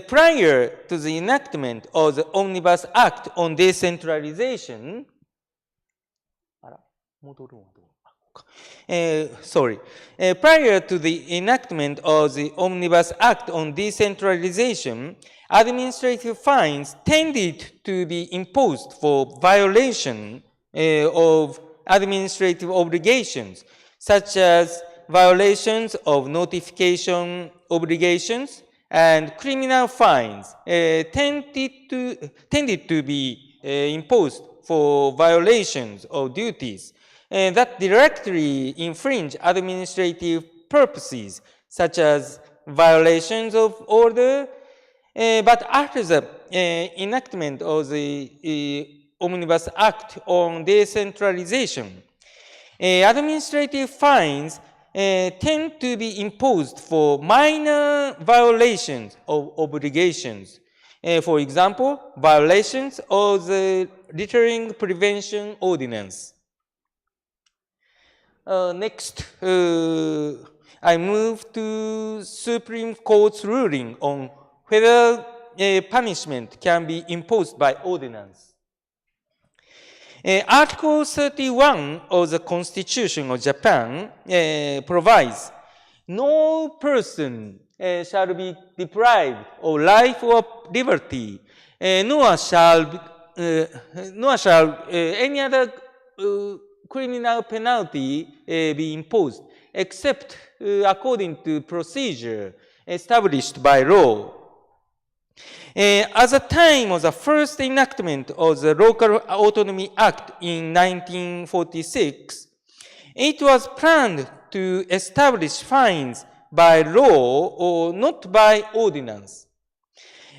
Prior to the enactment of the Omnibus Act on decentralization, prior to the enactment of the Omnibus Act on decentralization, administrative fines tended to be imposed for violation of administrative obligations, such as violations of notification obligations, and criminal fines tended to be imposed for violations of duties that directly infringe administrative purposes, such as violations of order. But after the enactment of the Omnibus Act on decentralization, administrative fines tend to be imposed for minor violations of obligations, For example, violations of the Littering Prevention Ordinance. Next, I move to Supreme Court's ruling on whether punishment can be imposed by ordinance. Article 31 of the Constitution of Japan provides no person shall be deprived of life or liberty, nor shall any other criminal penalty be imposed, except according to procedure established by law. At the time of the first enactment of the Local Autonomy Act in 1946, it was planned to establish fines by law or not by ordinance.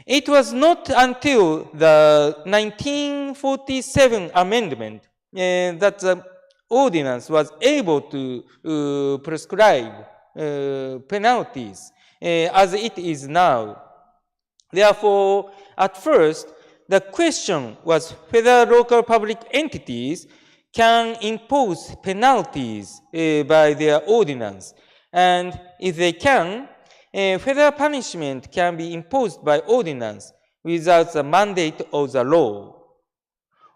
It was not until the 1947 amendment that the ordinance was able to prescribe penalties as it is now. Therefore, at first, the question was whether local public entities can impose penalties by their ordinance, and if they can, whether punishment can be imposed by ordinance without the mandate of the law.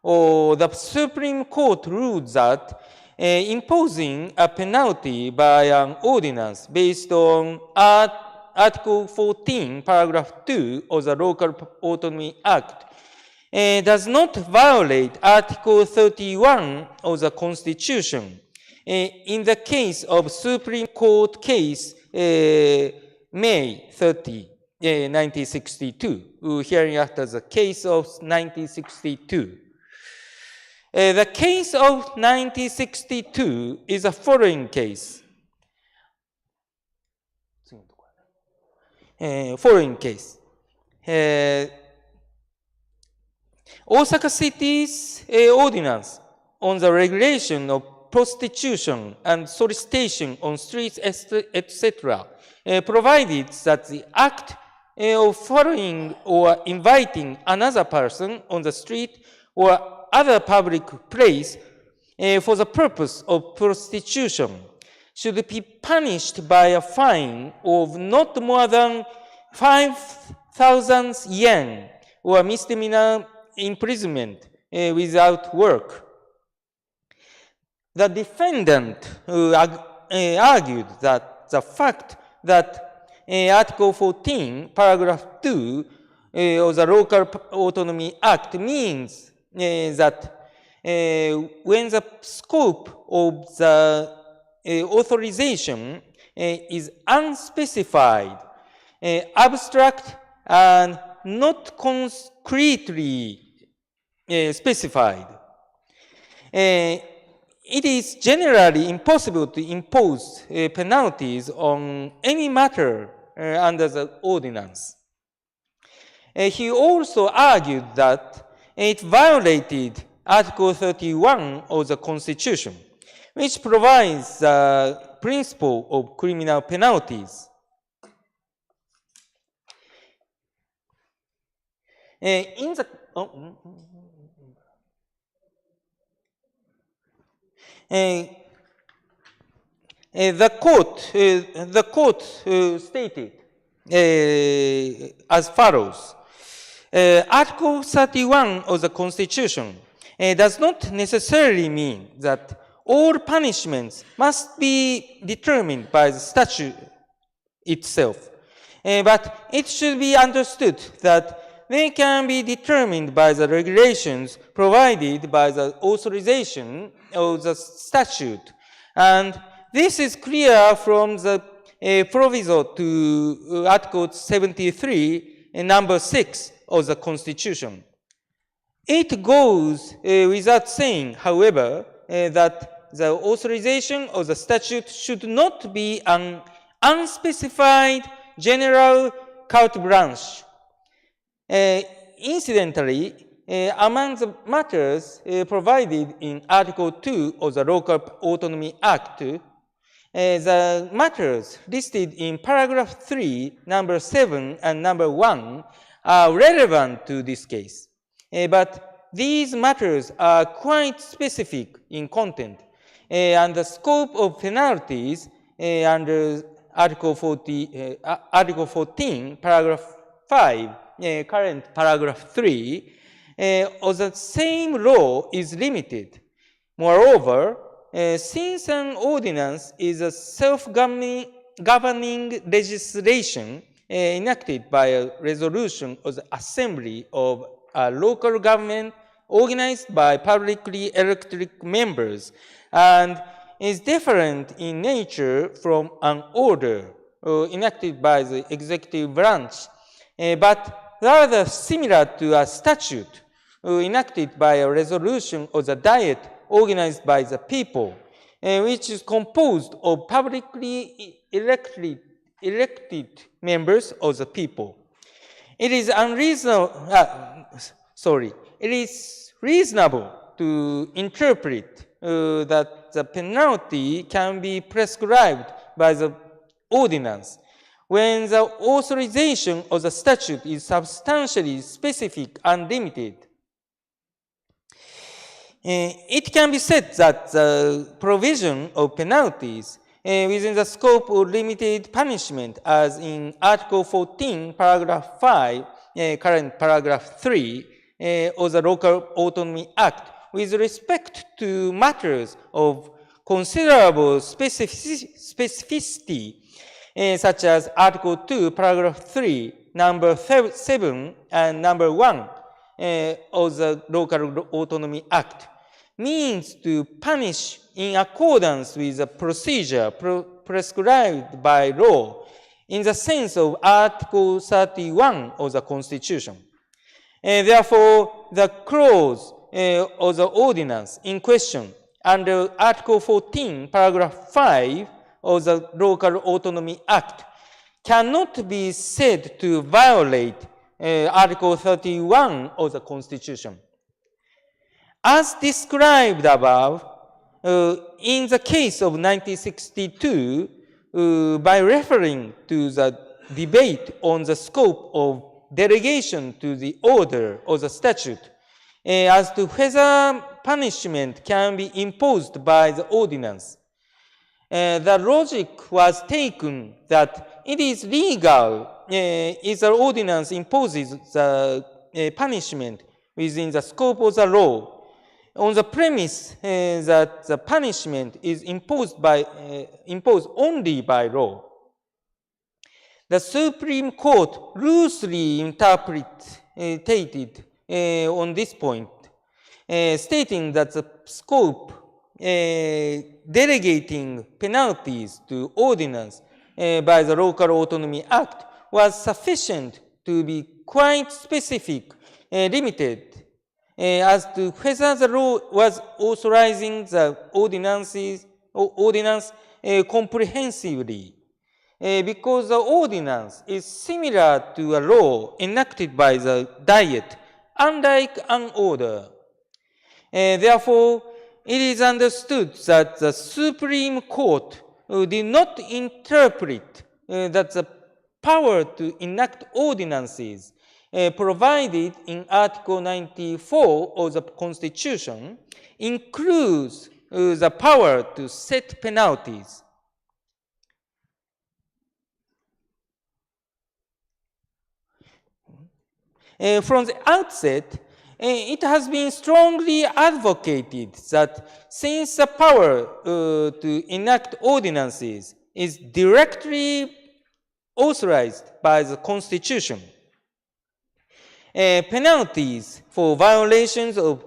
Or the Supreme Court ruled that imposing a penalty by an ordinance based on Article 14, Paragraph 2 of the Local Autonomy Act does not violate Article 31 of the Constitution. In the case of Supreme Court case May 30, 1962, hearing after the case of 1962. The case of 1962 is a following case. Following case. Osaka City's ordinance on the regulation of prostitution and solicitation on streets, etc., provided that the act of following or inviting another person on the street or other public place for the purpose of prostitution should be punished by a fine of not more than 5,000 yen or misdemeanor imprisonment without work. The defendant argued that the fact that Article 14, Paragraph 2 of the Local Autonomy Act means that when the scope of the authorization is unspecified, abstract, and not concretely specified, it is generally impossible to impose penalties on any matter under the ordinance. He also argued that it violated Article 31 of the Constitution, which provides the principle of criminal penalties. In the court stated as follows. Article 31 of the Constitution does not necessarily mean that all punishments must be determined by the statute itself, but it should be understood that they can be determined by the regulations provided by the authorization of the statute. And this is clear from the proviso to Article 73, number 6 of the Constitution. It goes without saying, however, that the authorization of the statute should not be an unspecified general carte blanche. Incidentally, among the matters provided in Article 2 of the Local Autonomy Act, the matters listed in paragraph 3, number 7, and number 1 are relevant to this case. But these matters are quite specific in content, and the scope of penalties under Article 14, paragraph 5, current paragraph 3, of the same law is limited. Moreover, since an ordinance is a self-governing legislation enacted by a resolution of the Assembly of a local government organized by publicly elected members and is different in nature from an order enacted by the executive branch, but rather similar to a statute enacted by a resolution of the Diet organized by the people, which is composed of publicly elected members of the people. It is reasonable to interpret that the penalty can be prescribed by the ordinance when the authorization of the statute is substantially specific and limited. It can be said that the provision of penalties within the scope of limited punishment, as in Article 14, paragraph 5, current paragraph 3 of the Local Autonomy Act, with respect to matters of considerable specificity, such as Article 2, paragraph 3, number 7 and number 1 of the Local Autonomy Act, means to punish in accordance with the procedure prescribed by law in the sense of Article 31 of the Constitution. Therefore, the clause of the ordinance in question under Article 14, paragraph 5 of the Local Autonomy Act cannot be said to violate Article 31 of the Constitution. As described above, in the case of 1962, by referring to the debate on the scope of delegation to the order of the statute as to whether punishment can be imposed by the ordinance, the logic was taken that it is legal if the ordinance imposes the punishment within the scope of the law, on the premise that the punishment is imposed only by law. The Supreme Court loosely interpreted on this point, stating that the scope delegating penalties to ordinance by the Local Autonomy Act was sufficient to be quite specific, limited, as to whether the law was authorizing the ordinance comprehensively, because the ordinance is similar to a law enacted by the Diet, unlike an order. Therefore, it is understood that the Supreme Court did not interpret that the power to enact ordinances provided in Article 94 of the Constitution includes the power to set penalties. From the outset, it has been strongly advocated that since the power to enact ordinances is directly authorized by the Constitution, penalties for violations of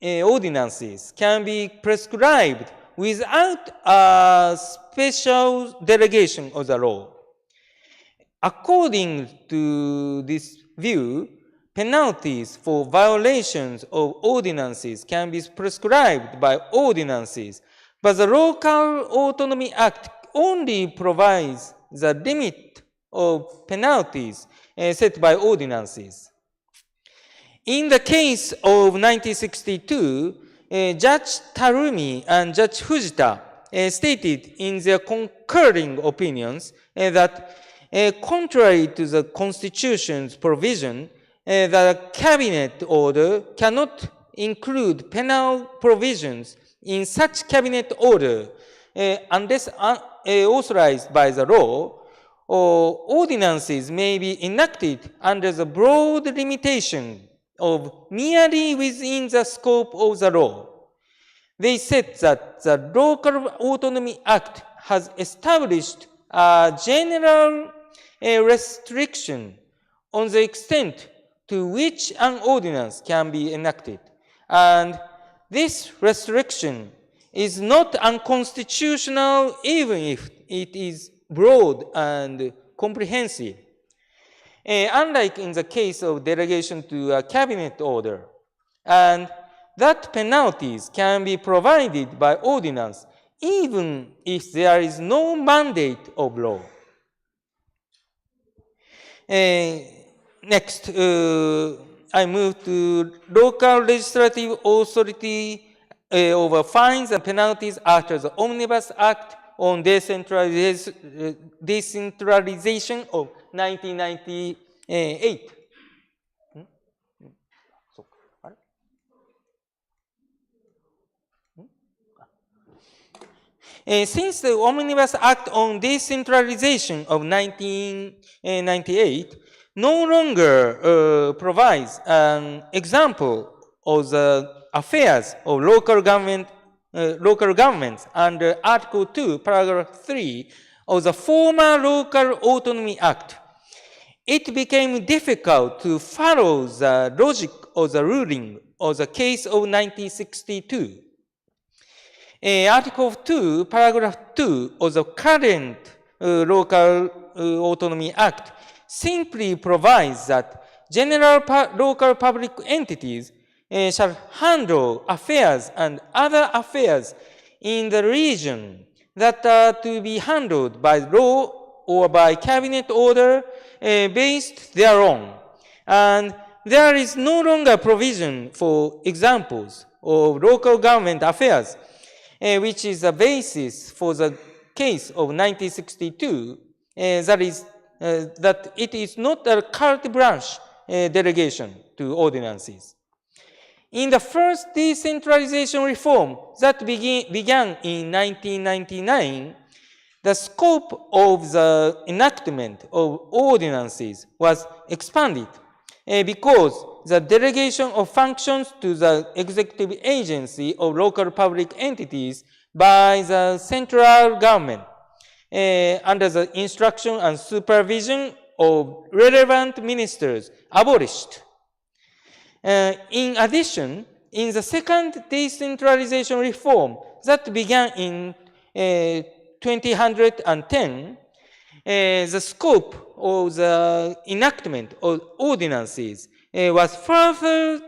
ordinances can be prescribed without a special delegation of the law. According to this view, penalties for violations of ordinances can be prescribed by ordinances, but the Local Autonomy Act only provides the limit of penalties set by ordinances. In the case of 1962, Judge Tarumi and Judge Fujita stated in their concurring opinions that contrary to the Constitution's provision, the cabinet order cannot include penal provisions in such cabinet order unless authorized by the law, or ordinances may be enacted under the broad limitation of merely within the scope of the law. They said that the Local Autonomy Act has established a general restriction on the extent to which an ordinance can be enacted, and this restriction is not unconstitutional even if it is broad and comprehensive. Unlike in the case of delegation to a cabinet order, and that penalties can be provided by ordinance even if there is no mandate of law. Next, I move to local legislative authority over fines and penalties after the Omnibus Act on decentralization of 1998. Since the Omnibus Act on Decentralization of 1998 no longer provides an example of the affairs of local governments under Article 2, Paragraph 3 of the former Local Autonomy Act, it became difficult to follow the logic of the ruling of the case of 1962. Article 2, Paragraph 2 of the current Local Autonomy Act simply provides that general local public entities shall handle affairs and other affairs in the region that are to be handled by law or by cabinet order based thereon. And there is no longer provision for examples of local government affairs, which is the basis for the case of 1962, that it is not a carte blanche delegation to ordinances. In the first decentralization reform that began in 1999, the scope of the enactment of ordinances was expanded because the delegation of functions to the executive agency of local public entities by the central government under the instruction and supervision of relevant ministers abolished. In addition, in the second decentralization reform that began in 2010, the scope of the enactment of ordinances was further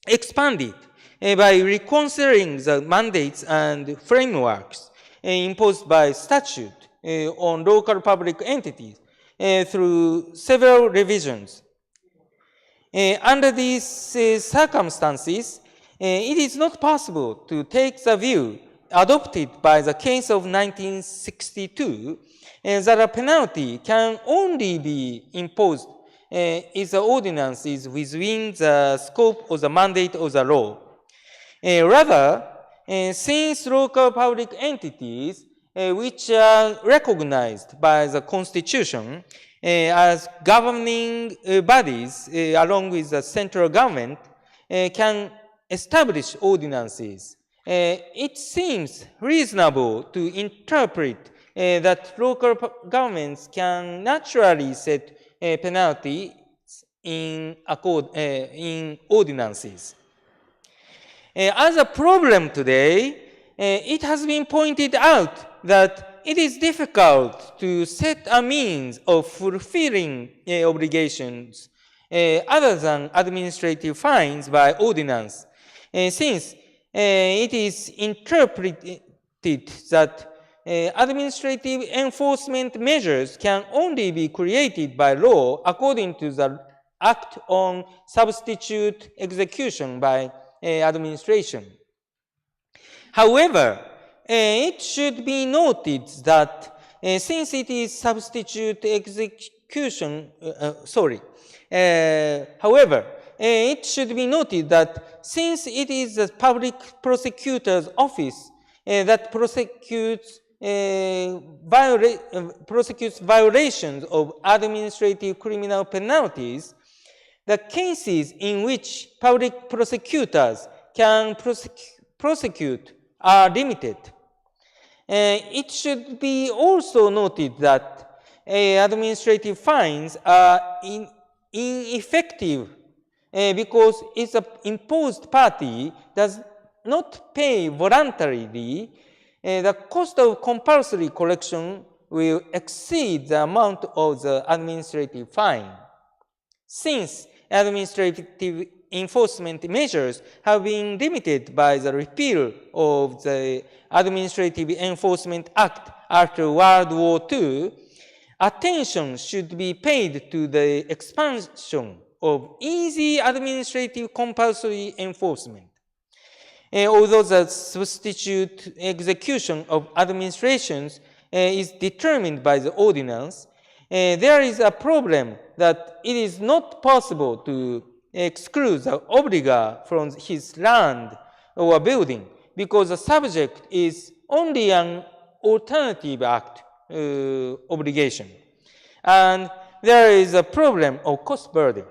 expanded by reconsidering the mandates and frameworks imposed by statute on local public entities through several revisions. Under these circumstances, it is not possible to take the view adopted by the case of 1962 that a penalty can only be imposed if the ordinance is within the scope of the mandate of the law. Rather, since local public entities which are recognized by the Constitution as governing bodies along with the central government can establish ordinances, it seems reasonable to interpret that local governments can naturally set penalties in ordinances. As a problem today, it has been pointed out that it is difficult to set a means of fulfilling obligations other than administrative fines by ordinance, since it is interpreted that administrative enforcement measures can only be created by law according to the Act on Substitute Execution by Administration. However, it should be noted that since it is substitute execution, however, it should be noted that since it is the public prosecutor's office that prosecutes violations of administrative criminal penalties, the cases in which public prosecutors can prosecute are limited. It should be also noted that administrative fines are ineffective because its imposed party does not pay voluntarily. The cost of compulsory collection will exceed the amount of the administrative fine. Since administrative enforcement measures have been limited by the repeal of the Administrative Enforcement Act after World War II, attention should be paid to the expansion of easy administrative compulsory enforcement. Although the substitute execution of administrations is determined by the ordinance, there is a problem that it is not possible to exclude the obligator from his land or building because the subject is only an alternative act obligation. And there is a problem of cost burden.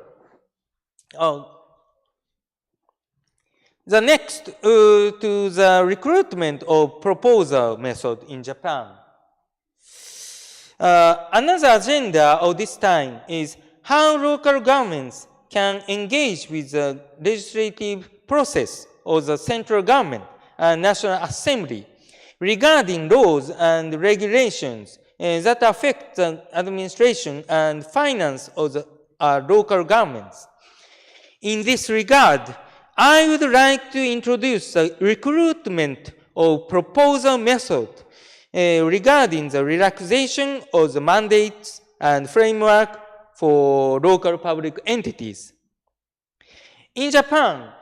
The next to the recruitment of proposal method in Japan. Another agenda of this time is how local governments can engage with the legislative process of the central government and National Assembly regarding laws and regulations that affect the administration and finance of the local governments. In this regard, I would like to introduce the recruitment of proposal method regarding the relaxation of the mandates and framework for local public entities. In Japan,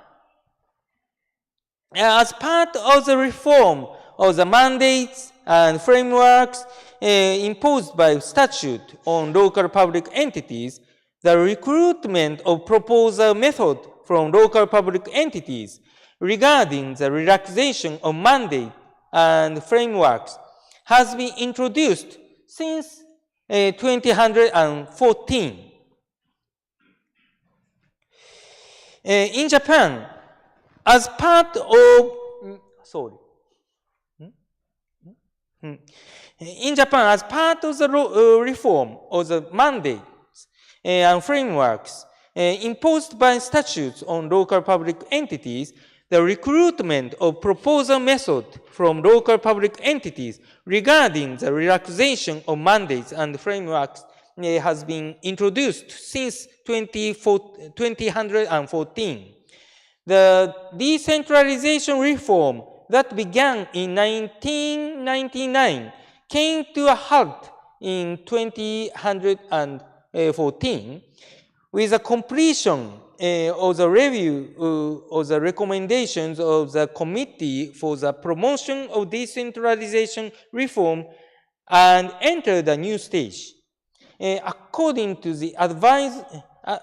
as part of the reform of the mandates and frameworks imposed by statute on local public entities, the recruitment of proposal method from local public entities regarding the relaxation of mandate and frameworks has been introduced since 2014. In Japan, as part of the reform of the mandates and frameworks imposed by statutes on local public entities, the recruitment of proposal method from local public entities regarding the relaxation of mandates and frameworks has been introduced since 2014. The decentralization reform that began in 1999 came to a halt in 2014 with the completion of the review of the recommendations of the Committee for the Promotion of Decentralization Reform and entered a new stage. According to the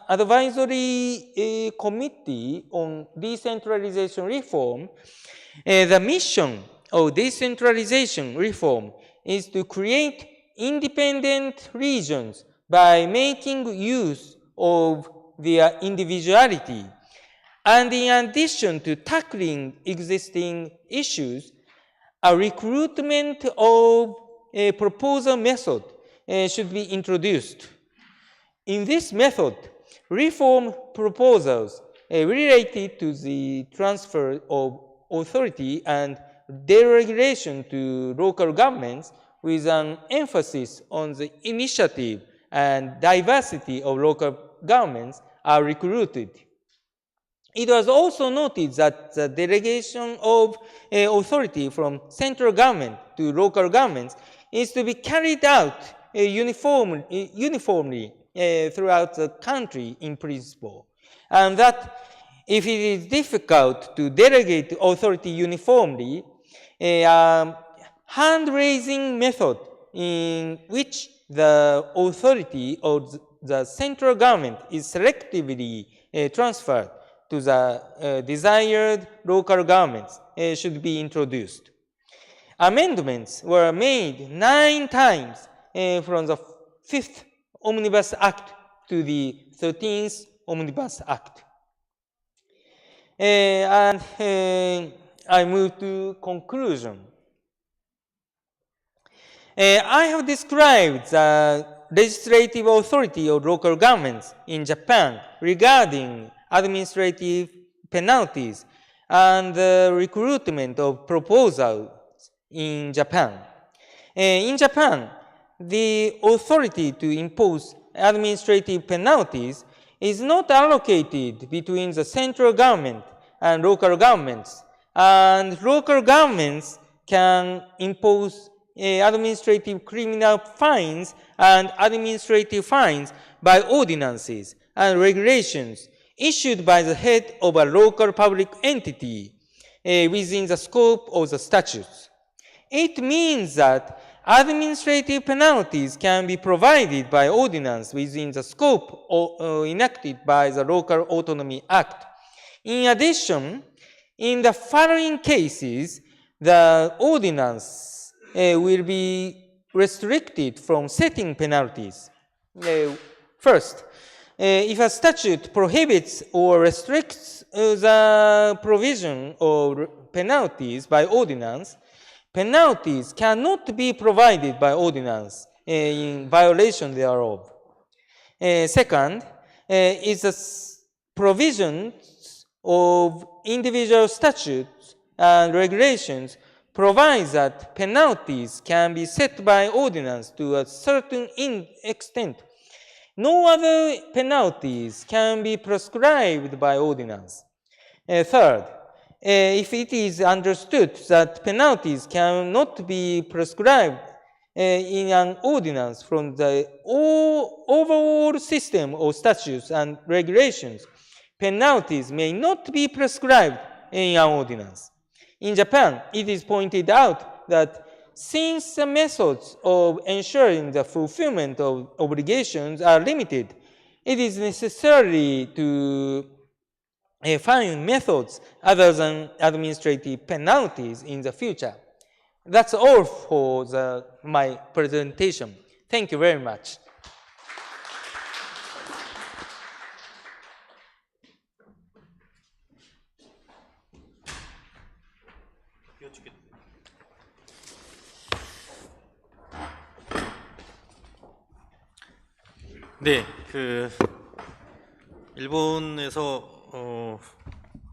Advisory Committee on Decentralization Reform, the mission of decentralization reform is to create independent regions by making use of their individuality. And in addition to tackling existing issues, a recruitment of a proposal method should be introduced. In this method, reform proposals related to the transfer of authority and deregulation to local governments with an emphasis on the initiative and diversity of local governments are recruited. It was also noted that the delegation of authority from central government to local governments is to be carried out uniformly throughout the country in principle, and that if it is difficult to delegate authority uniformly, a hand-raising method in which the authority of the central government is selectively transferred to the desired local governments should be introduced. Amendments were made 9 times from the 5th Omnibus Act to the 13th Omnibus Act. And I move to conclusion. I have described the legislative authority of local governments in Japan regarding administrative penalties and the recruitment of proposals in Japan. In Japan, the authority to impose administrative penalties is not allocated between the central government and local governments, and local governments can impose administrative criminal fines and administrative fines by ordinances and regulations issued by the head of a local public entity within the scope of the statutes. It means that administrative penalties can be provided by ordinance within the scope enacted by the Local Autonomy Act. In addition, in the following cases, the ordinance will be restricted from setting penalties. First, if a statute prohibits or restricts the provision of penalties by ordinance, penalties cannot be provided by ordinance in violation thereof. Second, is the provisions of individual statutes and regulations provides that penalties can be set by ordinance to a certain extent. No other penalties can be prescribed by ordinance. Third, if it is understood that penalties cannot be prescribed in an ordinance from the overall system of statutes and regulations, penalties may not be prescribed in an ordinance. In Japan, it is pointed out that since the methods of ensuring the fulfillment of obligations are limited, it is necessary to find methods other than administrative penalties in the future. That's all for my presentation. Thank you very much. 네, 일본에서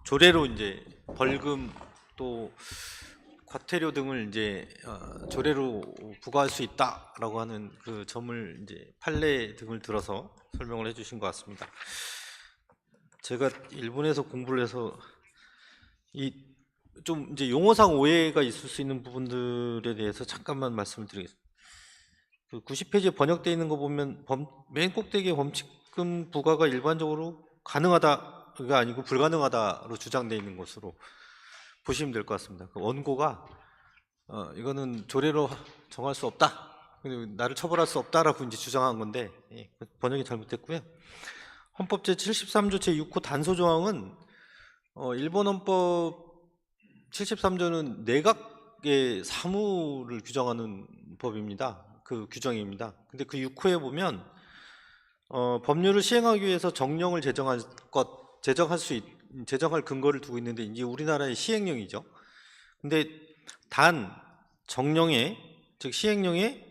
조례로 이제 벌금 또 과태료 등을 이제 조례로 부과할 수 있다라고 하는 그 점을 이제 판례 등을 들어서 설명을 해주신 것 같습니다. 제가 일본에서 공부를 해서 좀 이제 용어상 오해가 있을 수 있는 부분들에 대해서 잠깐만 말씀을 드리겠습니다. 그 90페이지에 번역되어 있는 거 보면 맨 꼭대기에 범칙금 부과가 일반적으로 가능하다가 아니고 불가능하다로 주장되어 있는 것으로 보시면 될 것 같습니다. 그 원고가 이거는 조례로 정할 수 없다, 그리고 나를 처벌할 수 없다라고 이제 주장한 건데 번역이 잘못됐고요. 헌법 제73조 제6호 단서 조항은 일본 헌법 73조는 내각의 사무를 규정하는 법입니다. 그 규정입니다. 근데 그 6호에 보면 법률을 시행하기 위해서 정령을 제정할 근거를 두고 있는데 이제 우리나라의 시행령이죠. 근데 단 정령에 즉 시행령에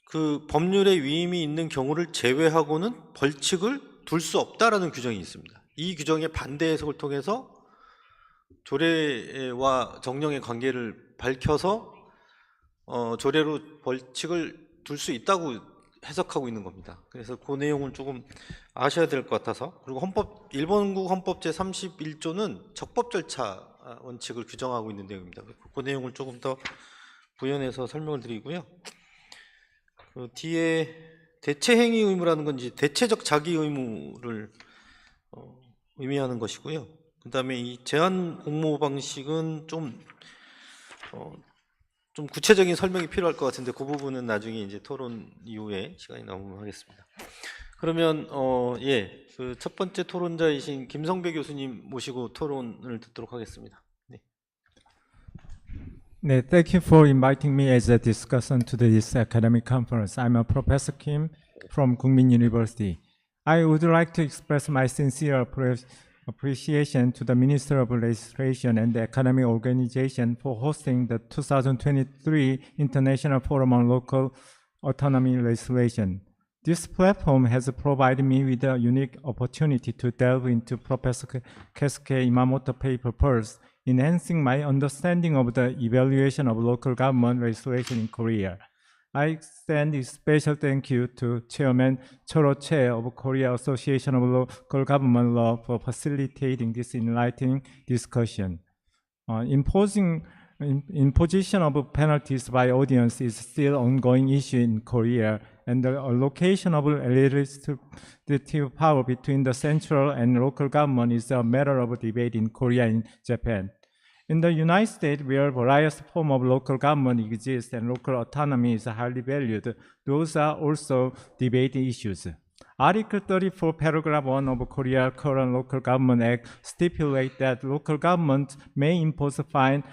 그 법률의 위임이 있는 경우를 제외하고는 벌칙을 둘 수 없다라는 규정이 있습니다. 이 규정의 반대 해석을 통해서 조례와 정령의 관계를 밝혀서 조례로 벌칙을 둘 수 있다고 해석하고 있는 겁니다. 그래서 그 내용을 조금 아셔야 될 것 같아서. 그리고 일본국 헌법 제31조는 적법 절차 원칙을 규정하고 있는 내용입니다. 그 내용을 조금 더 부연해서 설명을 드리고요. 그 뒤에 대체 행위 의무라는 건 이제 대체적 자기 의무를 의미하는 것이고요. 그 다음에 이 제한 공모 방식은 좀 좀 구체적인 설명이 필요할 것 같은데 그 부분은 나중에 이제 토론 이후에 시간이 나오면 하겠습니다. 그러면 그 첫 번째 토론자이신 김성배 교수님 모시고 토론을 듣도록 하겠습니다. 네. 네, thank you for inviting me as a discussant to this academic conference. I'm a Professor Kim from Kookmin University. I would like to express my sincere appreciation to the Minister of Legislation and the academic organization for hosting the 2023 International Forum on Local Autonomy Legislation. This platform has provided me with a unique opportunity to delve into Professor Keisuke Imamoto paper first, enhancing my understanding of the evaluation of local government legislation in Korea. I extend a special thank you to Chairman Choro Che of Korea Association of Local Government Law for facilitating this enlightening discussion. Imposition of penalties by audience is still an ongoing issue in Korea, and the allocation of legislative power between the central and local government is a matter of debate in Korea and Japan. In the United States, where various forms of local government exist and local autonomy is highly valued, those are also debate issues. Article 34, paragraph 1 of Korea's current Local Government Act stipulates that local government may impose a fine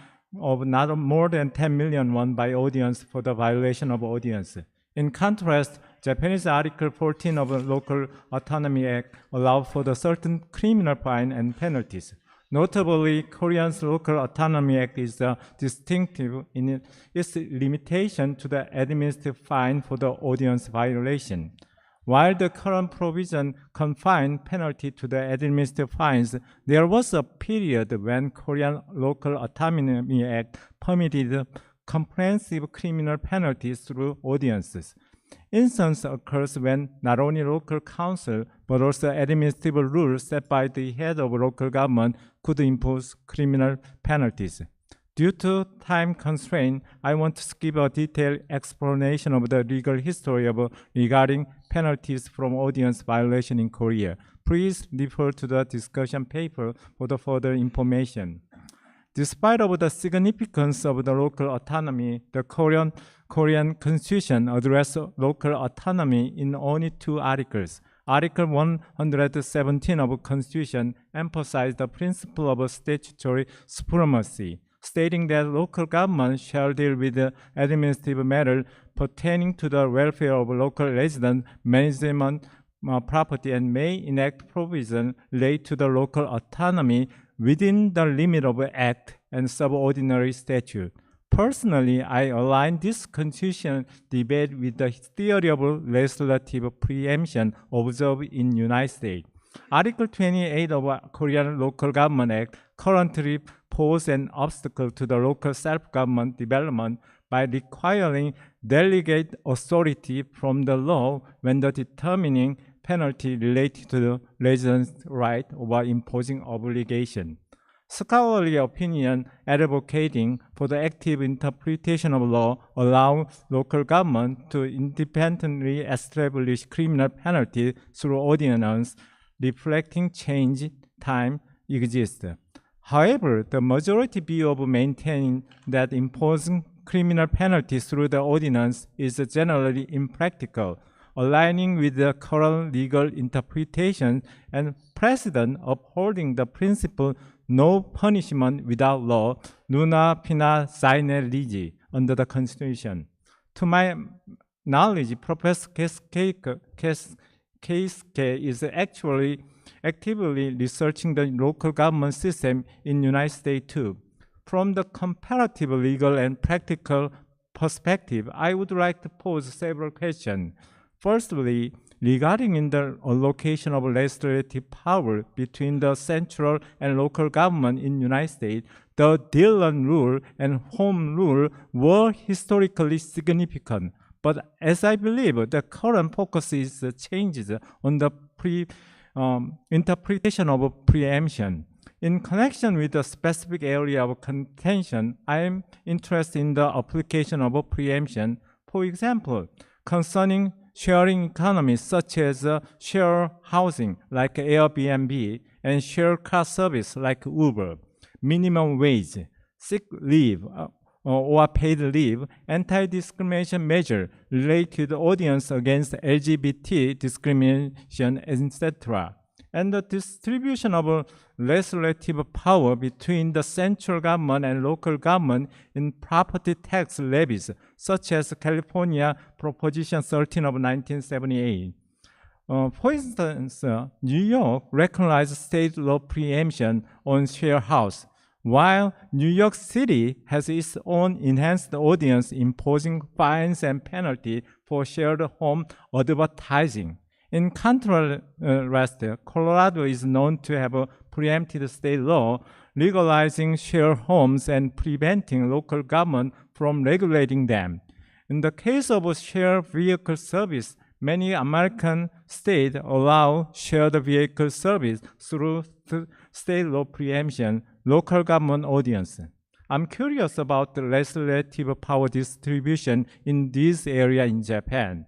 of not more than 10 million won by audience for the violation of audience. In contrast, Japanese Article 14 of the Local Autonomy Act allows for the certain criminal fine and penalties. Notably, Korea's Local Autonomy Act is distinctive in its limitation to the administrative fine for the audience violation. While the current provision confined penalty to the administrative fines, there was a period when Korean Local Autonomy Act permitted comprehensive criminal penalties through audiences. Instance occurs when not only local council but also administrative rules set by the head of local government could impose criminal penalties. Due to time constraint, I want to skip a detailed explanation of the legal history regarding penalties from audience violation in Korea. Please refer to the discussion paper for the further information. Despite of the significance of the local autonomy, the Korean Constitution addresses local autonomy in only 2 articles. Article 117 of Constitution emphasizes the principle of statutory supremacy, stating that local government shall deal with the administrative matters pertaining to the welfare of local residents, management property, and may enact provisions related to the local autonomy within the limit of Act and subordinary statute. Personally, I align this constitutional debate with the theory of legislative preemption observed in the United States. Article 28 of Korean Local Government Act currently poses an obstacle to the local self-government development by requiring delegate authority from the law when the determining penalty related to the resident's right or imposing obligation. Scholarly opinion advocating for the active interpretation of law allow local government to independently establish criminal penalty through ordinance reflecting change time exists. However, the majority view of maintaining that imposing criminal penalties through the ordinance is generally impractical, aligning with the current legal interpretation and precedent upholding the principle no punishment without law, nuna pina sine lege, under the Constitution. To my knowledge, Professor Keisuke is actually actively researching the local government system in the United States too. From the comparative legal and practical perspective, I would like to pose several questions. Firstly, regarding the allocation of legislative power between the central and local government in the United States, the Dillon Rule and Home Rule were historically significant. But as I believe, the current focus is changes on the interpretation of preemption. In connection with the specific area of contention, I am interested in the application of preemption. For example, concerning sharing economies such as share housing like Airbnb and share car service like Uber, minimum wage, sick leave, or paid leave, anti-discrimination measure related to the audience against LGBT discrimination, etc., and the distribution of legislative power between the central government and local government in property tax levies, such as California Proposition 13 of 1978. For instance, New York recognized state law preemption on share house, while New York City has its own enhanced audience imposing fines and penalties for shared home advertising. In contrast, Colorado is known to have a preempted state law legalizing share homes and preventing local government from regulating them. In the case of share vehicle service, many American states allow shared vehicle service through state law preemption, local government audience. I'm curious about the legislative power distribution in this area in Japan.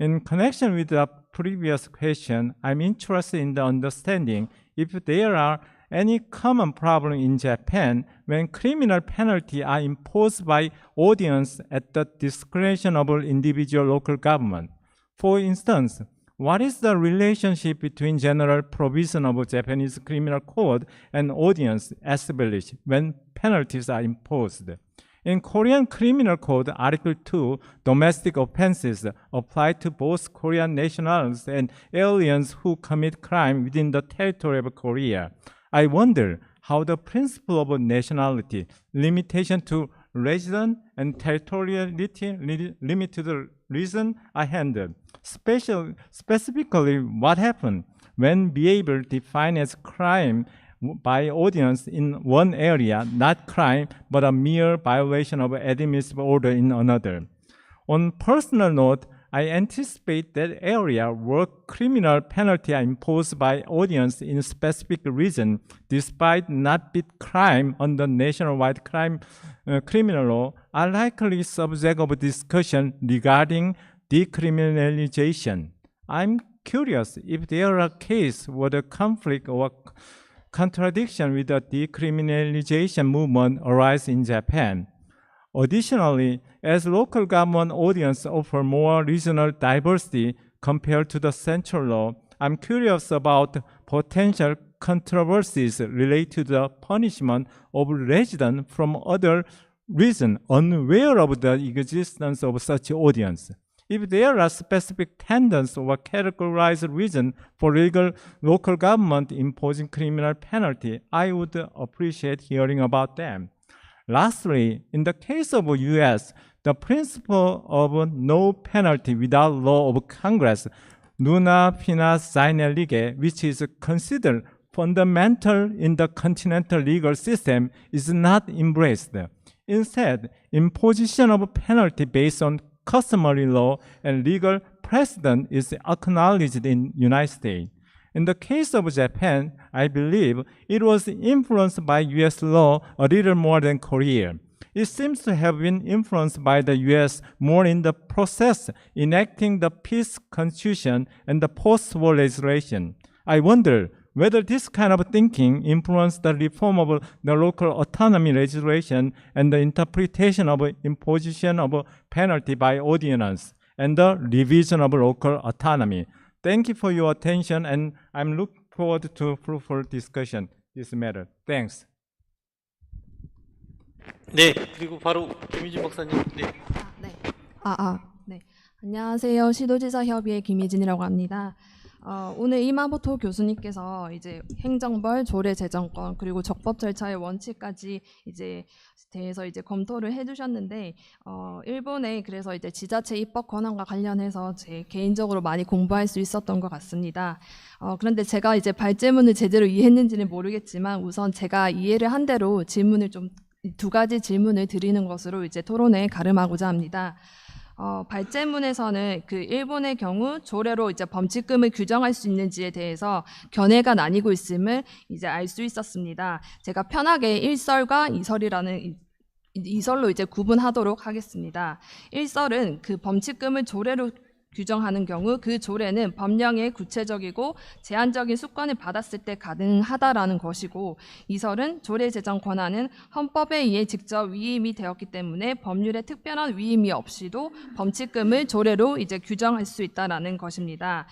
In connection with the previous question, I'm interested in the understanding if there are any common problem in Japan when criminal penalties are imposed by audience at the discretion of individual local government. For instance, what is the relationship between general provision of Japanese criminal code and audience established when penalties are imposed? In Korean Criminal Code, Article 2, domestic offenses apply to both Korean nationals and aliens who commit crime within the territory of Korea. I wonder how the principle of nationality, limitation to resident, and territoriality limited reason are handled. Specifically, what happened when behavior defined as crime by audience in one area, not crime, but a mere violation of admissive order in another. On personal note, I anticipate that area where criminal penalty are imposed by audience in specific region, despite not be crime under nationwide criminal law, are likely subject of discussion regarding decriminalization. I'm curious if there are cases where the conflict or contradiction with the decriminalization movement arise in Japan. Additionally, as local government audience offer more regional diversity compared to the central law, I'm curious about potential controversies related to the punishment of residents from other regions unaware of the existence of such audience. If there are specific tendencies or categorized reasons for local government imposing criminal penalty, I would appreciate hearing about them. Lastly, in the case of U.S., the principle of no penalty without law of Congress, Nuna Finas Sine Lege, which is considered fundamental in the continental legal system, is not embraced. Instead, imposition of penalty based on customary law and legal precedent is acknowledged in United States. In the case of Japan, I believe it was influenced by U.S. law a little more than Korea. It seems to have been influenced by the U.S. more in the process enacting the peace constitution and the post-war legislation. I wonder whether this kind of thinking influenced the reform of the local autonomy legislation and the interpretation of imposition of penalty by ordinance and the revision of local autonomy. Thank you for your attention, and I'm looking forward to fruitful discussion this matter. Thanks. 네, 그리고 바로 김희진 박사님. 네. 네. 안녕하세요. 시도지사협의회 김희진이라고 합니다. 오늘 이마모토 교수님께서 이제 행정벌, 조례 제정권 그리고 적법 절차의 원칙까지 이제 대해서 이제 검토를 해주셨는데 일본에 그래서 이제 지자체 입법 권한과 관련해서 제 개인적으로 많이 공부할 수 있었던 것 같습니다. 그런데 제가 이제 발제문을 제대로 이해했는지는 모르겠지만 우선 제가 이해를 한 대로 질문을 좀 두 가지 질문을 드리는 것으로 이제 토론에 가름하고자 합니다. 발제문에서는 그 일본의 경우 조례로 이제 범칙금을 규정할 수 있는지에 대해서 견해가 나뉘고 있음을 이제 알 수 있었습니다. 제가 편하게 1설과 2설이라는 2설로 이제 구분하도록 하겠습니다. 1설은 그 범칙금을 조례로 규정하는 경우 그 조례는 법령의 구체적이고 제한적인 수권을 받았을 때 가능하다라는 것이고, 이설은 조례 제정 권한은 헌법에 의해 직접 위임이 되었기 때문에 법률에 특별한 위임이 없이도 범칙금을 조례로 이제 규정할 수 있다라는 것입니다.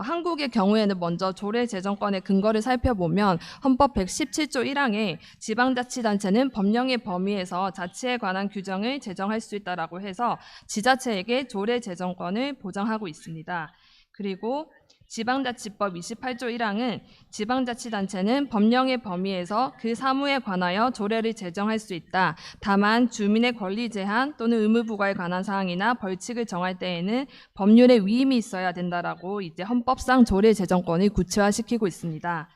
한국의 경우에는 먼저 조례 제정권의 근거를 살펴보면 헌법 117조 1항에 지방자치단체는 법령의 범위에서 자치에 관한 규정을 제정할 수 있다라고 해서 지자체에게 조례 제정권을 보장하고 있습니다. 그리고 지방자치법 28조 1항은 지방자치단체는 법령의 범위에서 그 사무에 관하여 조례를 제정할 수 있다. 다만 주민의 권리 제한 또는 의무 부과에 관한 사항이나 벌칙을 정할 때에는 법률의 위임이 있어야 된다라고 이제 헌법상 조례 제정권을 구체화시키고 있습니다.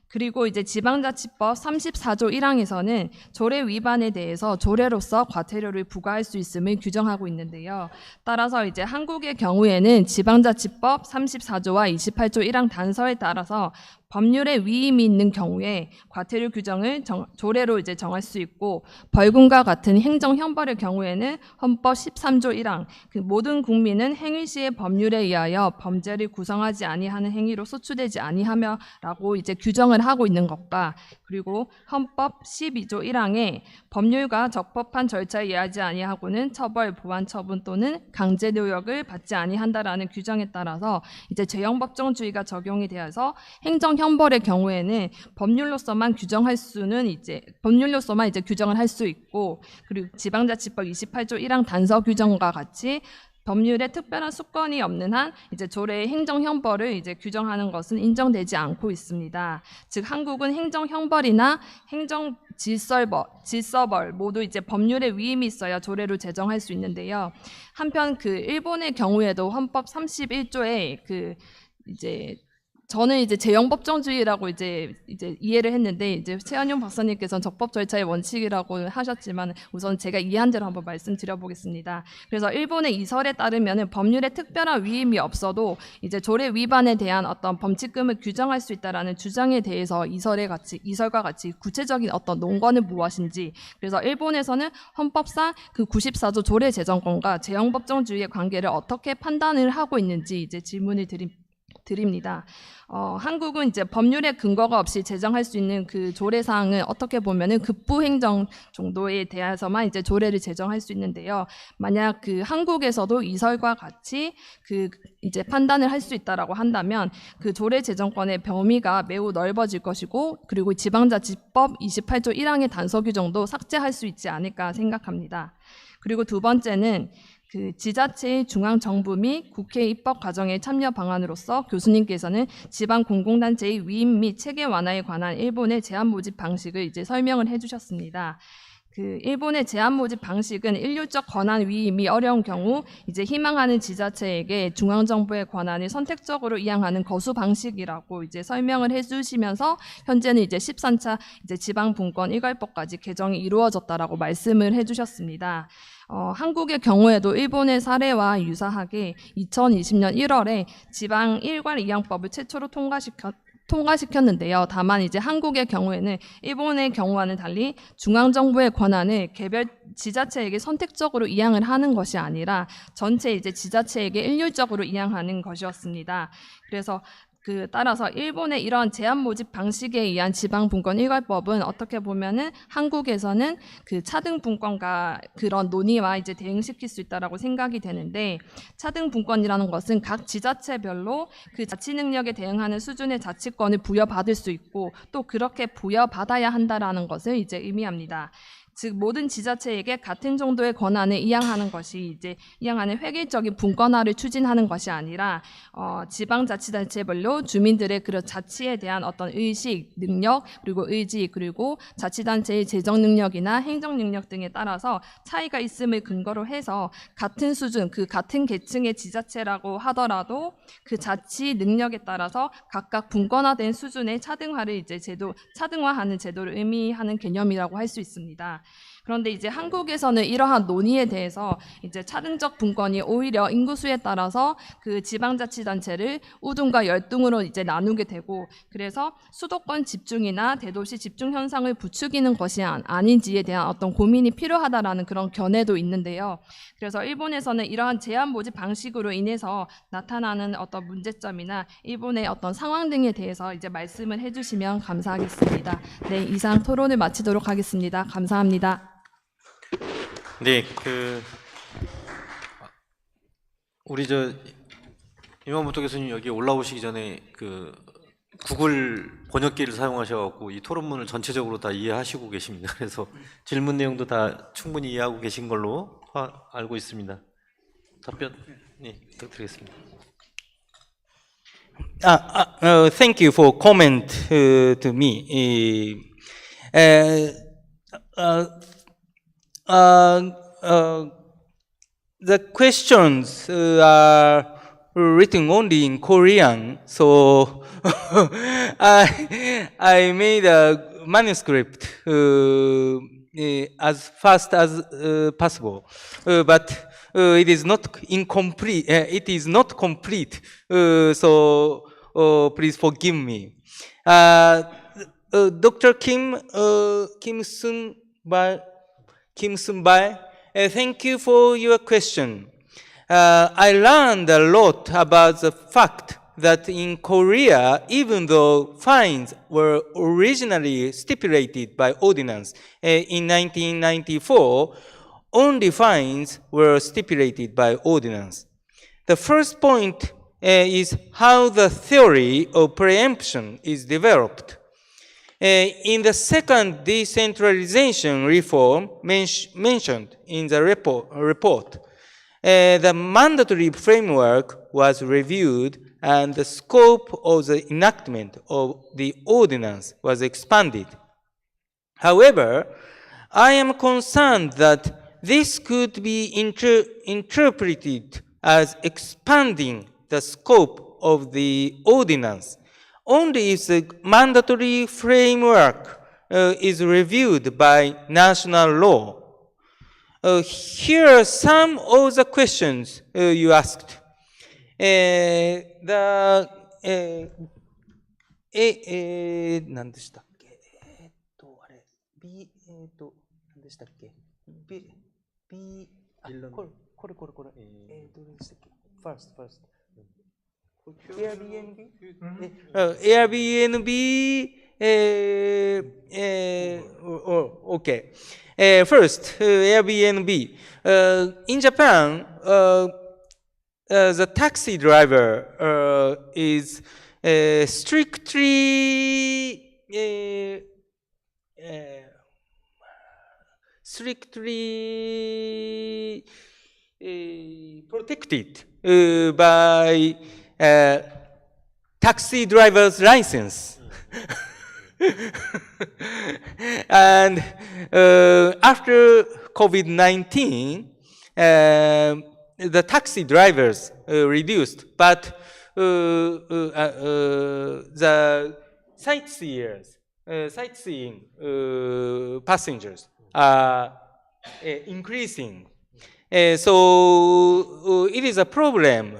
그리고 이제 지방자치법 34조 1항에서는 조례 위반에 대해서 조례로서 과태료를 부과할 수 있음을 규정하고 있는데요. 따라서 이제 한국의 경우에는 지방자치법 34조와 28조 1항 단서에 따라서 법률에 위임이 있는 경우에 과태료 규정을 조례로 이제 정할 수 있고, 벌금과 같은 행정 형벌의 경우에는 헌법 13조 1항 그 모든 국민은 행위 시의 법률에 의하여 범죄를 구성하지 아니하는 행위로 소추되지 아니하며라고 이제 규정을 하고 있는 것과, 그리고 헌법 12조 1항에 법률과 적법한 절차에 의하지 아니하고는 처벌, 보완 처분 또는 강제노역을 받지 아니한다라는 규정에 따라서 이제 재형법정주의가 적용이 되어서 행정 형벌의 경우에는 법률로서만 규정을 할 수 있고, 그리고 지방자치법 28조 1항 단서 규정과 같이 법률에 특별한 수권이 없는 한 이제 조례의 행정 형벌을 이제 규정하는 것은 인정되지 않고 있습니다. 즉 한국은 행정 형벌이나 행정 질서벌 모두 이제 법률에 위임이 있어야 조례로 제정할 수 있는데요. 한편 그 일본의 경우에도 헌법 31조에 저는 이제 재형법정주의라고 이제 이해를 했는데, 이제 최한용 박사님께서는 적법 절차의 원칙이라고 하셨지만 우선 제가 이해한 대로 한번 말씀드려보겠습니다. 그래서 일본의 이설에 따르면 법률에 특별한 위임이 없어도 이제 조례 위반에 대한 어떤 범칙금을 규정할 수 있다라는 주장에 대해서 이설과 같이 구체적인 어떤 논거는 무엇인지, 그래서 일본에서는 헌법상 그 94조 조례 제정권과 재형법정주의의 관계를 어떻게 판단을 하고 있는지 이제 질문을 드립니다. 한국은 이제 법률에 근거가 없이 제정할 수 있는 그 조례 사항은 어떻게 보면은 급부 행정 정도에 대해서만 이제 조례를 제정할 수 있는데요. 만약 그 한국에서도 이설과 같이 그 이제 판단을 할 수 있다라고 한다면 그 조례 제정권의 범위가 매우 넓어질 것이고, 그리고 지방자치법 28조 1항의 단서 규정도 삭제할 수 있지 않을까 생각합니다. 그리고 두 번째는 그 지자체의 중앙정부 및 국회 입법 과정의 참여 방안으로서 교수님께서는 지방 공공단체의 위임 및 체계 완화에 관한 일본의 제한 모집 방식을 이제 설명을 해주셨습니다. 그 일본의 제한 모집 방식은 일률적 권한 위임이 어려운 경우 이제 희망하는 지자체에게 중앙정부의 권한을 선택적으로 이양하는 거수 방식이라고 이제 설명을 해주시면서 현재는 이제 13차 이제 지방분권 일괄법까지 개정이 이루어졌다라고 말씀을 해주셨습니다. 한국의 경우에도 일본의 사례와 유사하게 2020년 1월에 지방 일괄 이양법을 최초로 통과시켰는데요. 다만 이제 한국의 경우에는 일본의 경우와는 달리 중앙정부의 권한을 개별 지자체에게 선택적으로 이양을 하는 것이 아니라 전체 이제 지자체에게 일률적으로 이양하는 것이었습니다. 그래서 따라서 일본의 이런 제한 모집 방식에 의한 지방분권 일괄법은 어떻게 보면은 한국에서는 그 차등분권과 그런 논의와 이제 대응시킬 수 있다라고 생각이 되는데, 차등분권이라는 것은 각 지자체별로 그 자치 능력에 대응하는 수준의 자치권을 부여받을 수 있고 또 그렇게 부여받아야 한다라는 것을 이제 의미합니다. 즉 모든 지자체에게 같은 정도의 권한을 이양하는 것이 이제 이양하는 획일적인 분권화를 추진하는 것이 아니라 지방자치단체별로 주민들의 그런 자치에 대한 어떤 의식, 능력, 그리고 의지, 그리고 자치단체의 재정 능력이나 행정 능력 등에 따라서 차이가 있음을 근거로 해서 같은 수준, 그 같은 계층의 지자체라고 하더라도 그 자치 능력에 따라서 각각 분권화된 수준의 차등화를 이제 차등화하는 제도를 의미하는 개념이라고 할 수 있습니다. 그런데 이제 한국에서는 이러한 논의에 대해서 이제 차등적 분권이 오히려 인구수에 따라서 그 지방자치단체를 우등과 열등으로 이제 나누게 되고, 그래서 수도권 집중이나 대도시 집중 현상을 부추기는 것이 아닌지에 대한 어떤 고민이 필요하다라는 그런 견해도 있는데요. 그래서 일본에서는 이러한 제한 모집 방식으로 인해서 나타나는 어떤 문제점이나 일본의 어떤 상황 등에 대해서 이제 말씀을 해주시면 감사하겠습니다. 네, 이상 토론을 마치도록 하겠습니다. 감사합니다. 네, 우리 이마모토 교수님 여기 올라오시기 전에 구글 번역기를 사용하셔갖고 이 토론문을 전체적으로 다 이해하시고 계십니다. 그래서 질문 내용도 다 충분히 이해하고 계신 걸로 알고 있습니다. 답변 부탁드리겠습니다. Thank you for comment to me. The questions are written only in Korean, so I made a manuscript as fast as possible, but it is not incomplete. It is not complete, so please forgive me. Dr. Kim Sun-bai, thank you for your question. I learned a lot about the fact that in Korea, even though fines were originally stipulated by ordinance in 1994, only fines were stipulated by ordinance. The first point is how the theory of preemption is developed. In the second decentralization reform mentioned in the report, the mandatory framework was reviewed and the scope of the enactment of the ordinance was expanded. However, I am concerned that this could be interpreted as expanding the scope of the ordinance only if the mandatory framework is reviewed by national law. Here are some of the questions you asked. First. Airbnb. Okay. First, Airbnb. In Japan, the taxi driver is strictly protected by taxi driver's license. And after COVID-19, the taxi drivers reduced, but the sightseeing passengers are increasing. So it is a problem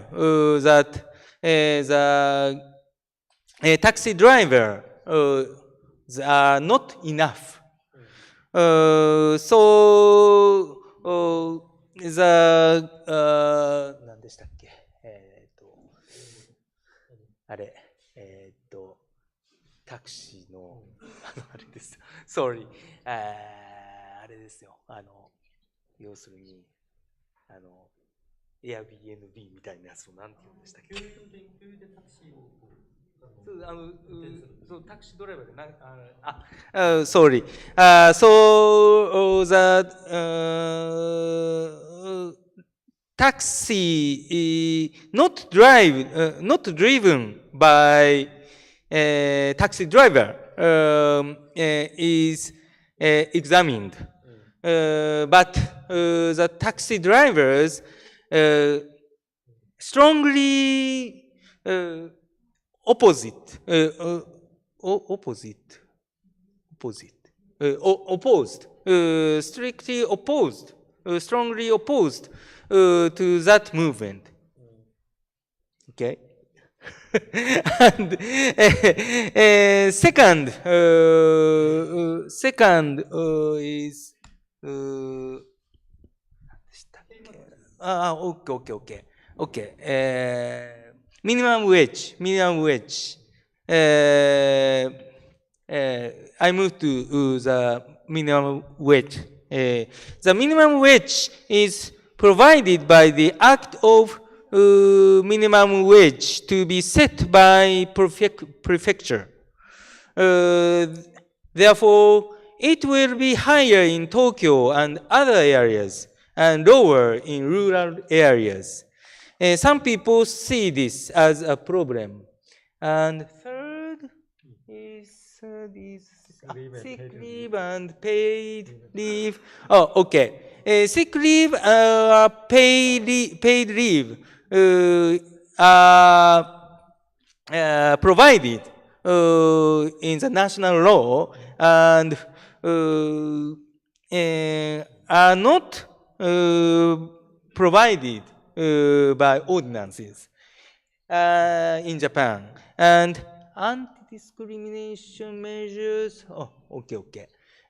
that the taxi driver are not enough. So the 何でしたっけタクシーのあれです。Sorry あれですよ。要するにAirbnb みたいなやつをなんて言うんでしたっけ。そうタクシードライバーでsorry. So the taxi not driven by taxi driver is examined, but the taxi drivers strongly opposed strictly opposed, strongly opposed to that movement. Okay. And second is okay. Minimum wage. I move to the minimum wage. The minimum wage is provided by the Act of minimum wage to be set by prefecture. Therefore, it will be higher in Tokyo and other areas and lower in rural areas. Some people see this as a problem. And third is sick leave and paid leave. Oh, okay. Sick leave, paid leave are provided in the national law and are not provided by ordinances in Japan. And anti-discrimination measures,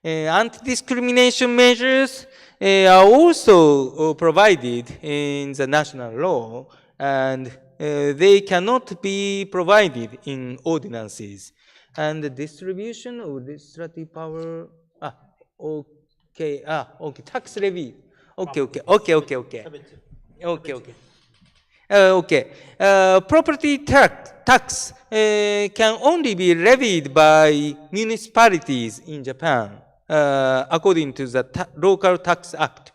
anti-discrimination measures are also provided in the national law, and they cannot be provided in ordinances. And the distribution of legislative power, tax levy. Property tax can only be levied by municipalities in Japan, according to the Local Tax Act.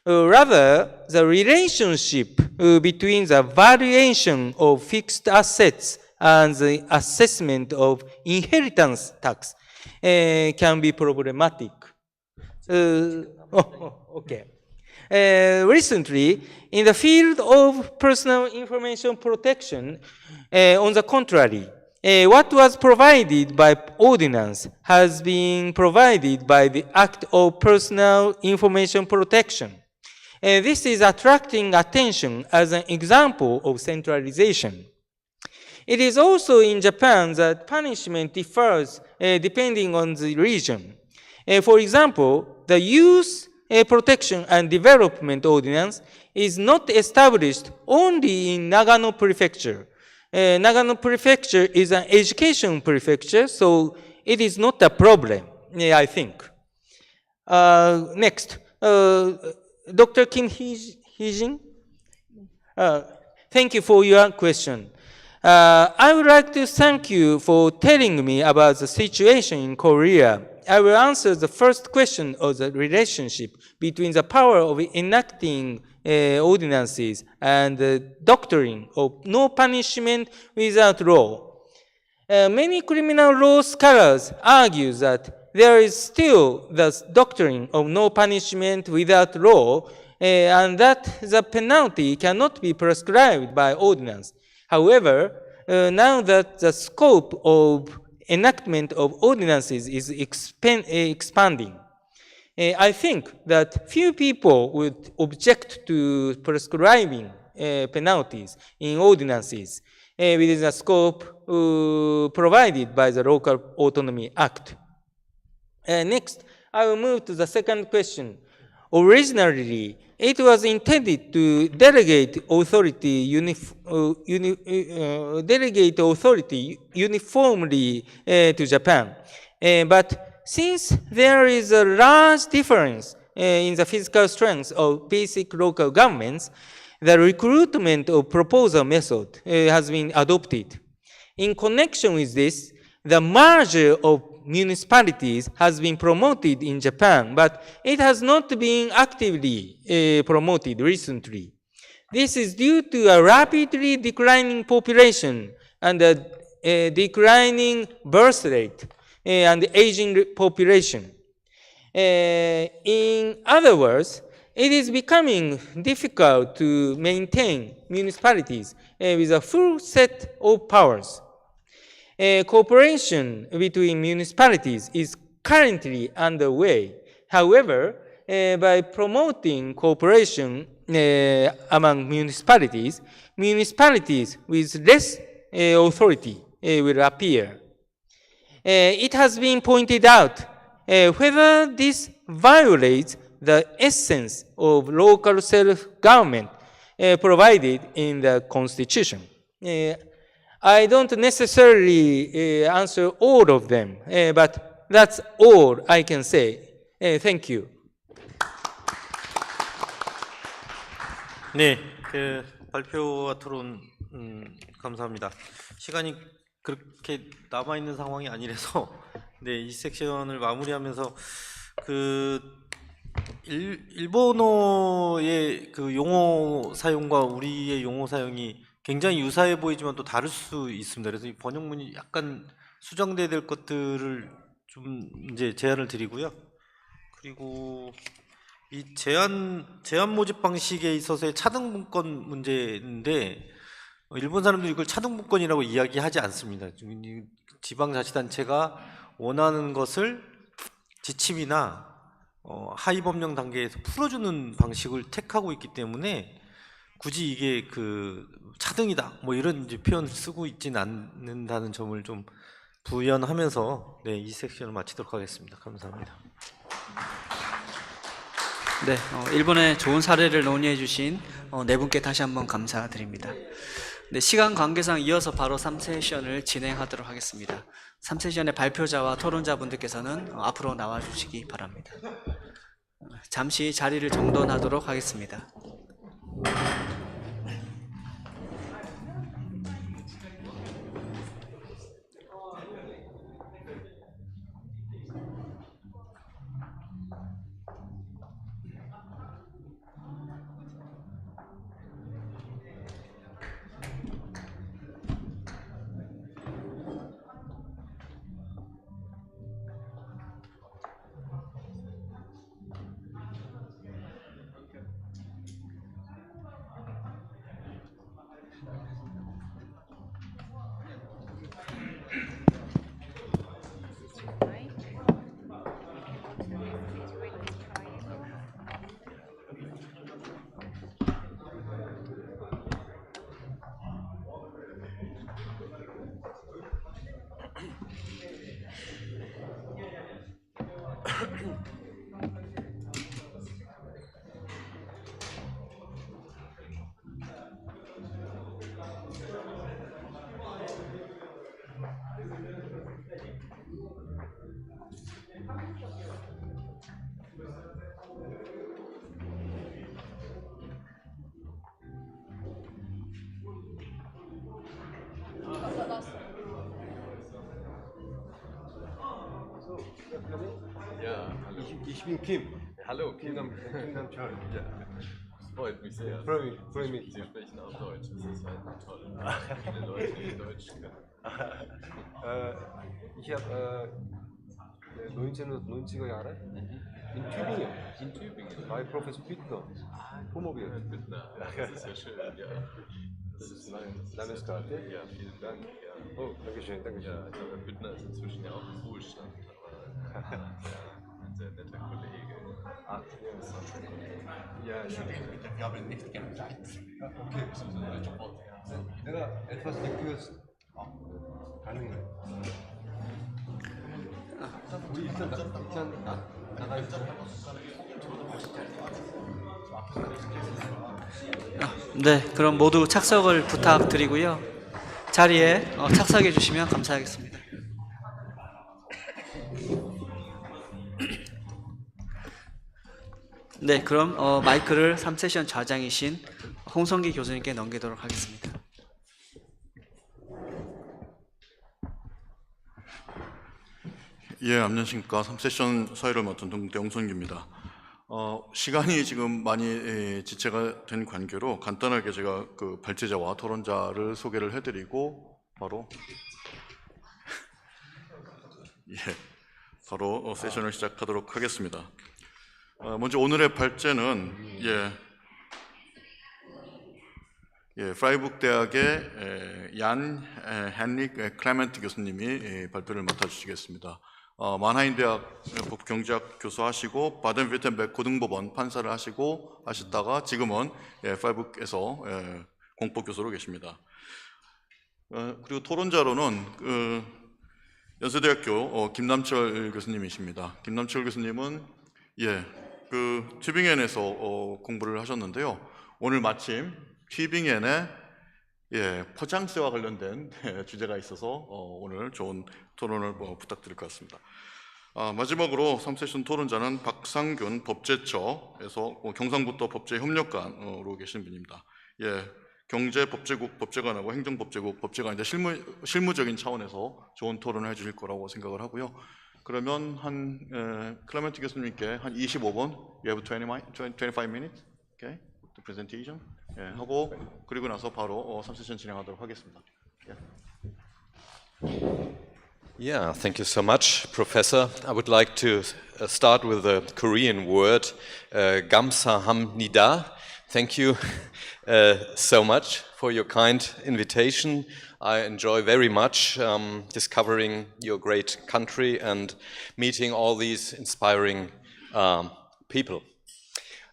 Rather, the relationship between the valuation of fixed assets and the assessment of inheritance tax can be problematic. Recently, in the field of personal information protection, on the contrary, what was provided by ordinance has been provided by the Act of Personal Information Protection. This is attracting attention as an example of centralization. It is also in Japan that punishment differs depending on the region. For example, the Youth Protection and Development Ordinance is not established only in Nagano Prefecture. Nagano Prefecture is an education prefecture, so it is not a problem, I think. Next, Dr. Kim Hee-jin. Thank you for your question. I would like to thank you for telling me about the situation in Korea. I will answer the first question of the relationship between the power of enacting ordinances and the doctrine of no punishment without law. Many criminal law scholars argue that there is still the doctrine of no punishment without law, and that the penalty cannot be prescribed by ordinance. However, now that the scope of enactment of ordinances is expanding, I think that few people would object to prescribing penalties in ordinances within the scope provided by the Local Autonomy Act. Next, I will move to the second question. Originally, it was intended to delegate authority uniformly to Japan. But since there is a large difference in the physical strength of basic local governments, the recruitment of proposal method has been adopted. In connection with this, the merger of municipalities has been promoted in Japan, but it has not been actively promoted recently. This is due to a rapidly declining population and a declining birth rate and aging population. In other words, it is becoming difficult to maintain municipalities with a full set of powers. Cooperation between municipalities is currently underway, However, by promoting cooperation among municipalities, municipalities with less authority will appear. It has been pointed out whether this violates the essence of local self-government provided in the Constitution. I don't necessarily answer all of them, but that's all I can say. Thank you. 네, 그 발표와 토론 감사합니다. 시간이 그렇게 남아 있는 상황이 아니라서 네, 이 섹션을 마무리하면서 그 일본어의 그 용어 사용과 우리의 용어 사용이 굉장히 유사해 보이지만 또 다를 수 있습니다. 그래서 이 번역문이 약간 수정돼야 될 것들을 좀 이제 제안을 드리고요. 그리고 이 제한 모집 방식에 있어서의 차등 문건 문제인데 일본 사람들이 이걸 차등 문건이라고 이야기하지 않습니다. 지방자치단체가 원하는 것을 지침이나 하위 법령 단계에서 풀어주는 방식을 택하고 있기 때문에 굳이 이게 그 차등이다 뭐 이런 이제 표현 쓰고 있지는 않는다는 점을 좀 부연하면서 네, 이 섹션을 마치도록 하겠습니다. 감사합니다. 네, 일본의 좋은 사례를 논의해 주신 네 분께 다시 한번 감사드립니다. 네, 시간 관계상 이어서 바로 3세션을 진행하도록 하겠습니다. 3세션의 발표자와 토론자분들께서는 앞으로 나와 주시기 바랍니다. 잠시 자리를 정돈하도록 하겠습니다. Ich bin Kim. Hallo, Kingdom Charlie. Ja. Das freut mich sehr. Freue mich. Sie sprechen auch Deutsch. Das ist halt toll. Viele Leute, die Deutsch können. Ich habe 1990er Jahre in Tübingen bei Professor Bittner promoviert. Bittner, das ist ja schön, ja. Das ist mein Landeskarte. Ja, vielen Dank. Ja. Oh, Dankeschön. Ja, Herr Bittner ist inzwischen ja auch im Ruhestand. Aber, ja, ein sehr netter Kollege. Ach, ja, ich habe nicht gemerkt. Okay, das ist ein deutscher Wort. 내가 etwas gekürzt. 가능해. 우리 일단 나가요. 네, 그럼 모두 착석을 부탁드리고요. 자리에 착석해 주시면 감사하겠습니다. 네, 그럼 마이크를 3세션 좌장이신 홍성기 교수님께 넘기도록 하겠습니다. 예, 안녕하십니까. 3세션 사회를 맡은 동대 홍성기입니다. 시간이 지금 많이 지체가 된 관계로 간단하게 제가 그 발제자와 토론자를 소개를 해드리고 바로 바로 세션을 시작하도록 하겠습니다. 먼저 오늘의 발제는 프라이북 대학의 얀 헨릭 클레멘트 교수님이 발표를 맡아주시겠습니다. 만하인 대학 법경제학 교수하시고 바덴-württemberg 고등법원 판사를 하시다가 지금은 파이북에서 공법 교수로 계십니다. 그리고 토론자로는 연세대학교 김남철 교수님이십니다. 김남철 교수님은 튜빙엔에서 공부를 하셨는데요. 오늘 마침 튜빙엔에 포장재와 관련된 주제가 있어서 오늘 좋은 토론을 부탁드릴 것 같습니다. 마지막으로 3세션 토론자는 박상균 법제처에서 경상북도 법제협력관으로 계신 분입니다. 경제법제국 법제관하고 행정법제국 법제관인데 실무적인 차원에서 좋은 토론을 해주실 거라고 생각을 하고요. 그러면 클레멘트 교수님께 한 25분, you have 25 minutes, okay, the presentation, 하고 그리고 나서 바로 3세션 진행하도록 하겠습니다. Yeah, thank you so much, Professor. I would like to start with the Korean word 감사합니다. Thank you so much for your kind invitation. I enjoy very much discovering your great country and meeting all these inspiring people.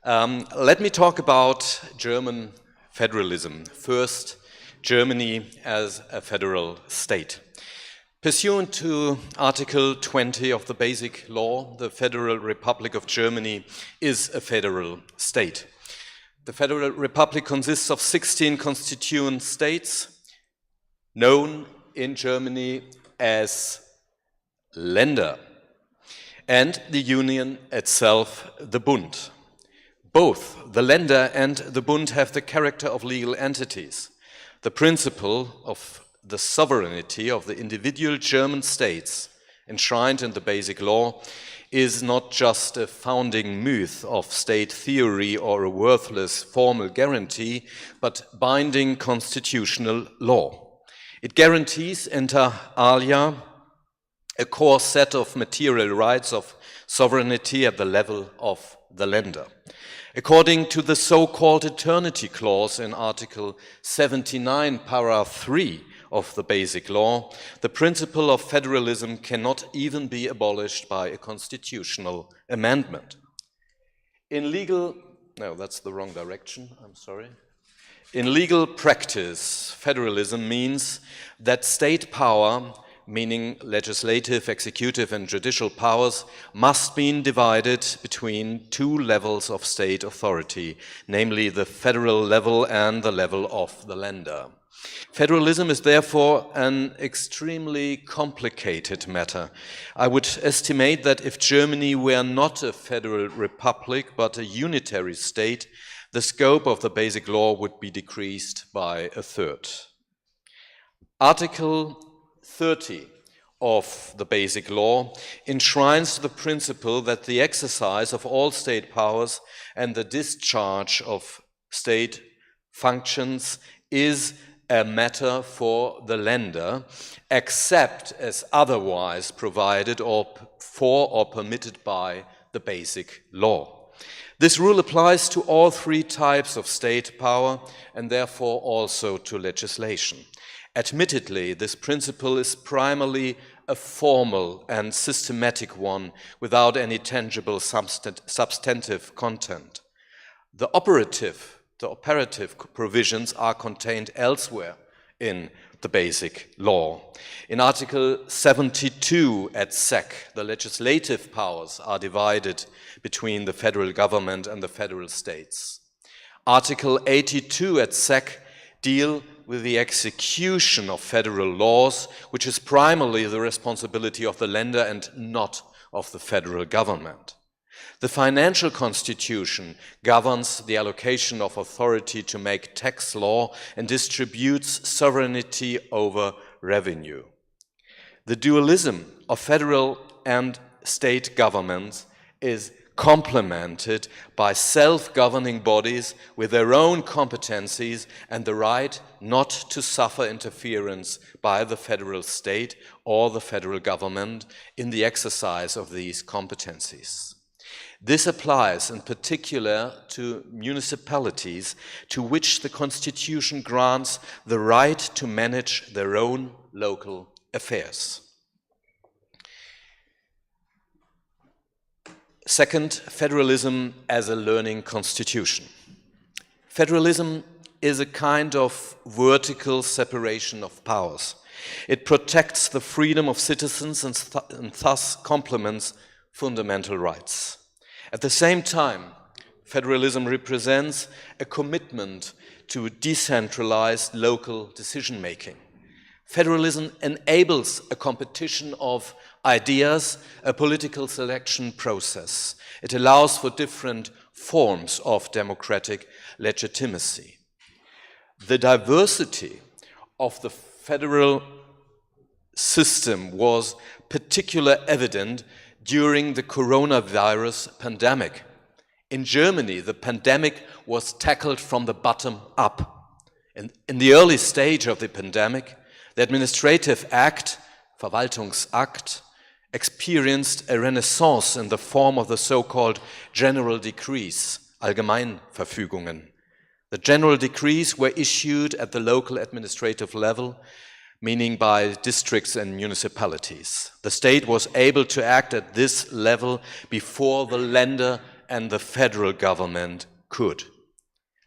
Let me talk about German federalism. First, Germany as a federal state. Pursuant to Article 20 of the Basic Law, the Federal Republic of Germany is a federal state. The Federal Republic consists of 16 constituent states, known in Germany as Länder, and the Union itself, the Bund. Both the Länder and the Bund have the character of legal entities. The principle of the sovereignty of the individual German states, enshrined in the Basic Law, is not just a founding myth of state theory or a worthless formal guarantee, but binding constitutional law. It guarantees inter alia a core set of material rights of sovereignty at the level of the Länder. According to the so-called eternity clause in Article 79, paragraph 3 of the Basic Law, the principle of federalism cannot even be abolished by a constitutional amendment. In legal, no, that's the wrong direction, I'm sorry. In legal practice, federalism means that state power, meaning legislative, executive, and judicial powers, must be divided between two levels of state authority, namely the federal level and the level of the Länder. Federalism is therefore an extremely complicated matter. I would estimate that if Germany were not a federal republic but a unitary state, the scope of the Basic Law would be decreased by a third. Article 30 of the Basic Law enshrines the principle that the exercise of all state powers and the discharge of state functions is a matter for the Länder, except as otherwise provided for or permitted by the Basic Law. This rule applies to all three types of state power and therefore also to legislation. Admittedly, this principle is primarily a formal and systematic one without any tangible substantive content. The operative provisions are contained elsewhere in the Basic Law. In Article 72 at SEC, the legislative powers are divided between the federal government and the federal states. Article 82 at SEC deal with the execution of federal laws, which is primarily the responsibility of the Länder and not of the federal government. The financial constitution governs the allocation of authority to make tax law and distributes sovereignty over revenue. The dualism of federal and state governments is complemented by self-governing bodies with their own competencies and the right not to suffer interference by the federal state or the federal government in the exercise of these competencies. This applies in particular to municipalities to which the Constitution grants the right to manage their own local affairs. Second, federalism as a learning constitution. Federalism is a kind of vertical separation of powers. It protects the freedom of citizens and thus complements fundamental rights. At the same time, federalism represents a commitment to decentralized local decision-making. Federalism enables a competition of ideas, a political selection process. It allows for different forms of democratic legitimacy. The diversity of the federal system was particularly evident during the coronavirus pandemic. In Germany, the pandemic was tackled from the bottom up. In the early stage of the pandemic, the administrative act, Verwaltungsakt, experienced a renaissance in the form of the so-called general decrees, Allgemeinverfügungen. The general decrees were issued at the local administrative level, meaning by districts and municipalities. The state was able to act at this level before the Länder and the federal government could.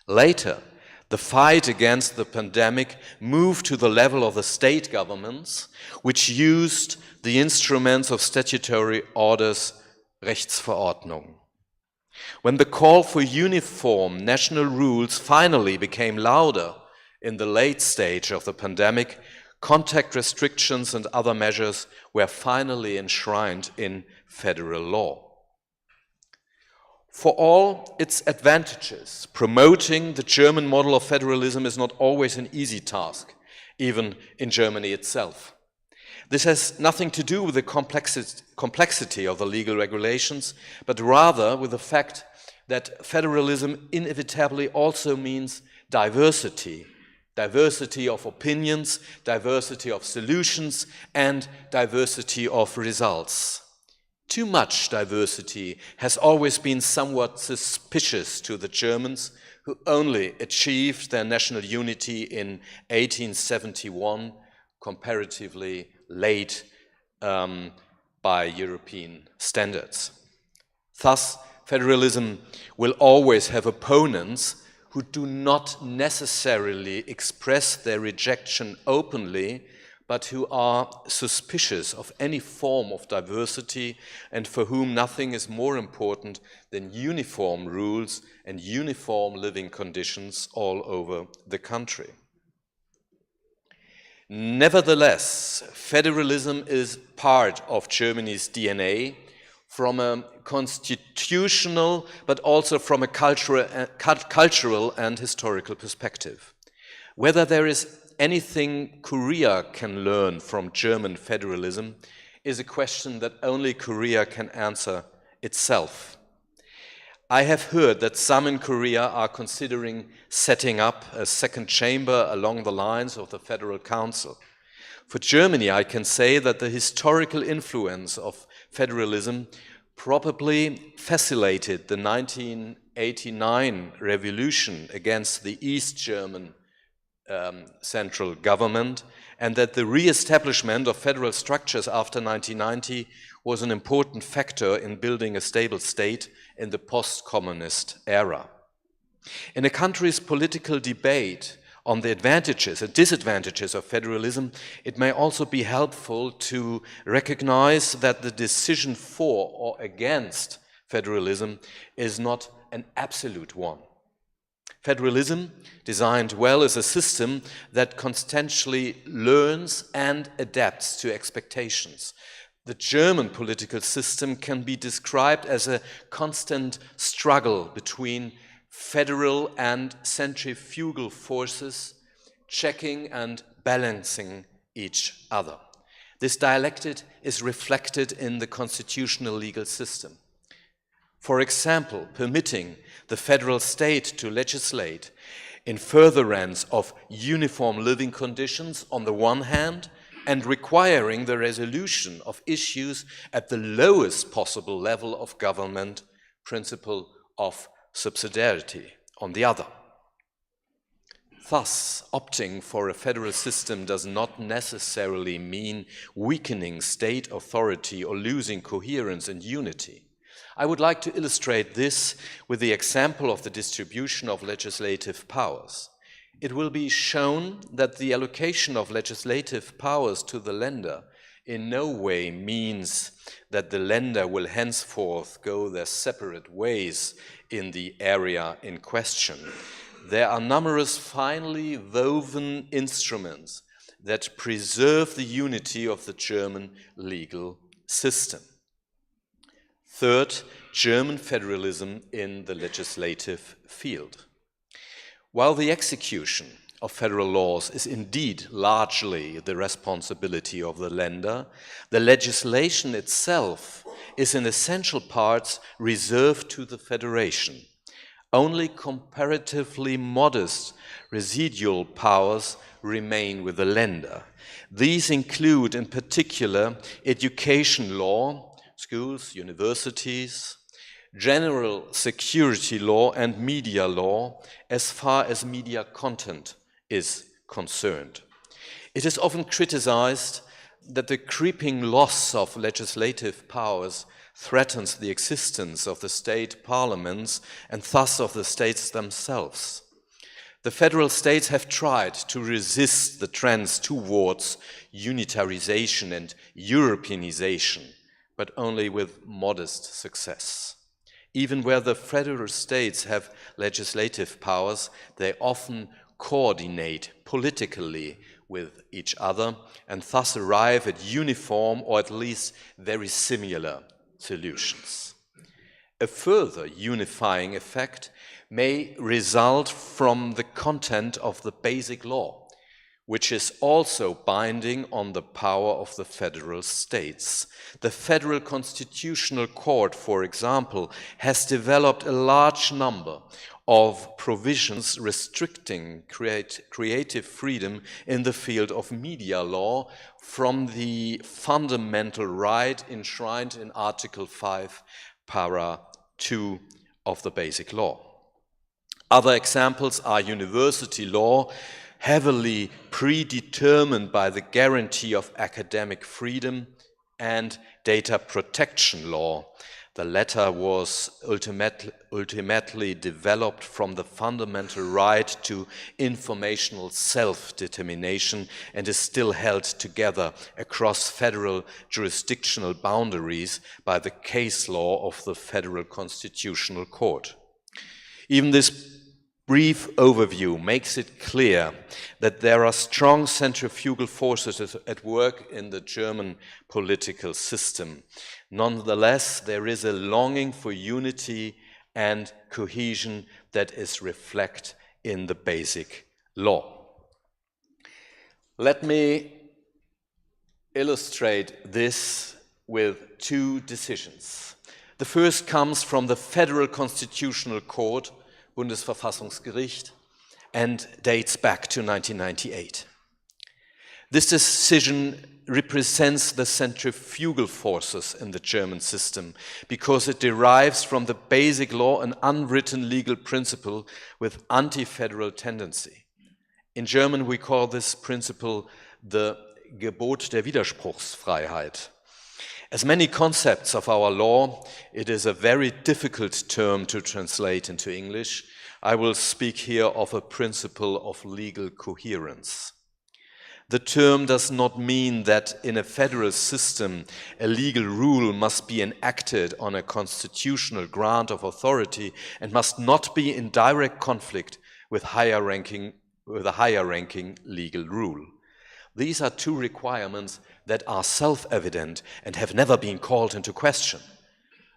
Later, the fight against the pandemic moved to the level of the state governments, which used the instruments of statutory orders, Rechtsverordnung. When the call for uniform national rules finally became louder in the late stage of the pandemic, contact restrictions and other measures were finally enshrined in federal law. For all its advantages, promoting the German model of federalism is not always an easy task, even in Germany itself. This has nothing to do with the complexity of the legal regulations, but rather with the fact that federalism inevitably also means diversity. Diversity of opinions, diversity of solutions, and diversity of results. Too much diversity has always been somewhat suspicious to the Germans, who only achieved their national unity in 1871, comparatively late by European standards. Thus, federalism will always have opponents who do not necessarily express their rejection openly, but who are suspicious of any form of diversity and for whom nothing is more important than uniform rules and uniform living conditions all over the country. Nevertheless, federalism is part of Germany's DNA from a constitutional but also from a cultural and historical perspective. Whether there is anything Korea can learn from German federalism is a question that only Korea can answer itself. I have heard that some in Korea are considering setting up a second chamber along the lines of the Federal Council. For Germany, I can say that the historical influence of federalism probably facilitated the 1989 revolution against the East German central government, and that the re-establishment of federal structures after 1990 was an important factor in building a stable state in the post-communist era. In a country's political debate on the advantages and disadvantages of federalism, it may also be helpful to recognize that the decision for or against federalism is not an absolute one. Federalism, designed well, is a system that constantly learns and adapts to expectations. The German political system can be described as a constant struggle between federal and centrifugal forces, checking and balancing each other. This dialectic is reflected in the constitutional legal system. For example, permitting the federal state to legislate in furtherance of uniform living conditions on the one hand, and requiring the resolution of issues at the lowest possible level of government, principle of subsidiarity, on the other. Thus, opting for a federal system does not necessarily mean weakening state authority or losing coherence and unity. I would like to illustrate this with the example of the distribution of legislative powers. It will be shown that the allocation of legislative powers to the lender in no way means that the lender will henceforth go their separate ways in the area in question. There are numerous finely woven instruments that preserve the unity of the German legal system. Third, German federalism in the legislative field. While the execution of federal laws is indeed largely the responsibility of the lender, the legislation itself is in essential parts reserved to the federation. Only comparatively modest residual powers remain with the lender. These include, in particular, education law, schools, universities, general security law, and media law, as far as media content is concerned. It is often criticized that the creeping loss of legislative powers threatens the existence of the state parliaments and thus of the states themselves. The federal states have tried to resist the trends towards unitarization and Europeanization, but only with modest success. Even where the federal states have legislative powers, they often coordinate politically with each other and thus arrive at uniform or at least very similar solutions. A further unifying effect may result from the content of the basic law, which is also binding on the power of the federal states. The Federal Constitutional Court, for example, has developed a large number of provisions restricting creative freedom in the field of media law from the fundamental right enshrined in Article 5, Para 2 of the Basic Law. Other examples are university law, heavily predetermined by the guarantee of academic freedom, and data protection law. The latter was ultimately developed from the fundamental right to informational self-determination and is still held together across federal jurisdictional boundaries by the case law of the Federal Constitutional Court. Even this brief overview makes it clear that there are strong centrifugal forces at work in the German political system. Nonetheless, there is a longing for unity and cohesion that is reflected in the basic law. Let me illustrate this with two decisions. The first comes from the Federal Constitutional Court, Bundesverfassungsgericht, and dates back to 1998. This decision represents the centrifugal forces in the German system because it derives from the basic law an unwritten legal principle with anti-federal tendency. In German, we call this principle the Gebot der Widerspruchsfreiheit. As many concepts of our law, it is a very difficult term to translate into English. I will speak here of a principle of legal coherence. The term does not mean that in a federal system a legal rule must be enacted on a constitutional grant of authority and must not be in direct conflict with a higher ranking legal rule. These are two requirements that are self-evident and have never been called into question.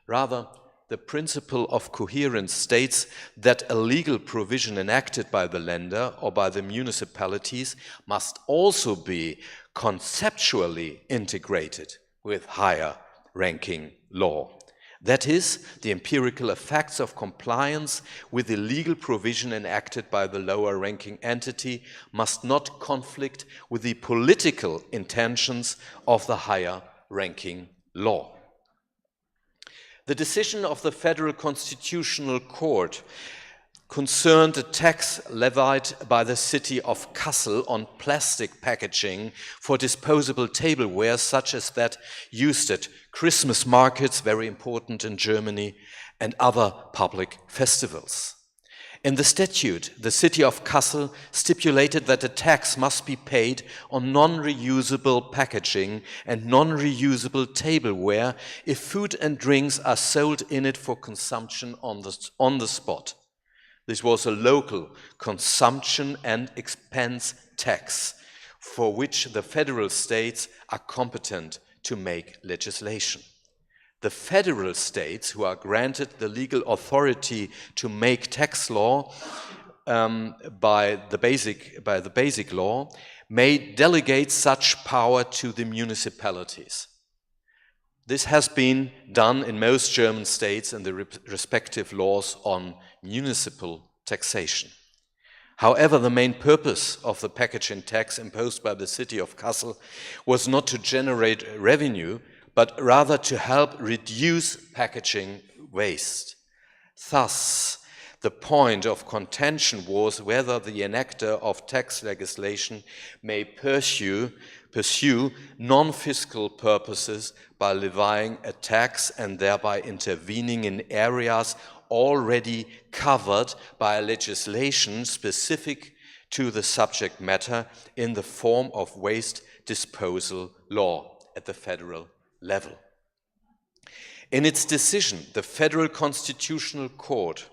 Rather, the principle of coherence states that a legal provision enacted by the lender or by the municipalities must also be conceptually integrated with higher ranking law. That is, the empirical effects of compliance with the legal provision enacted by the lower ranking entity must not conflict with the political intentions of the higher ranking law. The decision of the Federal Constitutional Court concerned a tax levied by the city of Kassel on plastic packaging for disposable tableware, such as that used at Christmas markets, very important in Germany, and other public festivals. In the statute, the city of Kassel stipulated that a tax must be paid on non-reusable packaging and non-reusable tableware if food and drinks are sold in it for consumption on the spot. This was a local consumption and expense tax for which the federal states are competent to make legislation. The federal states, who are granted the legal authority to make tax law by the basic law, may delegate such power to the municipalities. This has been done in most German states in the respective laws on municipal taxation. However, the main purpose of the packaging tax imposed by the city of Kassel was not to generate revenue, but rather to help reduce packaging waste. Thus, the point of contention was whether the enactor of tax legislation may pursue non-fiscal purposes by levying a tax and thereby intervening in areas already covered by legislation specific to the subject matter in the form of waste disposal law at the federal level. In its decision, the Federal Constitutional Court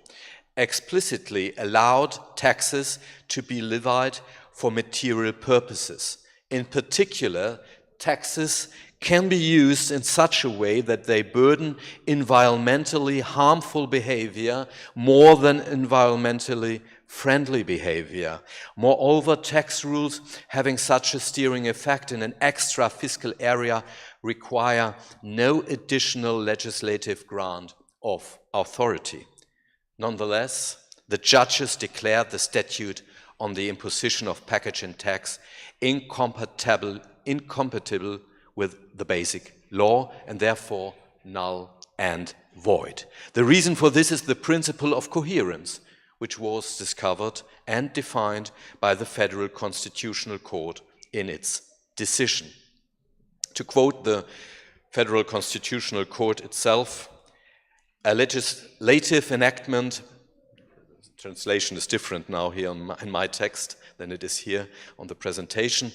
explicitly allowed taxes to be levied for material purposes. In particular, taxes can be used in such a way that they burden environmentally harmful behavior more than environmentally friendly behavior. Moreover, tax rules having such a steering effect in an extra fiscal area require no additional legislative grant of authority. Nonetheless, the judges declared the statute on the imposition of packaging tax incompatible with the basic law and therefore null and void. The reason for this is the principle of coherence, which was discovered and defined by the Federal Constitutional Court in its decision. To quote the Federal Constitutional Court itself, a legislative enactment, translation is different now here in my text than it is here on the presentation.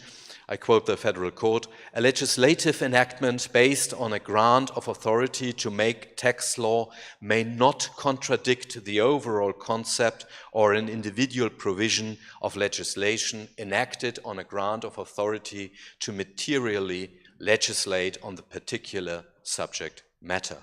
I quote the Federal Court, a legislative enactment based on a grant of authority to make tax law may not contradict the overall concept or an individual provision of legislation enacted on a grant of authority to materially legislate on the particular subject matter.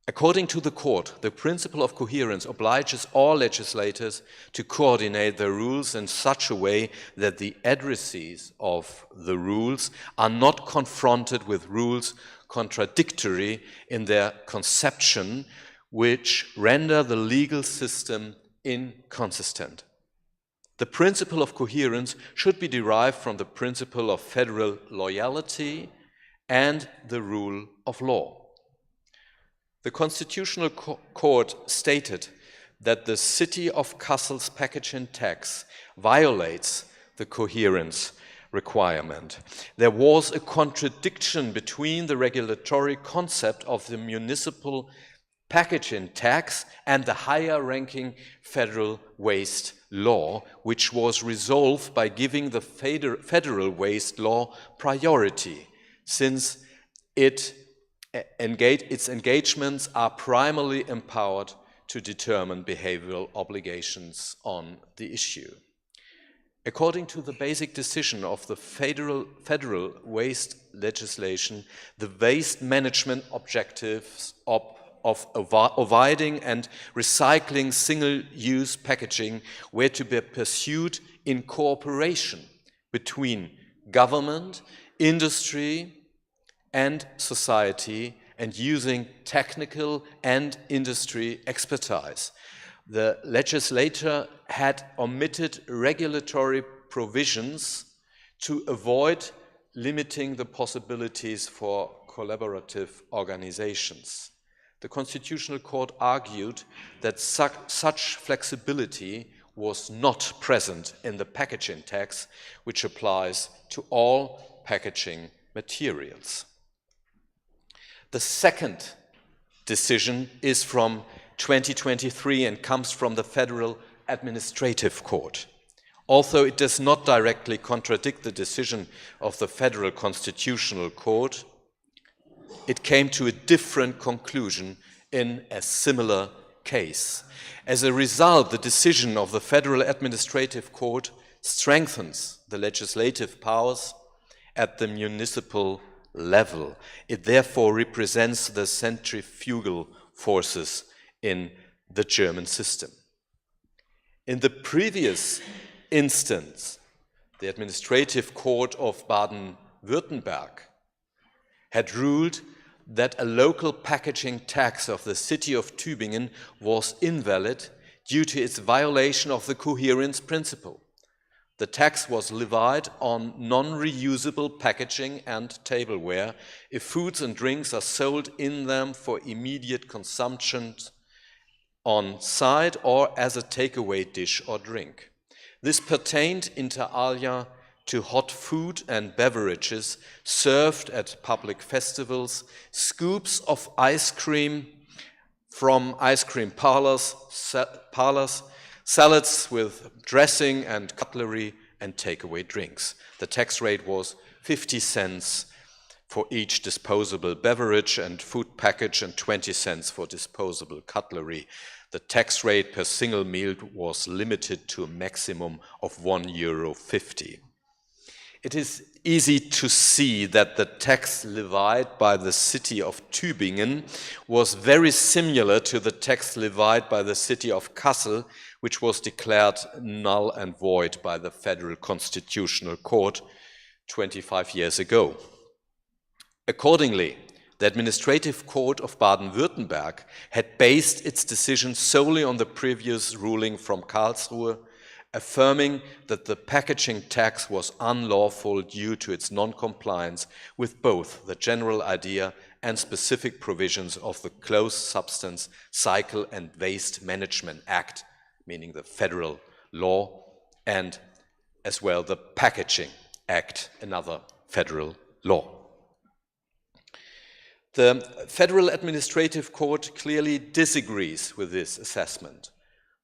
According to the court, the principle of coherence obliges all legislators to coordinate their rules in such a way that the addressees of the rules are not confronted with rules contradictory in their conception, which render the legal system inconsistent. The principle of coherence should be derived from the principle of federal loyalty and the rule of law. The Constitutional Court stated that the city of Kassel's packaging tax violates the coherence requirement. There was a contradiction between the regulatory concept of the municipal packaging tax and the higher-ranking federal waste law, which was resolved by giving the federal waste law priority, since its engagements are primarily empowered to determine behavioral obligations on the issue. According to the basic decision of the federal waste legislation, the waste management objectives of avoiding and recycling single-use packaging were to be pursued in cooperation between government, industry, and society, and using technical and industry expertise. The legislator had omitted regulatory provisions to avoid limiting the possibilities for collaborative organizations. the Constitutional Court argued that such flexibility was not present in the packaging tax, which applies to all packaging materials. The second decision is from 2023 and comes from the Federal Administrative Court. Although it does not directly contradict the decision of the Federal Constitutional Court, it came to a different conclusion in a similar case. As a result, the decision of the Federal Administrative Court strengthens the legislative powers at the municipal level. It therefore represents the centrifugal forces in the German system. In the previous instance, the Administrative Court of Baden-Württemberg had ruled that a local packaging tax of the city of Tübingen was invalid due to its violation of the coherence principle. The tax was levied on non-reusable packaging and tableware if foods and drinks are sold in them for immediate consumption on site or as a takeaway dish or drink. This pertained inter alia to hot food and beverages served at public festivals, scoops of ice cream from ice cream parlors, salads with dressing and cutlery, and takeaway drinks. The tax rate was 50 cents for each disposable beverage and food package and 20 cents for disposable cutlery. The tax rate per single meal was limited to a maximum of €1.50. It is easy to see that the tax levied by the city of Tübingen was very similar to the tax levied by the city of Kassel, which was declared null and void by the Federal Constitutional Court 25 years ago. Accordingly, the Administrative Court of Baden-Württemberg had based its decision solely on the previous ruling from Karlsruhe, affirming that the packaging tax was unlawful due to its non-compliance with both the general idea and specific provisions of the Closed Substance Cycle and Waste Management Act, meaning the federal law, and as well the Packaging Act, another federal law. The Federal Administrative Court clearly disagrees with this assessment.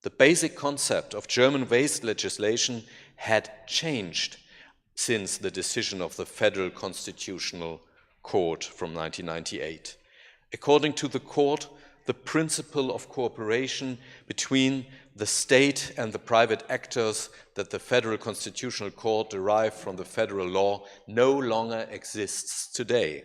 The basic concept of German waste legislation had changed since the decision of the Federal Constitutional Court from 1998. According to the court, the principle of cooperation between the state and the private actors that the Federal Constitutional Court derived from the federal law no longer exists today.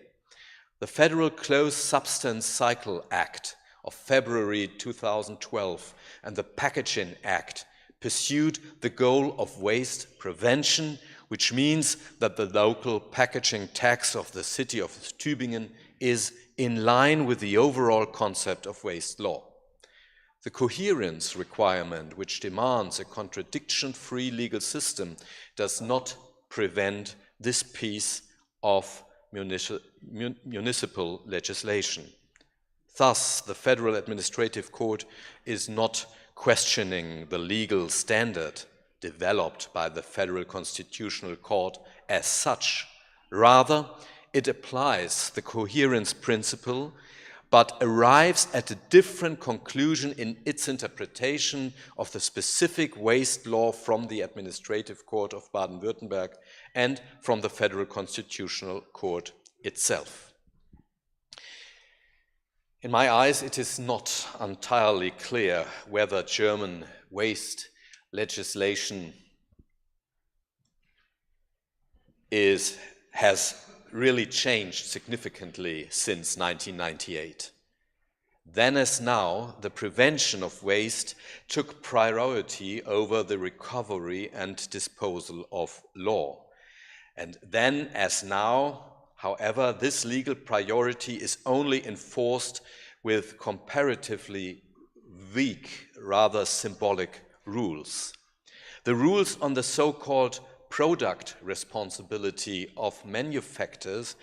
The Federal Closed Substance Cycle Act of February 2012 and the Packaging Act pursued the goal of waste prevention, which means that the local packaging tax of the city of Tübingen is in line with the overall concept of waste law. The coherence requirement, which demands a contradiction-free legal system, does not prevent this piece of municipal legislation. Thus, the Federal Administrative Court is not questioning the legal standard developed by the Federal Constitutional Court as such. Rather, it applies the coherence principle, but arrives at a different conclusion in its interpretation of the specific waste law from the Administrative Court of Baden-Württemberg and from the Federal Constitutional Court itself. In my eyes, it is not entirely clear whether German waste legislation has really changed significantly since 1998. Then as now, the prevention of waste took priority over the recovery and disposal of law. And then as now, however, this legal priority is only enforced with comparatively weak, rather symbolic rules. The rules on the so-called product responsibility of manufacturers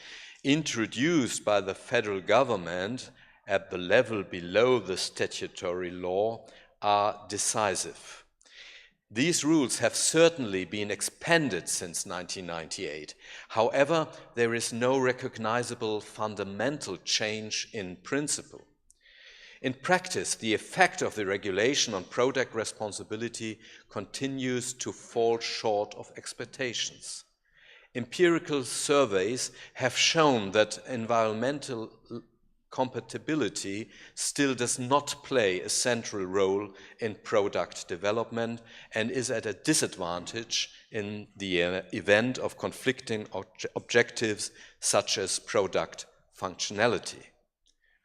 introduced by the federal government at the level below the statutory law are decisive. These rules have certainly been expanded since 1998. However, there is no recognizable fundamental change in principle. In practice, the effect of the regulation on product responsibility continues to fall short of expectations. Empirical surveys have shown that environmental compatibility still does not play a central role in product development and is at a disadvantage in the event of conflicting objectives such as product functionality.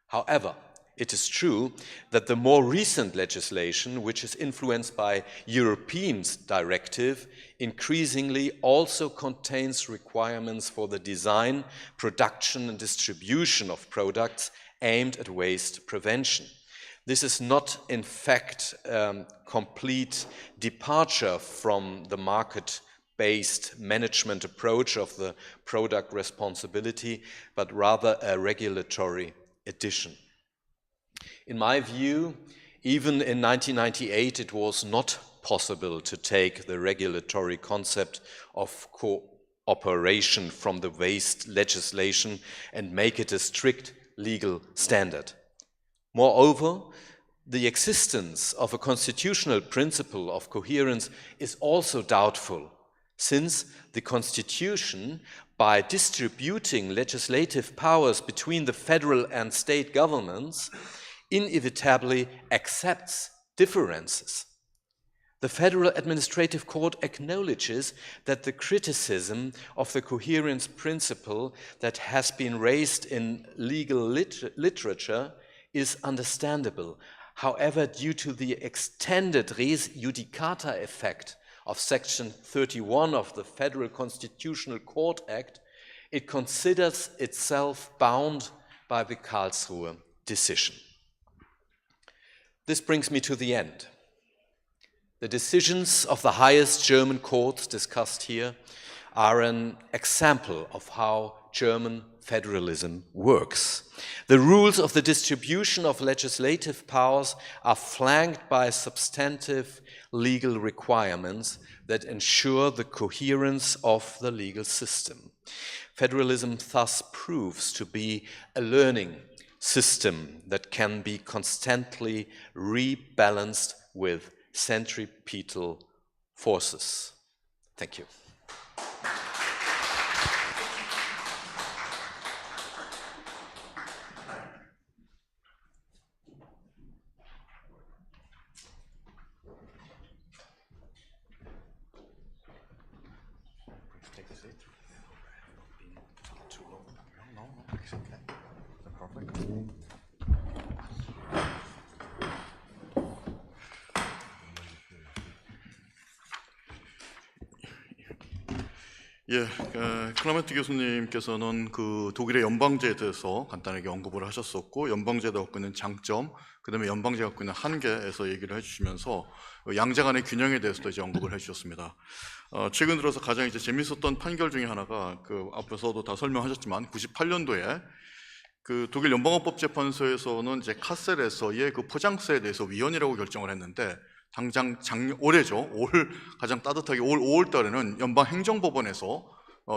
However, it is true that the more recent legislation, which is influenced by European directive, increasingly also contains requirements for the design, production and distribution of products aimed at waste prevention. This is not, in fact, complete departure from the market-based management approach of the product responsibility, but rather a regulatory addition. In my view, even in 1998, it was not possible to take the regulatory concept of cooperation from the waste legislation and make it a strict legal standard. Moreover, the existence of a constitutional principle of coherence is also doubtful, since the Constitution, by distributing legislative powers between the federal and state governments, inevitably accepts differences. The Federal Administrative Court acknowledges that the criticism of the coherence principle that has been raised in legal literature is understandable. However, due to the extended res judicata effect of Section 31 of the Federal Constitutional Court Act, it considers itself bound by the Karlsruhe decision. This brings me to the end. The decisions of the highest German courts discussed here are an example of how German federalism works. The rules of the distribution of legislative powers are flanked by substantive legal requirements that ensure the coherence of the legal system. Federalism thus proves to be a learning system that can be constantly rebalanced with centripetal forces. Thank you. 예, 클라멘트 교수님께서는 그 독일의 연방제에 대해서 간단하게 언급을 하셨었고, 연방제가 갖고 있는 장점, 그다음에 연방제가 갖고 있는 한계에서 얘기를 해주시면서 양자 간의 균형에 대해서도 이제 언급을 해주셨습니다. 최근 들어서 가장 이제 재밌었던 판결 중에 하나가 그 앞에서도 다 설명하셨지만 98년도에 그 독일 연방헌법재판소에서는 이제 카셀에서의 그 포장세에 대해서 위헌이라고 결정을 했는데, 당장 올해죠. 올 가장 따뜻하게 올 5월 달에는 연방행정법원에서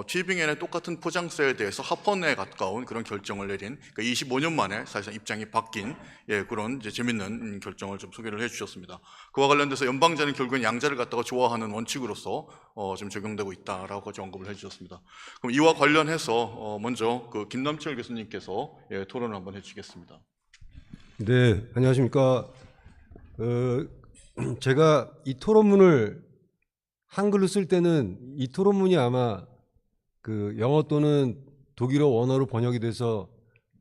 튜빙엔의 똑같은 포장세에 대해서 합헌에 가까운 그런 결정을 내린, 그러니까 25년 만에 사실상 입장이 바뀐 그런 이제 재밌는 결정을 좀 소개를 해주셨습니다. 그와 관련돼서 연방제는 결국엔 양자를 갖다가 좋아하는 원칙으로서 좀 적용되고 있다라고 언급을 해주셨습니다. 그럼 이와 관련해서 먼저 그 김남철 교수님께서 토론을 한번 해주시겠습니다. 네, 안녕하십니까. 제가 이 토론문을 한글로 쓸 때는 이 토론문이 아마 그 영어 또는 독일어 원어로 번역이 돼서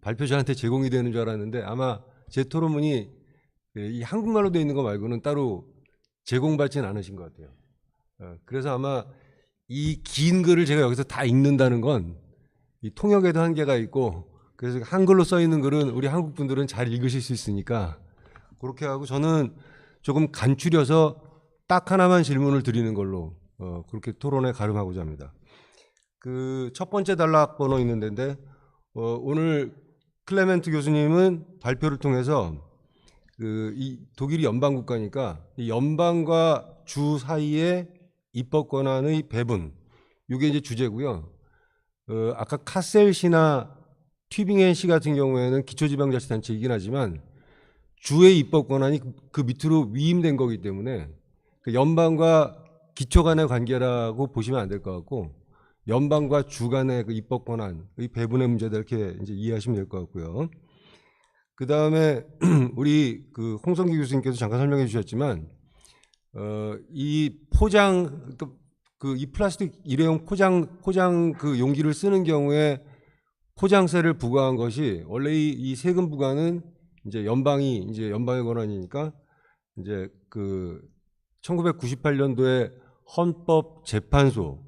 발표자한테 제공이 되는 줄 알았는데, 아마 제 토론문이 이 한국말로 되어 있는 거 말고는 따로 제공받지는 않으신 것 같아요. 그래서 아마 이 긴 글을 제가 여기서 다 읽는다는 건 이 통역에도 한계가 있고, 그래서 한글로 써 있는 글은 우리 한국 분들은 잘 읽으실 수 있으니까 그렇게 하고, 저는 조금 간추려서 딱 하나만 질문을 드리는 걸로 그렇게 토론에 가름하고자 합니다. 그 첫 번째 단락 번호 있는 데인데, 오늘 클레멘트 교수님은 발표를 통해서 이 독일이 연방 국가니까 이 연방과 주 사이의 입법 권한의 배분, 이게 이제 주제고요. 아까 카셀시나 튜빙헨시 같은 경우에는 기초지방자치단체이긴 하지만 주의 입법 권한이 그 밑으로 위임된 거기 때문에 그 연방과 기초 간의 관계라고 보시면 안 될 것 같고 연방과 주 간의 그 입법 권한의 배분의 문제다 이렇게 이제 이해하시면 될 것 같고요. 그 다음에 우리 그 홍성기 교수님께서 잠깐 설명해 주셨지만 이 포장 이 플라스틱 일회용 포장 그 용기를 쓰는 경우에 포장세를 부과한 것이 원래 이 세금 부과는 이제 연방의 권한이니까 이제 그 1998년도에 헌법재판소에서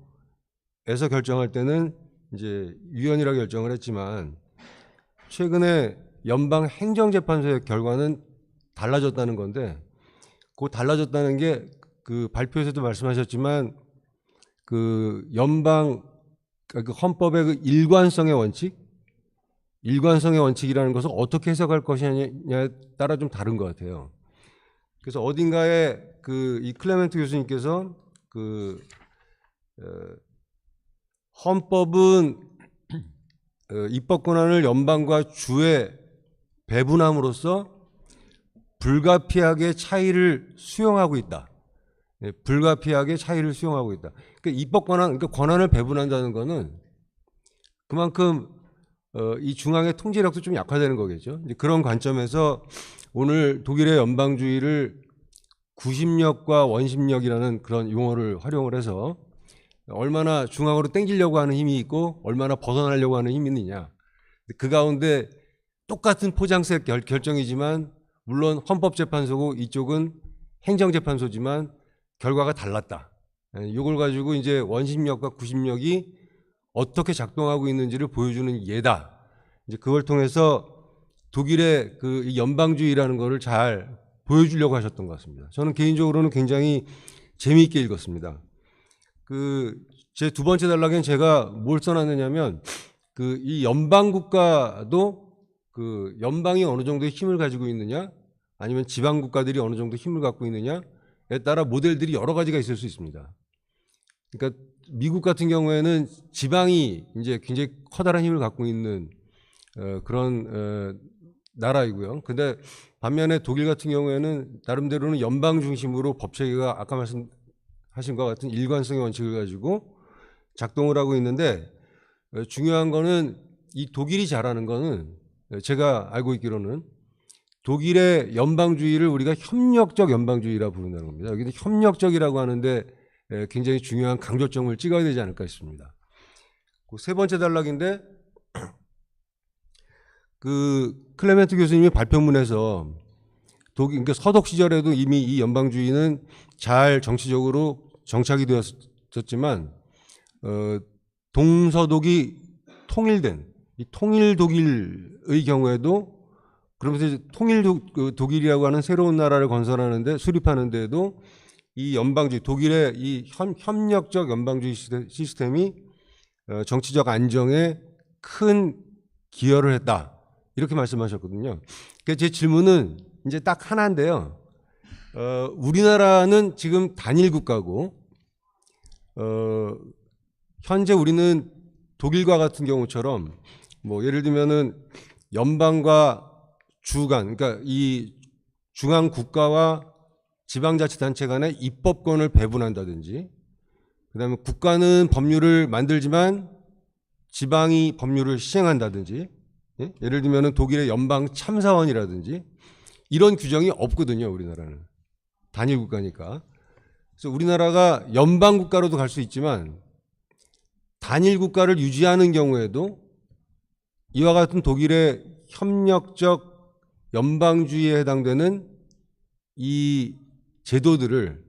결정할 때는 이제 유연이라 결정을 했지만 최근에 연방 행정재판소의 결과는 달라졌다는 건데 그 달라졌다는 게 그 발표에서도 말씀하셨지만 그 연방 그 헌법의 그 일관성의 원칙이라는 것을 어떻게 해석할 것이냐에 따라 좀 다른 것 같아요. 그래서 어딘가에 이 클레멘트 교수님께서 헌법은 입법 권한을 연방과 주에 배분함으로써 불가피하게 차이를 수용하고 있다. 불가피하게 차이를 수용하고 있다. 그러니까 입법 권한, 그러니까 권한을 배분한다는 것은 그만큼 이 중앙의 통제력도 좀 약화되는 거겠죠. 이제 그런 관점에서 오늘 독일의 연방주의를 구심력과 원심력이라는 그런 용어를 활용을 해서 얼마나 중앙으로 땡기려고 하는 힘이 있고 얼마나 벗어나려고 하는 힘이 있느냐. 그 가운데 똑같은 포장세 결정이지만 물론 헌법재판소고 이쪽은 행정재판소지만 결과가 달랐다. 이걸 가지고 이제 원심력과 구심력이 어떻게 작동하고 있는지를 보여주는 예다. 이제 그걸 통해서 독일의 이 연방주의라는 거를 잘 보여주려고 하셨던 것 같습니다. 저는 개인적으로는 굉장히 재미있게 읽었습니다. 제 두 번째 단락엔 제가 뭘 써놨느냐면 이 연방 국가도 연방이 어느 정도의 힘을 가지고 있느냐 아니면 지방 국가들이 어느 정도 힘을 갖고 있느냐에 따라 모델들이 여러 가지가 있을 수 있습니다. 그러니까 미국 같은 경우에는 지방이 이제 굉장히 커다란 힘을 갖고 있는 그런 나라이고요. 근데 반면에 독일 같은 경우에는 나름대로는 연방 중심으로 법체계가 아까 말씀하신 것 같은 일관성의 원칙을 가지고 작동을 하고 있는데 중요한 거는 이 독일이 잘하는 거는 제가 알고 있기로는 독일의 연방주의를 우리가 협력적 연방주의라 부른다는 겁니다. 여기도 협력적이라고 하는데 굉장히 중요한 강조점을 찍어야 되지 않을까 싶습니다. 세 번째 단락인데 클레멘트 교수님이 발표문에서 그러니까 서독 시절에도 이미 이 연방주의는 잘 정치적으로 정착이 되었었지만 동서독이 통일된 이 통일 독일의 경우에도 그러면서 통일 독일이라고 하는 새로운 나라를 건설하는데 수립하는데도 이 연방주의 독일의 이 협력적 연방주의 시스템이 정치적 안정에 큰 기여를 했다 이렇게 말씀하셨거든요. 그러니까 제 질문은 이제 딱 하나인데요. 우리나라는 지금 단일 국가고 현재 우리는 독일과 같은 경우처럼 뭐 예를 들면은 연방과 주간 그러니까 이 중앙 국가와 지방자치단체 간의 입법권을 배분한다든지 그다음에 국가는 법률을 만들지만 지방이 법률을 시행한다든지 예? 예를 들면은 독일의 연방 참사원이라든지 이런 규정이 없거든요. 우리나라는 단일 국가니까. 그래서 우리나라가 연방 국가로도 갈 수 있지만 단일 국가를 유지하는 경우에도 이와 같은 독일의 협력적 연방주의에 해당되는 이 제도들을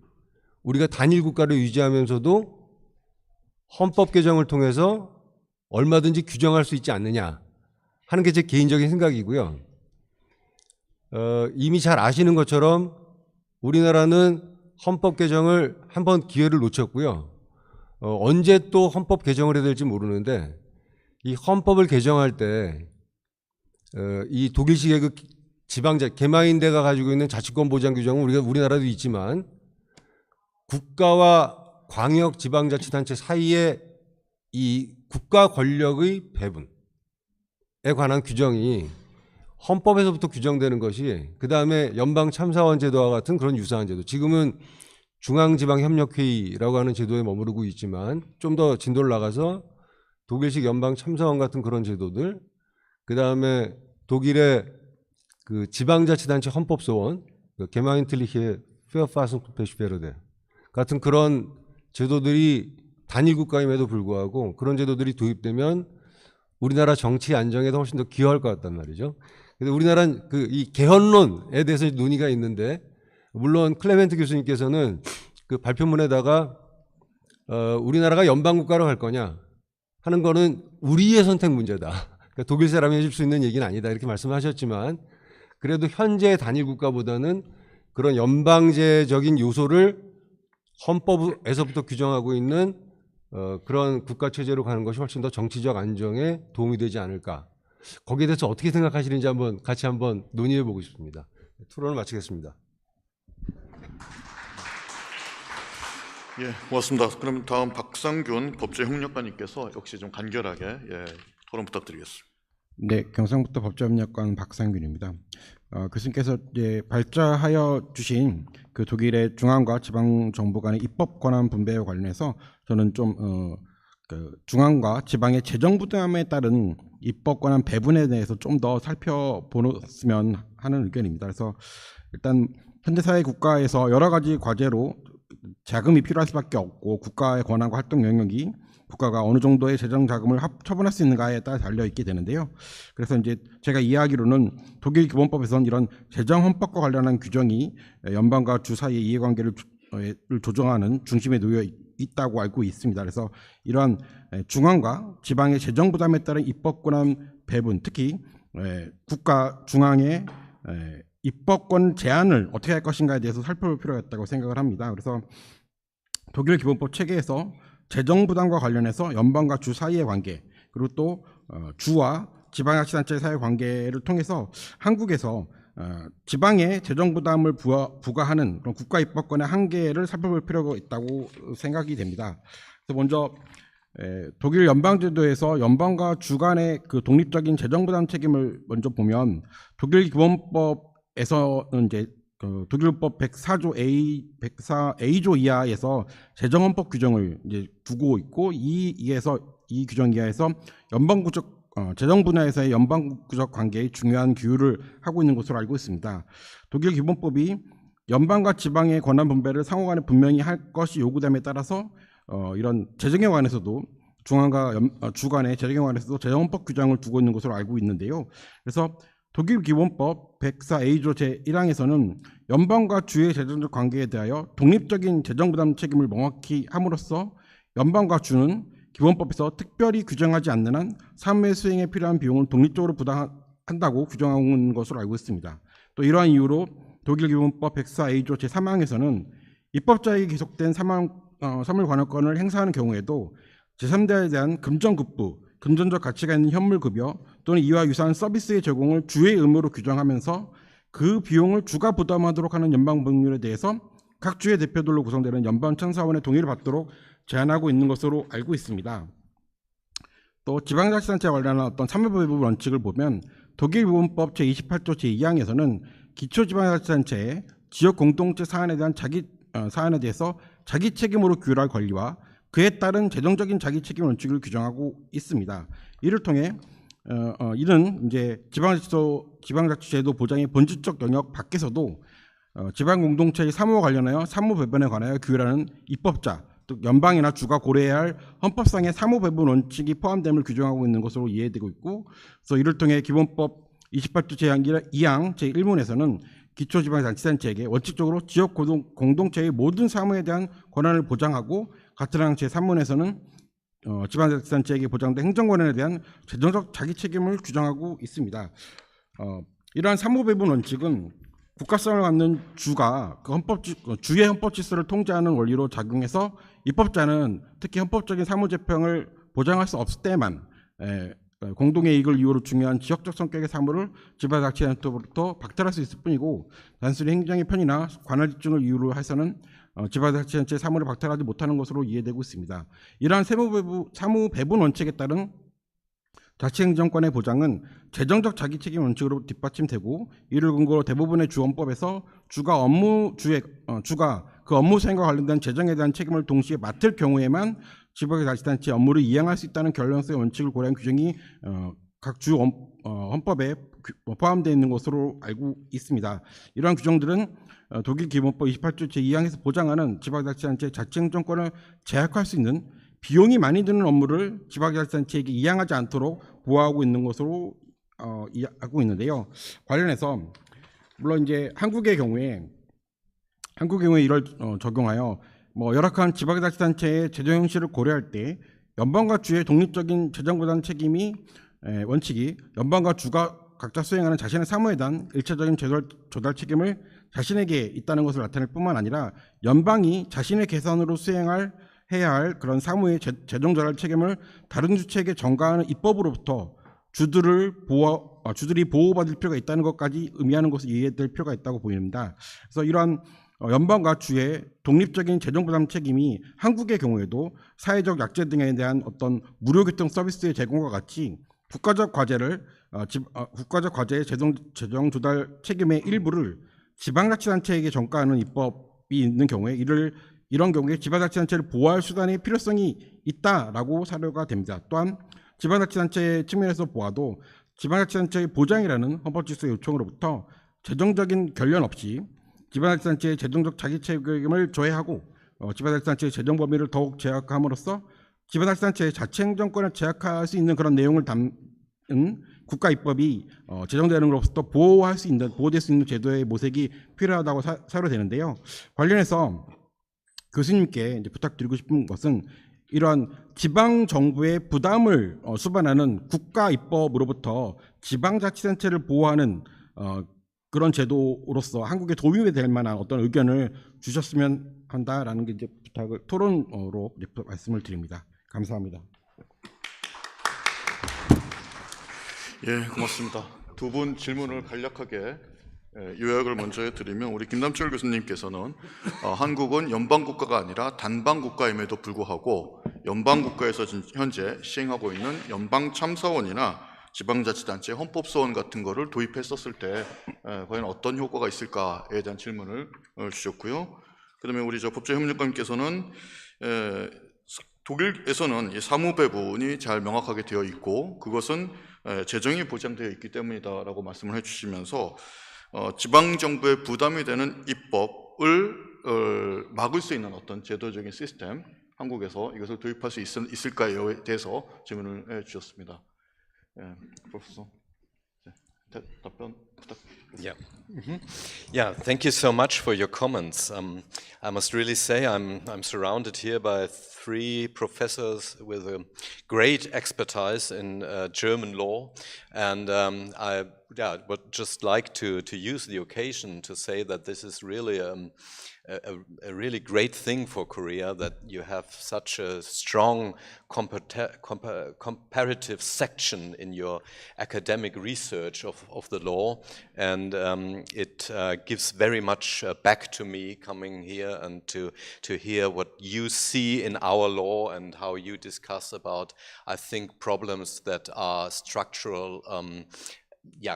우리가 단일 국가를 유지하면서도 헌법 개정을 통해서 얼마든지 규정할 수 있지 않느냐 하는 게 제 개인적인 생각이고요. 이미 잘 아시는 것처럼 우리나라는 헌법 개정을 한번 기회를 놓쳤고요. 언제 또 헌법 개정을 해야 될지 모르는데 이 헌법을 개정할 때 이 독일식의 그 개마인대가 가지고 있는 자치권 보장 규정은 우리나라도 있지만 국가와 광역 지방자치단체 사이에 이 국가 권력의 배분에 관한 규정이 헌법에서부터 규정되는 것이 그 다음에 연방참사원 제도와 같은 그런 유사한 제도, 지금은 중앙지방협력회의라고 하는 제도에 머무르고 있지만 좀 더 진도를 나가서 독일식 연방참사원 같은 그런 제도들, 그 다음에 독일의 그 지방자치단체 헌법소원, 게마인틀리히에 페어파슨베슈페르데 같은 그런 제도들이 단일 국가임에도 불구하고 그런 제도들이 도입되면 우리나라 정치 안정에도 훨씬 더 기여할 것 같단 말이죠. 근데 우리나라는 그 이 개헌론에 대해서 논의가 있는데, 물론 클레멘트 교수님께서는 그 발표문에다가 우리나라가 연방국가로 갈 거냐 하는 거는 우리의 선택 문제다. 그러니까 독일 사람이 해줄 수 있는 얘기는 아니다 이렇게 말씀하셨지만, 그래도 현재 단일 국가보다는 그런 연방제적인 요소를 헌법에서부터 규정하고 있는 그런 국가 체제로 가는 것이 훨씬 더 정치적 안정에 도움이 되지 않을까. 거기에 대해서 어떻게 생각하시는지 같이 한번 논의해 보고 싶습니다. 토론을 마치겠습니다. 예, 고맙습니다. 그럼 다음 박상균 법제협력관님께서 역시 좀 간결하게 토론 부탁드리겠습니다. 네, 경상북도 법제협력관 박상균입니다. 교수님께서 발자하여 주신 그 독일의 중앙과 지방 정부 간의 입법 권한 분배와 관련해서 저는 좀 그 중앙과 지방의 재정 부담에 따른 입법 권한 배분에 대해서 좀 더 살펴보았으면 하는 의견입니다. 그래서 일단 현대사회 국가에서 여러 가지 과제로 자금이 필요할 수밖에 없고, 국가의 권한과 활동 영역이 국가가 어느 정도의 재정 자금을 처분할 수 있는가에 따라 달려 있게 되는데요. 그래서 이제 제가 이해하기로는 독일 기본법에서는 이런 재정 헌법과 관련한 규정이 연방과 주 사이의 이해관계를 조정하는 중심에 놓여 있다고 알고 있습니다. 그래서 이러한 중앙과 지방의 재정 부담에 따른 입법 권한 배분, 특히 국가 중앙의 입법권 제한을 어떻게 할 것인가에 대해서 살펴볼 필요가 있다고 생각을 합니다. 그래서 독일 기본법 체계에서 재정 부담과 관련해서 연방과 주 사이의 관계, 그리고 또 주와 지방자치단체 사이의 관계를 통해서 한국에서 지방에 재정 부담을 부과하는 그런 국가 입법권의 한계를 살펴볼 필요가 있다고 생각이 됩니다. 그래서 먼저 독일 연방제도에서 연방과 주 간의 그 독립적인 재정 부담 책임을 먼저 보면, 독일 기본법에서는 이제 그 독일법 104A조 이하에서 재정헌법 규정을 이제 두고 있고, 이 규정 이하에서 연방구적 재정 분야에서의 연방구적 관계의 중요한 규율을 하고 있는 것으로 알고 있습니다. 독일 기본법이 연방과 지방의 권한 분배를 상호간에 분명히 할 것이 요구됨에 따라서 이런 재정에 관해서도 중앙과 주 간의 재정에 관해서도 재정헌법 규정을 두고 있는 것으로 알고 있는데요. 그래서 독일 기본법 104A조 제1항에서는 연방과 주의 재정적 관계에 대하여 독립적인 재정부담 책임을 명확히 함으로써 연방과 주는 기본법에서 특별히 규정하지 않는 한 사무의 수행에 필요한 비용을 독립적으로 부담한다고 규정하고 있는 것으로 알고 있습니다. 또 이러한 이유로 독일 기본법 104A조 제3항에서는 입법자에게 계속된 사물 관할권을 행사하는 경우에도 제3자에 대한 금전급부, 금전적 가치가 있는 현물급여 또는 이와 유사한 서비스의 제공을 주의 의무로 규정하면서 그 비용을 주가 부담하도록 하는 연방법률에 대해서 각 주의 대표들로 구성되는 연방참사원의 동의를 받도록 제한하고 있는 것으로 알고 있습니다. 또 지방자치단체와 관련한 어떤 사무배분 원칙을 보면 독일 기본법 제28조 제2항에서는 기초지방자치단체의 지역 공동체 사안에 대해서 자기 책임으로 규율할 권리와 그에 따른 재정적인 자기 책임 원칙을 규정하고 있습니다. 이를 통해 이는 이제 지방자치제도 보장의 본질적 영역 밖에서도 지방 공동체의 사무와 관련하여 사무 배분에 관하여 규율하는 입법자, 즉 연방이나 주가 고려해야 할 헌법상의 사무 배분 원칙이 포함됨을 규정하고 있는 것으로 이해되고 있고, 그래서 이를 통해 기본법 28조 제2항 제1문에서는 기초지방자치단체에게 원칙적으로 지역 공동체의 모든 사무에 대한 권한을 보장하고, 같은 항 제3문에서는 지방자치단체에게 보장된 행정권한에 대한 재정적 자기 책임을 규정하고 있습니다. 이러한 사무배분 원칙은 국가성을 갖는 주가 주의 헌법 질서를 통제하는 원리로 작용해서 입법자는 특히 헌법적인 사무재평을 보장할 수 없을 때만 공동의 이익을 이유로 중요한 지역적 성격의 사무를 지방자치단체로부터 박탈할 수 있을 뿐이고 단순히 행정의 편의나 관할 집중을 이유로 해서는 지방자치단체의 사무를 박탈하지 못하는 것으로 이해되고 있습니다. 이러한 사무 배분 원칙에 따른 자치행정권의 보장은 재정적 자기책임 원칙으로 뒷받침되고 이를 근거로 대부분의 주헌법에서 주가 그 업무 수행과 관련된 재정에 대한 책임을 동시에 맡을 경우에만 지방자치단체 업무를 이행할 수 있다는 결론성의 원칙을 고려한 규정이 각 주 헌법에 포함되어 있는 것으로 알고 있습니다. 이러한 규정들은 독일 기본법 28조 제2항에서 보장하는 지방자치단체의 자치행정권을 제약할 수 있는 비용이 많이 드는 업무를 지방자치단체에게 이양하지 않도록 보호하고 있는 것으로 알고 있는데요. 관련해서 물론 이제 한국의 경우에 이를 적용하여 열악한 지방자치단체의 재정 형식을 고려할 때 연방과 주의 독립적인 재정부담 책임이 원칙이 연방과 주가 각자 수행하는 자신의 사무에 대한 일차적인 조달 책임을 자신에게 있다는 것을 나타낼 뿐만 아니라 연방이 자신의 계산으로 해야 할 그런 사무의 재정 조달 책임을 다른 주체에게 전가하는 입법으로부터 주들이 보호받을 필요가 있다는 것까지 의미하는 것을 이해될 필요가 있다고 보입니다. 그래서 이러한 연방과 주의 독립적인 재정 부담 책임이 한국의 경우에도 사회적 약재 등에 대한 어떤 무료교통 서비스의 제공과 같이 국가적 과제의 재정 조달 책임의 일부를 지방자치단체에게 전가하는 입법이 있는 경우에 이런 경우에 지방자치단체를 보호할 수단의 필요성이 있다라고 사료가 됩니다. 또한 지방자치단체 측면에서 보아도 지방자치단체의 보장이라는 헌법질서의 요청으로부터 재정적인 결련 없이 지방자치단체의 재정적 자기책임을 조회하고 지방자치단체의 재정 범위를 더욱 제약함으로써 지방자치단체의 자치행정권을 제약할 수 있는 그런 내용을 담은 국가 입법이 제정되는 것으로부터 보호될 수 있는 제도의 모색이 필요하다고 사료되는데요. 관련해서 교수님께 이제 부탁드리고 싶은 것은 이러한 지방 정부의 부담을 수반하는 국가 입법으로부터 지방자치단체를 보호하는 그런 제도로서 한국에 도움이 될 만한 어떤 의견을 주셨으면 한다라는 게 이제 토론으로 말씀을 드립니다. 감사합니다. 예, 고맙습니다. 두 분 질문을 간략하게 요약을 먼저 해드리면 우리 김남철 교수님께서는 한국은 연방국가가 아니라 단방국가임에도 불구하고 연방국가에서 현재 시행하고 있는 연방참사원이나 지방자치단체 헌법소원 같은 거를 도입했었을 때 과연 어떤 효과가 있을까에 대한 질문을 주셨고요. 그 다음에 우리 법제협력관님께서는 독일에서는 이 사무배분이 잘 명확하게 되어 있고 그것은 재정이 보장되어 있기 때문이다라고 말씀을 해주시면서 지방정부의 부담이 되는 입법을 막을 수 있는 어떤 제도적인 시스템 한국에서 이것을 도입할 수 있을까에 대해서 질문을 해주셨습니다. 프로페서 답변 부탁드립니다. Yeah, thank you so much for your comments. I must really say I'm surrounded here by three professors with a great expertise in German law, and I would just like to use the occasion to say that this is really a really great thing for Korea that you have such a strong comparative section in your academic research of the law, and it gives very much back to me coming here and to hear what you see in our law and how you discuss about, I think, problems that are structural,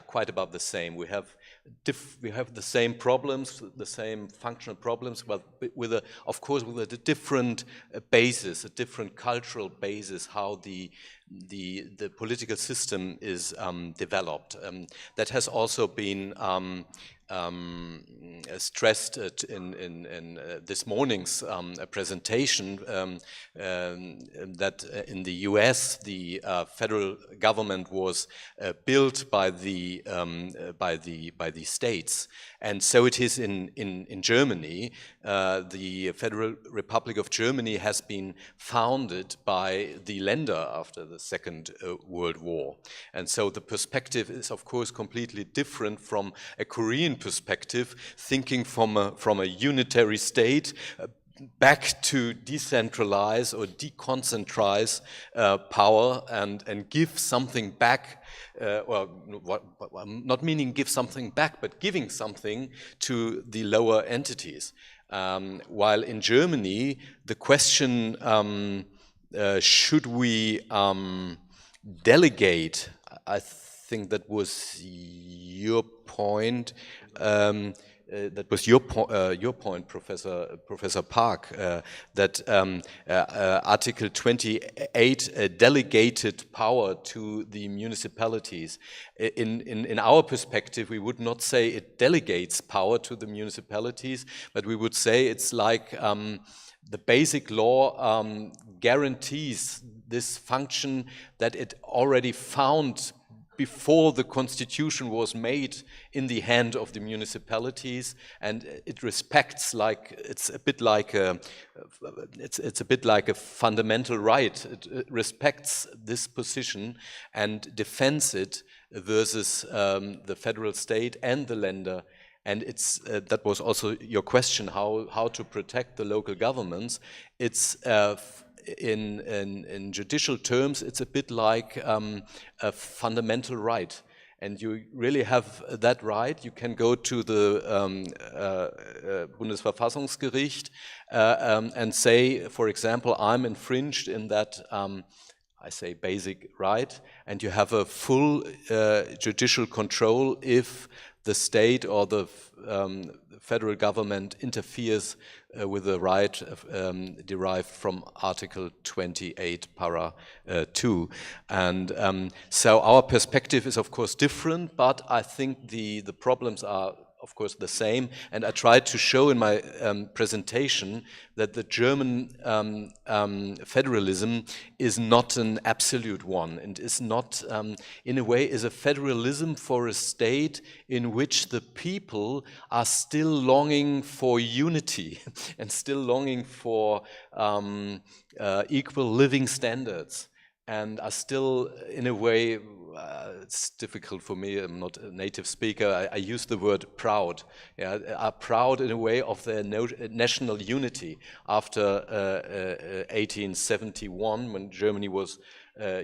quite about the same. We have the same problems, the same functional problems, but of course with a different basis, a different cultural basis, how the political system is developed. That has also been stressed in this morning's presentation, that in the US the federal government was built by the states, and so it is in Germany. The Federal Republic of Germany has been founded by the Länder after the Second World War, and so the perspective is of course completely different from a Korean perspective, thinking from a unitary state back to decentralize or deconcentrate power and give something back, not meaning give something back, but giving something to the lower entities. While in Germany, the question, should we delegate, I think that was your point, Professor Park, that Article 28 delegated power to the municipalities. In our perspective, we would not say it delegates power to the municipalities, but we would say it's like the basic law guarantees this function that it already found before the constitution was made in the hand of the municipalities, and it respects, like it's a bit like a fundamental right. It respects this position and defends it versus the federal state and the Länder. And it's that was also your question, how to protect the local governments. It's in judicial terms, it's a bit like a fundamental right. And you really have that right. You can go to the Bundesverfassungsgericht and say, for example, I'm infringed in that, I say, basic right, and you have a full judicial control if the state or the federal government interferes with the right derived from Article 28, para 2. And so our perspective is, of course, different, but I think the problems are, of course, the same. And I tried to show in my presentation that the German federalism is not an absolute one, and is not, in a way, is a federalism for a state in which the people are still longing for unity and still longing for equal living standards, and are still, in a way, it's difficult for me, I'm not a native speaker, I use the word proud, are proud in a way of their national unity after 1871, when Germany was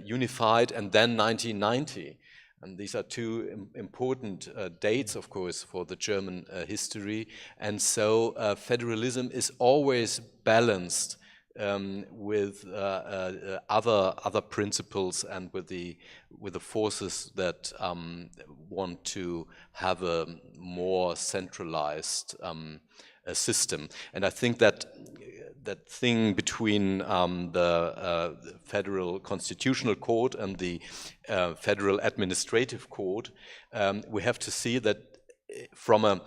unified, and then 1990. And these are two important dates, of course, for the German history. And so federalism is always balanced with other principles and with the forces that want to have a more centralized system. And I think that that thing between the Federal Constitutional Court and the Federal Administrative Court, we have to see that from a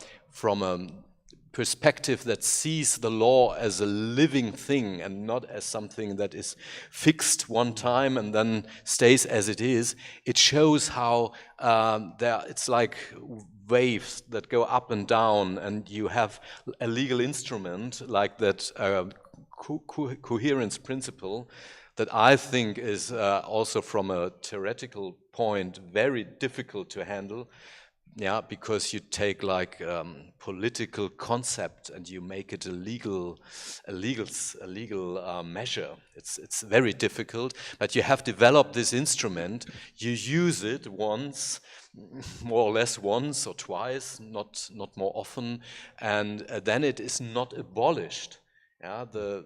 perspective that sees the law as a living thing and not as something that is fixed one time and then stays as it is, it shows how it's like waves that go up and down, and you have a legal instrument like that coherence principle that I think is also from a theoretical point very difficult to handle. Yeah, because you take like political concept and you make it a legal measure. It's very difficult, but you have developed this instrument. You use it once, more or less once or twice, not more often, and then it is not abolished. Yeah, the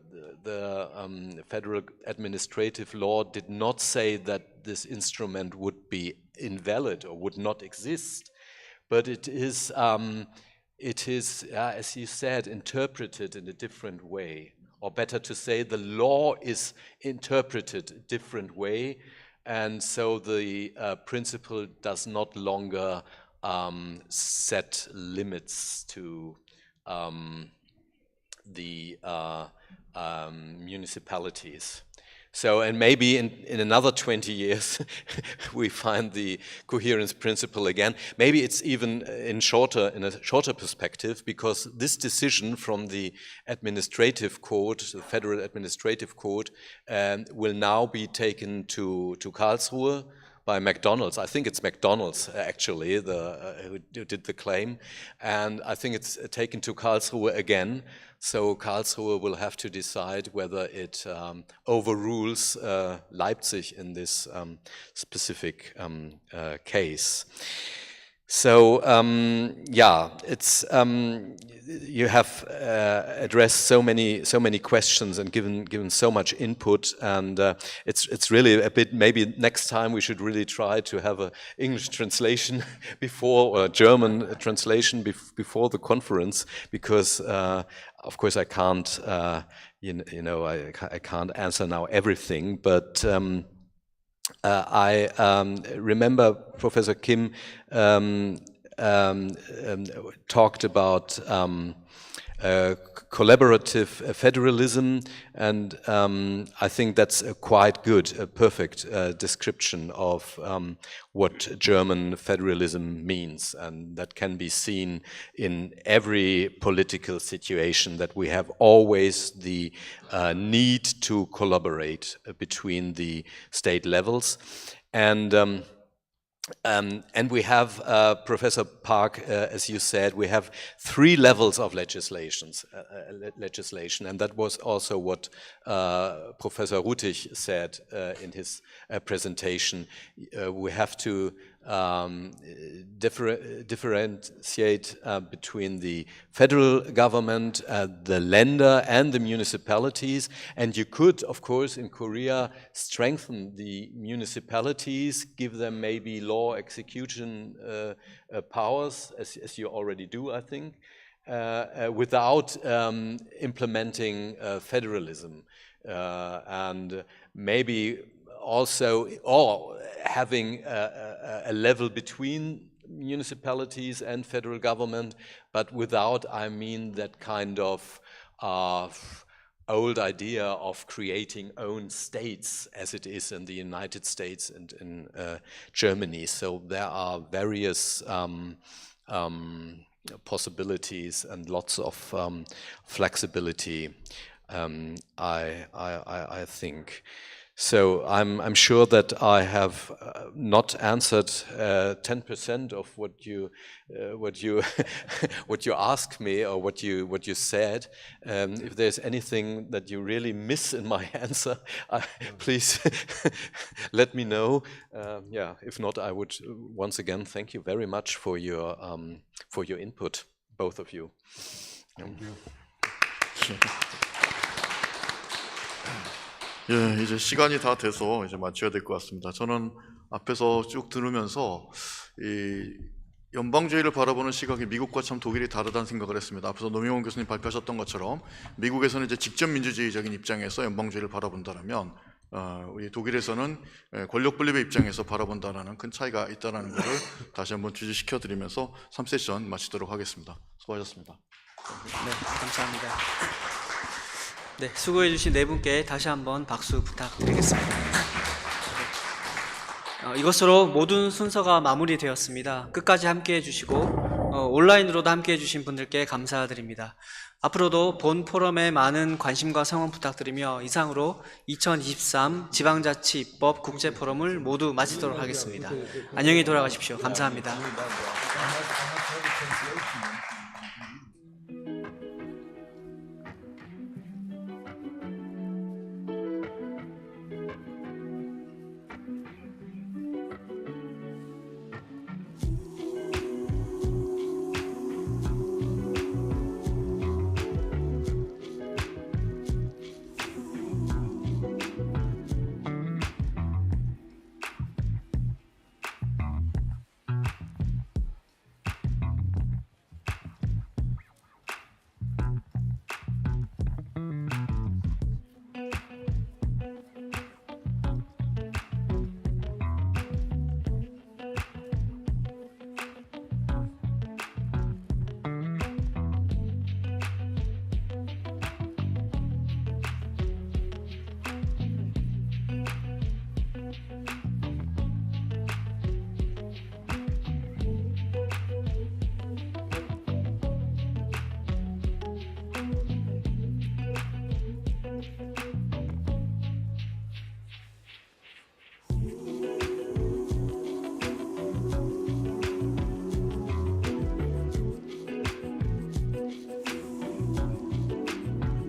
federal administrative law did not say that this instrument would be invalid or would not exist. But it is, as you said, interpreted in a different way. Or better to say, the law is interpreted a different way. And so the principle does not longer set limits to the municipalities. So, and maybe in another 20 years, we find the coherence principle again. Maybe it's even in a shorter perspective, because this decision from the administrative court, the Federal Administrative Court, will now be taken to Karlsruhe McDonald's. I think it's McDonald's actually who did the claim, and I think it's taken to Karlsruhe again. So Karlsruhe will have to decide whether it overrules Leipzig in this specific case. So yeah, it's you have addressed so many questions and given so much input, and it's really a bit. Maybe next time we should really try to have an English translation before, or a German translation before the conference, because of course I can't I can't answer now everything, but. I remember Professor Kim talked about collaborative federalism, and I think that's a quite good, a perfect description of what German federalism means, and that can be seen in every political situation, that we have always the need to collaborate between the state levels. And we have, Professor Park, as you said, we have 3 levels of legislation, and that was also what Professor Rutig said in his presentation. We have to differentiate between the federal government, the Länder, and the municipalities. And you could, of course, in Korea, strengthen the municipalities, give them maybe law execution powers, as you already do, I think, without implementing federalism, and maybe also, or having a level between municipalities and federal government, but without, I mean, that kind of old idea of creating own states as it is in the United States and in Germany. So there are various possibilities and lots of flexibility, I think. So I'm sure that I have not answered 10% of what you what you asked me, or what you said. If there's anything that you really miss in my answer, please let me know. Yeah, if not, I would once again thank you very much for your input, both of you. Thank you. 예, 이제 시간이 다 돼서 이제 마쳐야 될 것 같습니다. 저는 앞에서 쭉 들으면서 이 연방주의를 바라보는 시각이 미국과 참 독일이 다르다는 생각을 했습니다. 앞에서 노명훈 교수님 발표하셨던 것처럼 미국에서는 이제 직접 민주주의적인 입장에서 연방주의를 바라본다면 우리 독일에서는 권력 분립의 입장에서 바라본다라는 큰 차이가 있다는 것을 다시 한번 주지시켜 드리면서 3세션 마치도록 하겠습니다. 수고하셨습니다. 네, 감사합니다. 네, 수고해 주신 4분께 다시 한번 박수 부탁드리겠습니다. 이것으로 모든 순서가 마무리되었습니다. 끝까지 함께해 주시고 온라인으로도 함께해 주신 분들께 감사드립니다. 앞으로도 본 포럼에 많은 관심과 성원 부탁드리며 이상으로 2023 지방자치입법 국제포럼을 모두 마치도록 하겠습니다. 안녕히 돌아가십시오. 감사합니다.